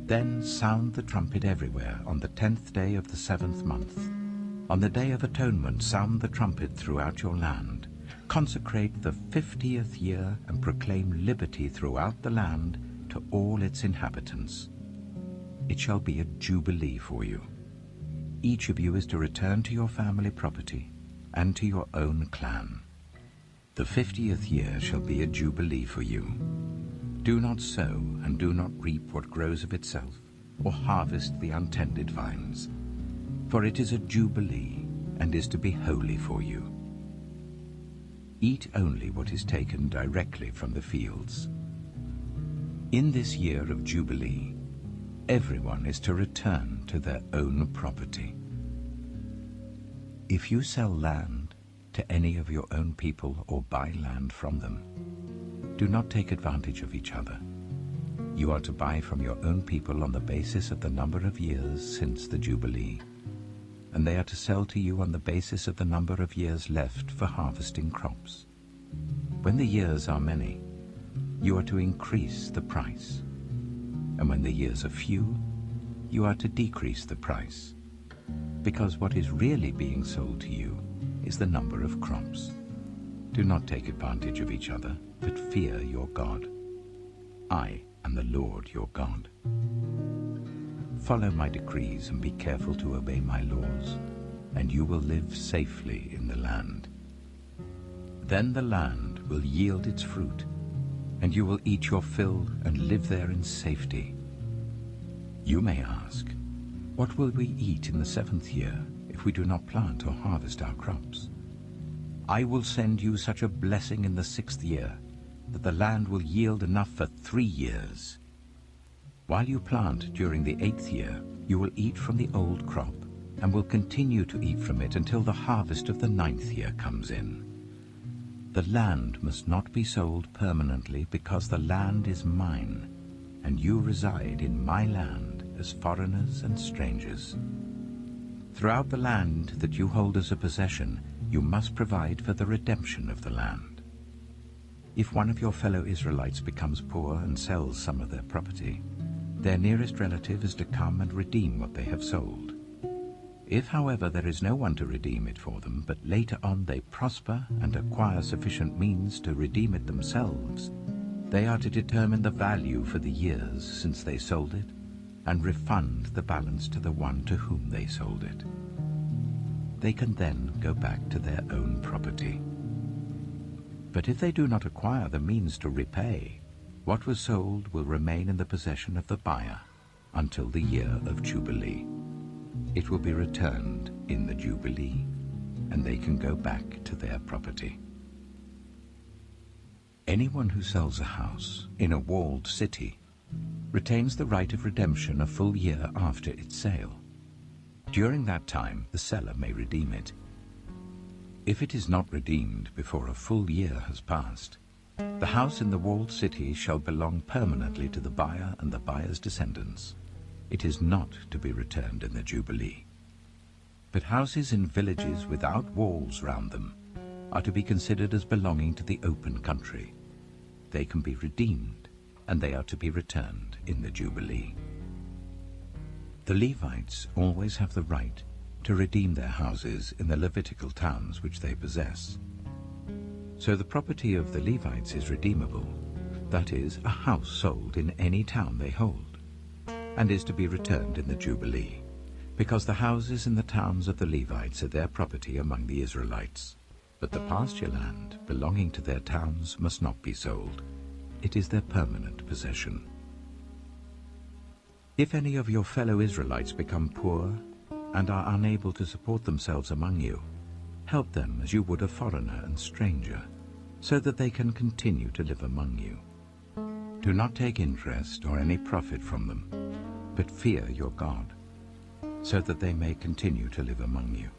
Then sound the trumpet everywhere on the 10th day of the 7th month. On the Day of Atonement sound the trumpet throughout your land. Consecrate the 50th year and proclaim liberty throughout the land to all its inhabitants. It shall be a jubilee for you. Each of you is to return to your family property and to your own clan. The 50th year shall be a jubilee for you. Do not sow and do not reap what grows of itself, or harvest the untended vines. For it is a jubilee, and is to be holy for you. Eat only what is taken directly from the fields. In this year of jubilee, everyone is to return to their own property. If you sell land to any of your own people or buy land from them, do not take advantage of each other. You are to buy from your own people on the basis of the number of years since the Jubilee, and they are to sell to you on the basis of the number of years left for harvesting crops. When the years are many, you are to increase the price, and when the years are few, you are to decrease the price, because what is really being sold to you is the number of crops. Do not take advantage of each other, but fear your God. I am the Lord your God. Follow my decrees and be careful to obey my laws, and you will live safely in the land. Then the land will yield its fruit, and you will eat your fill and live there in safety. You may ask, what will we eat in the 7th year if we do not plant or harvest our crops? I will send you such a blessing in the 6th year that the land will yield enough for 3 years. While you plant during the 8th year, you will eat from the old crop and will continue to eat from it until the harvest of the 9th year comes in. The land must not be sold permanently, because the land is mine, and you reside in my land as foreigners and strangers. Throughout the land that you hold as a possession, you must provide for the redemption of the land. If one of your fellow Israelites becomes poor and sells some of their property, their nearest relative is to come and redeem what they have sold. If, however, there is no one to redeem it for them, but later on they prosper and acquire sufficient means to redeem it themselves, they are to determine the value for the years since they sold it and refund the balance to the one to whom they sold it. They can then go back to their own property. But if they do not acquire the means to repay, what was sold will remain in the possession of the buyer until the year of Jubilee. It will be returned in the Jubilee, and they can go back to their property. Anyone who sells a house in a walled city retains the right of redemption a full year after its sale. During that time, the seller may redeem it. If it is not redeemed before a full year has passed, the house in the walled city shall belong permanently to the buyer and the buyer's descendants. It is not to be returned in the Jubilee. But houses in villages without walls round them are to be considered as belonging to the open country. They can be redeemed, and they are to be returned in the Jubilee. The Levites always have the right to redeem their houses in the Levitical towns which they possess. So the property of the Levites is redeemable, that is, a house sold in any town they hold, and is to be returned in the Jubilee, because the houses in the towns of the Levites are their property among the Israelites. But the pasture land belonging to their towns must not be sold. It is their permanent possession. If any of your fellow Israelites become poor and are unable to support themselves among you, help them as you would a foreigner and stranger, so that they can continue to live among you. Do not take interest or any profit from them, but fear your God, so that they may continue to live among you.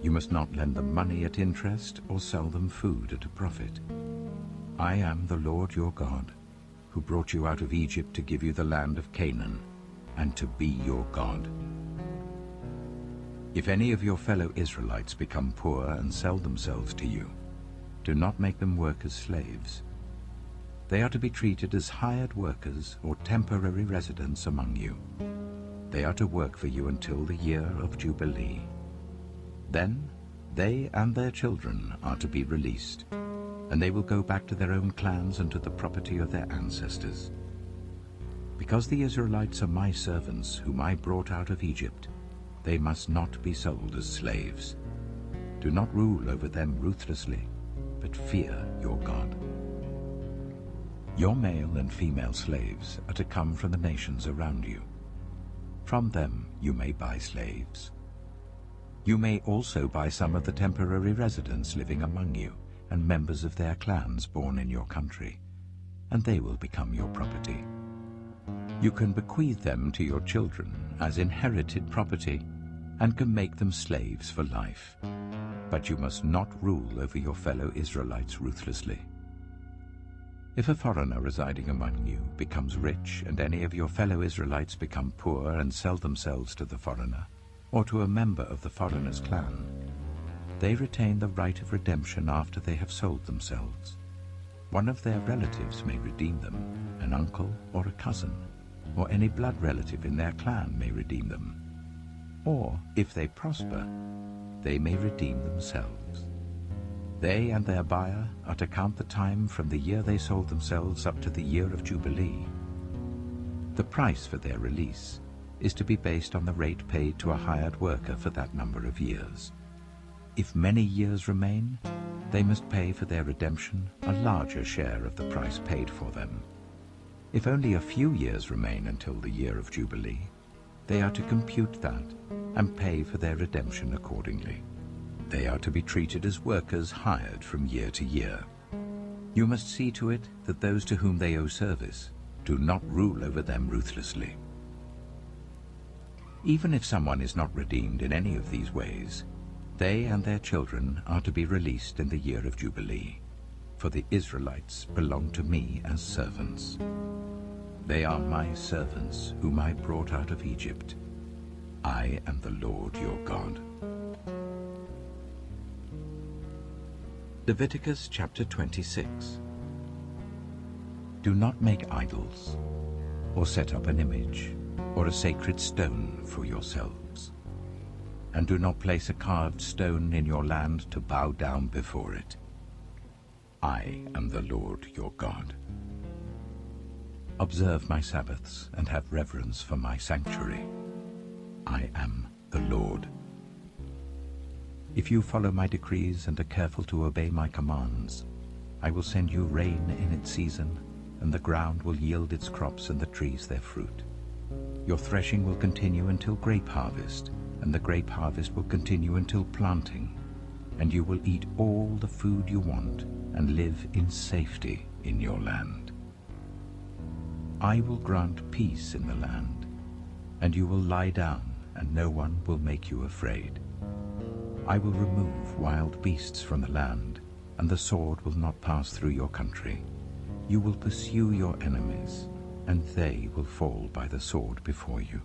You must not lend them money at interest or sell them food at a profit. I am the Lord your God, who brought you out of Egypt to give you the land of Canaan, and to be your God. If any of your fellow Israelites become poor and sell themselves to you, do not make them work as slaves. They are to be treated as hired workers or temporary residents among you. They are to work for you until the year of Jubilee. Then they and their children are to be released, and they will go back to their own clans and to the property of their ancestors. Because the Israelites are my servants, whom I brought out of Egypt, they must not be sold as slaves. Do not rule over them ruthlessly, but fear your God. Your male and female slaves are to come from the nations around you. From them you may buy slaves. You may also buy some of the temporary residents living among you and members of their clans born in your country, and they will become your property. You can bequeath them to your children as inherited property and can make them slaves for life, but you must not rule over your fellow Israelites ruthlessly. If a foreigner residing among you becomes rich and any of your fellow Israelites become poor and sell themselves to the foreigner or to a member of the foreigner's clan, they retain the right of redemption after they have sold themselves. One of their relatives may redeem them, an uncle or a cousin, or any blood relative in their clan may redeem them. Or, if they prosper, they may redeem themselves. They and their buyer are to count the time from the year they sold themselves up to the year of Jubilee. The price for their release is to be based on the rate paid to a hired worker for that number of years. If many years remain, they must pay for their redemption a larger share of the price paid for them. If only a few years remain until the year of Jubilee, they are to compute that and pay for their redemption accordingly. They are to be treated as workers hired from year to year. You must see to it that those to whom they owe service do not rule over them ruthlessly. Even if someone is not redeemed in any of these ways, they and their children are to be released in the year of Jubilee, for the Israelites belong to me as servants. They are my servants whom I brought out of Egypt. I am the Lord your God. Leviticus chapter 26. Do not make idols, or set up an image, or a sacred stone for yourselves. And do not place a carved stone in your land to bow down before it. I am the Lord your God. Observe my Sabbaths and have reverence for my sanctuary. I am the Lord. If you follow my decrees and are careful to obey my commands, I will send you rain in its season, and the ground will yield its crops and the trees their fruit. Your threshing will continue until grape harvest, and the grape harvest will continue until planting, and you will eat all the food you want and live in safety in your land. I will grant peace in the land, and you will lie down, and no one will make you afraid. I will remove wild beasts from the land, and the sword will not pass through your country. You will pursue your enemies, and they will fall by the sword before you.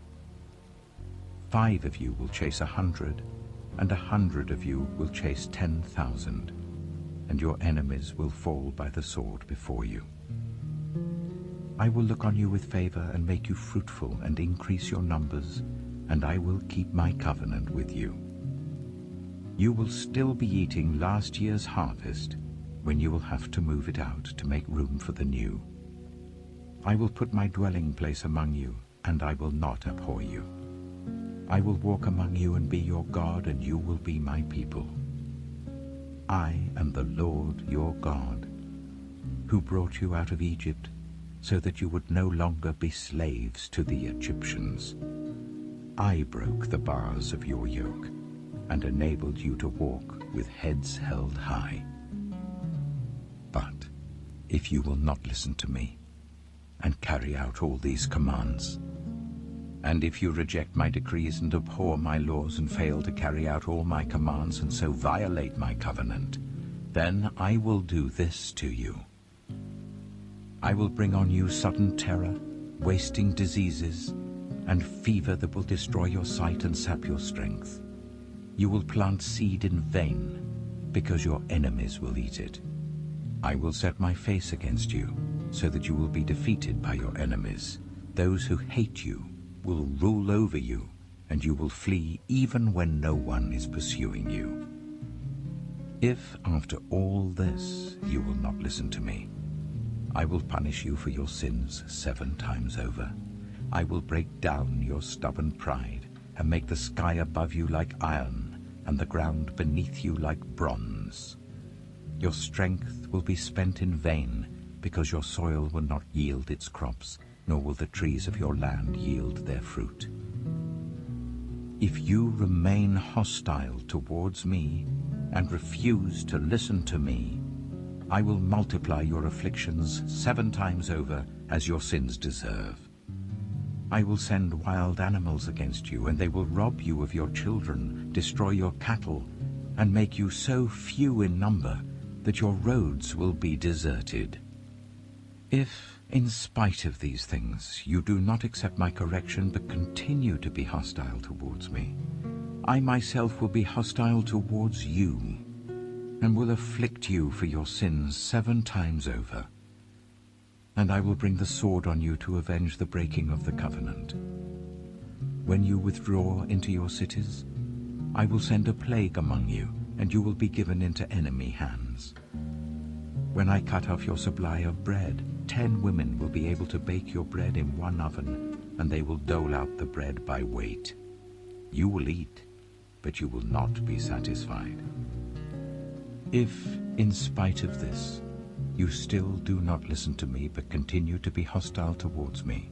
5 of you will chase 100, and 100 of you will chase 10,000, and your enemies will fall by the sword before you. I will look on you with favor and make you fruitful and increase your numbers, and I will keep my covenant with you. You will still be eating last year's harvest when you will have to move it out to make room for the new. I will put my dwelling place among you, and I will not abhor you. I will walk among you and be your God, and you will be my people. I am the Lord your God, who brought you out of Egypt so that you would no longer be slaves to the Egyptians. I broke the bars of your yoke and enabled you to walk with heads held high. But if you will not listen to me and carry out all these commands, and if you reject my decrees and abhor my laws and fail to carry out all my commands and so violate my covenant, then I will do this to you. I will bring on you sudden terror, wasting diseases, and fever that will destroy your sight and sap your strength. You will plant seed in vain, because your enemies will eat it. I will set my face against you, so that you will be defeated by your enemies. Those who hate you will rule over you, and you will flee even when no one is pursuing you. If, after all this, you will not listen to me, I will punish you for your sins 7 times over. I will break down your stubborn pride and make the sky above you like iron and the ground beneath you like bronze. Your strength will be spent in vain because your soil will not yield its crops, nor will the trees of your land yield their fruit. If you remain hostile towards me and refuse to listen to me, I will multiply your afflictions 7 times over as your sins deserve. I will send wild animals against you, and they will rob you of your children, destroy your cattle, and make you so few in number that your roads will be deserted. If, in spite of these things, you do not accept my correction but continue to be hostile towards me, I myself will be hostile towards you, and will afflict you for your sins 7 times over. And I will bring the sword on you to avenge the breaking of the covenant. When you withdraw into your cities, I will send a plague among you, and you will be given into enemy hands. When I cut off your supply of bread, 10 women will be able to bake your bread in one oven, and they will dole out the bread by weight. You will eat, but you will not be satisfied. If, in spite of this, you still do not listen to me but continue to be hostile towards me,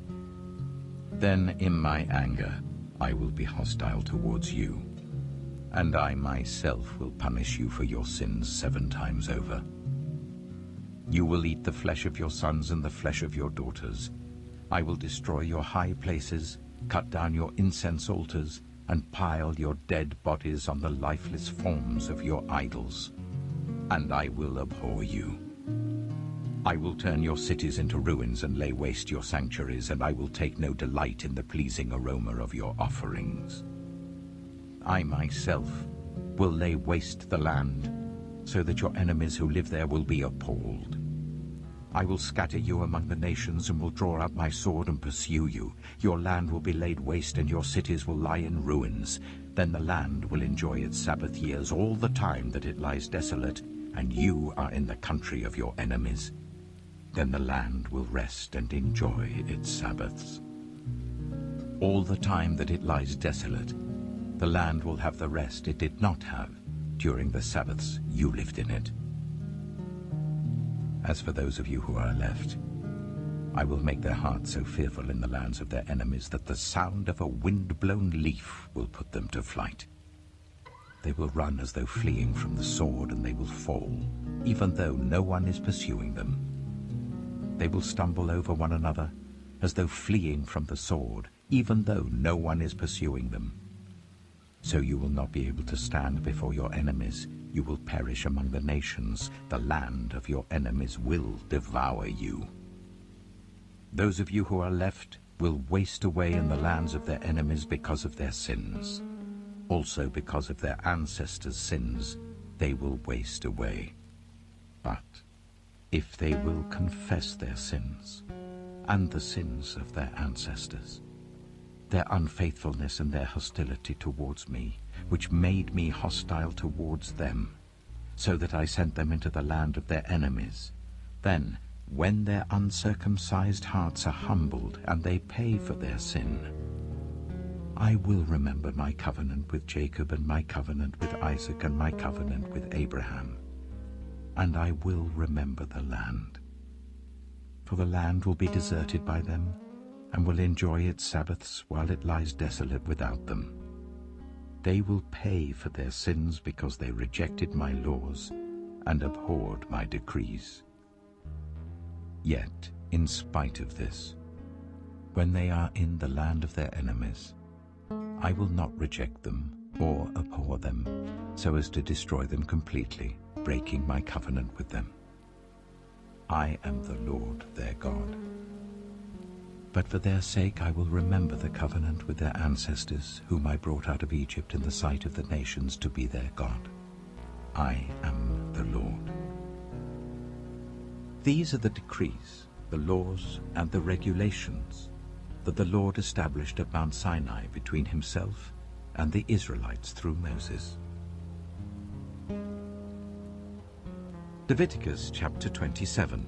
then in my anger I will be hostile towards you, and I myself will punish you for your sins 7 times over. You will eat the flesh of your sons and the flesh of your daughters. I will destroy your high places, cut down your incense altars, and pile your dead bodies on the lifeless forms of your idols. And I will abhor you. I will turn your cities into ruins and lay waste your sanctuaries, and I will take no delight in the pleasing aroma of your offerings. I myself will lay waste the land, so that your enemies who live there will be appalled. I will scatter you among the nations and will draw out my sword and pursue you. Your land will be laid waste and your cities will lie in ruins. Then the land will enjoy its Sabbath years all the time that it lies desolate, and you are in the country of your enemies. Then the land will rest and enjoy its Sabbaths. All the time that it lies desolate, the land will have the rest it did not have during the Sabbaths you lived in it. As for those of you who are left, I will make their hearts so fearful in the lands of their enemies that the sound of a wind-blown leaf will put them to flight. They will run as though fleeing from the sword, and they will fall, even though no one is pursuing them. They will stumble over one another as though fleeing from the sword, even though no one is pursuing them. So you will not be able to stand before your enemies. You will perish among the nations. The land of your enemies will devour you. Those of you who are left will waste away in the lands of their enemies because of their sins. Also because of their ancestors' sins, they will waste away. But if they will confess their sins and the sins of their ancestors, their unfaithfulness and their hostility towards me, which made me hostile towards them, so that I sent them into the land of their enemies, then, when their uncircumcised hearts are humbled and they pay for their sin, I will remember my covenant with Jacob and my covenant with Isaac and my covenant with Abraham, and I will remember the land. For the land will be deserted by them, and will enjoy its Sabbaths while it lies desolate without them. They will pay for their sins because they rejected my laws and abhorred my decrees. Yet, in spite of this, when they are in the land of their enemies, I will not reject them or abhor them, so as to destroy them completely, breaking my covenant with them. I am the Lord their God. But for their sake I will remember the covenant with their ancestors, whom I brought out of Egypt in the sight of the nations to be their God. I am the Lord. These are the decrees, the laws, and the regulations that the Lord established at Mount Sinai between himself and the Israelites through Moses. Leviticus chapter 27.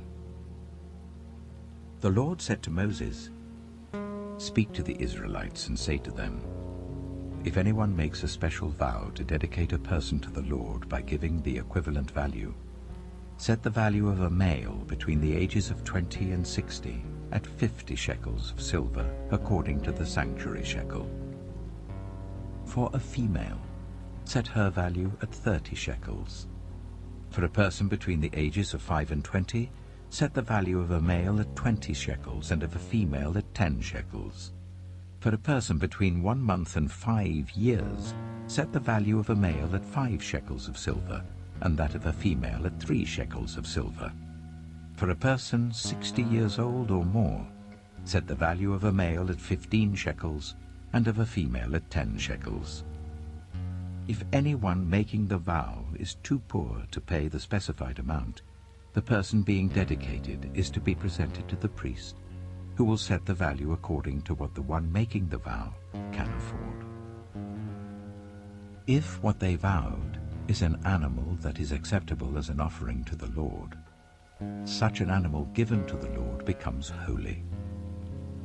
The Lord said to Moses, "Speak to the Israelites and say to them, if anyone makes a special vow to dedicate a person to the Lord by giving the equivalent value, set the value of a male between the ages of 20 and 60 at 50 shekels of silver, according to the sanctuary shekel. For a female, set her value at 30 shekels. For a person between the ages of 5 and 20, set the value of a male at 20 shekels and of a female at 10 shekels. For a person between 1 month and 5 years, set the value of a male at 5 shekels of silver, and that of a female at 3 shekels of silver. For a person 60 years old or more, set the value of a male at 15 shekels, and of a female at 10 shekels. If anyone making the vow is too poor to pay the specified amount, the person being dedicated is to be presented to the priest, who will set the value according to what the one making the vow can afford. If what they vowed is an animal that is acceptable as an offering to the Lord, such an animal given to the Lord becomes holy.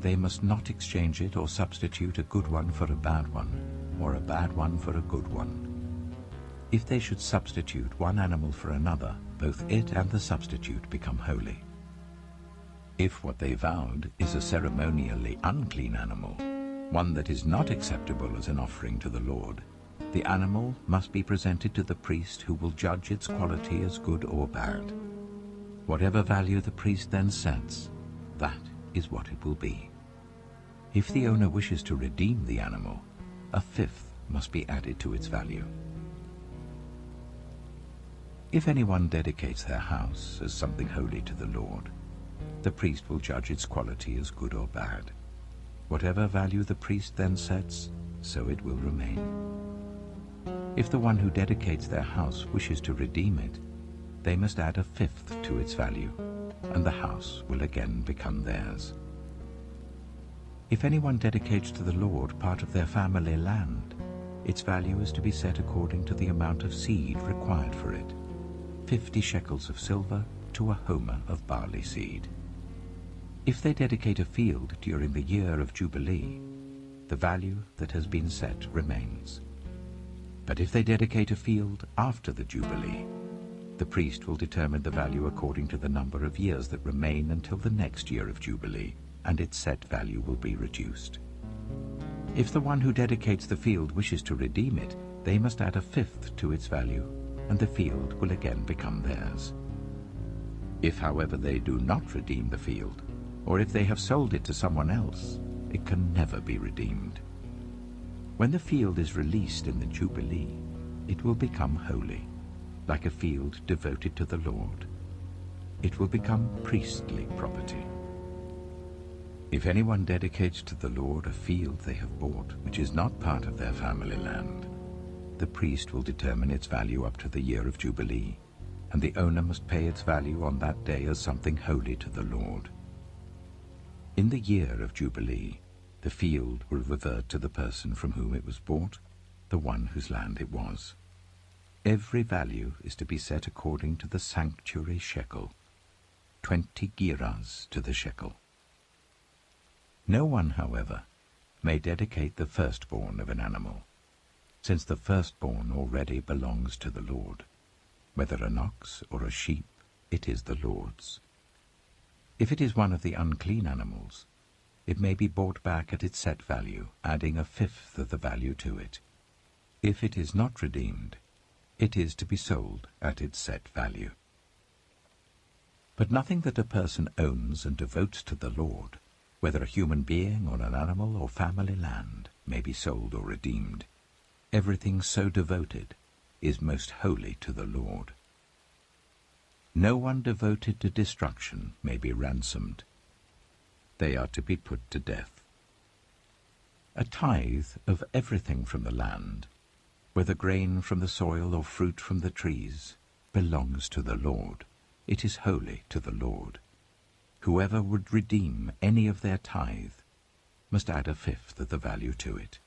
They must not exchange it or substitute a good one for a bad one, or a bad one for a good one. If they should substitute one animal for another, both it and the substitute become holy. If what they vowed is a ceremonially unclean animal, one that is not acceptable as an offering to the Lord, the animal must be presented to the priest, who will judge its quality as good or bad. Whatever value the priest then sets, that is what it will be. If the owner wishes to redeem the animal, a fifth must be added to its value. If anyone dedicates their house as something holy to the Lord, the priest will judge its quality as good or bad. Whatever value the priest then sets, so it will remain. If the one who dedicates their house wishes to redeem it, they must add a fifth to its value, and the house will again become theirs. If anyone dedicates to the Lord part of their family land, its value is to be set according to the amount of seed required for it, 50 shekels of silver to a homer of barley seed. If they dedicate a field during the year of Jubilee, the value that has been set remains. But if they dedicate a field after the Jubilee, the priest will determine the value according to the number of years that remain until the next year of Jubilee, and its set value will be reduced. If the one who dedicates the field wishes to redeem it, they must add a fifth to its value, and the field will again become theirs. If, however, they do not redeem the field, or if they have sold it to someone else, it can never be redeemed. When the field is released in the Jubilee, it will become holy, like a field devoted to the Lord. It will become priestly property. If anyone dedicates to the Lord a field they have bought, which is not part of their family land, the priest will determine its value up to the year of Jubilee, and the owner must pay its value on that day as something holy to the Lord. In the year of Jubilee, the field will revert to the person from whom it was bought, the one whose land it was. Every value is to be set according to the sanctuary shekel, 20 gerahs to the shekel. No one, however, may dedicate the firstborn of an animal, since the firstborn already belongs to the Lord. Whether an ox or a sheep, it is the Lord's. If it is one of the unclean animals, it may be bought back at its set value, adding a fifth of the value to it. If it is not redeemed, it is to be sold at its set value. But nothing that a person owns and devotes to the Lord, whether a human being or an animal or family land, may be sold or redeemed. Everything so devoted is most holy to the Lord. No one devoted to destruction may be ransomed. They are to be put to death. A tithe of everything from the land, whether grain from the soil or fruit from the trees, belongs to the Lord. It is holy to the Lord. Whoever would redeem any of their tithe must add a fifth of the value to it.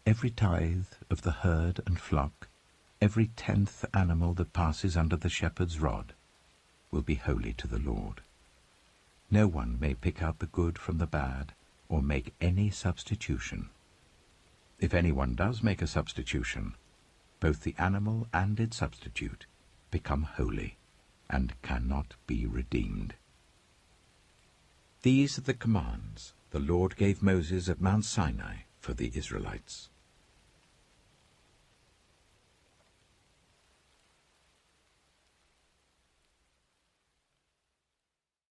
Every tithe of the herd and flock, every 10th animal that passes under the shepherd's rod, will be holy to the Lord. No one may pick out the good from the bad or make any substitution. If anyone does make a substitution, both the animal and its substitute become holy and cannot be redeemed. These are the commands the Lord gave Moses at Mount Sinai for the Israelites.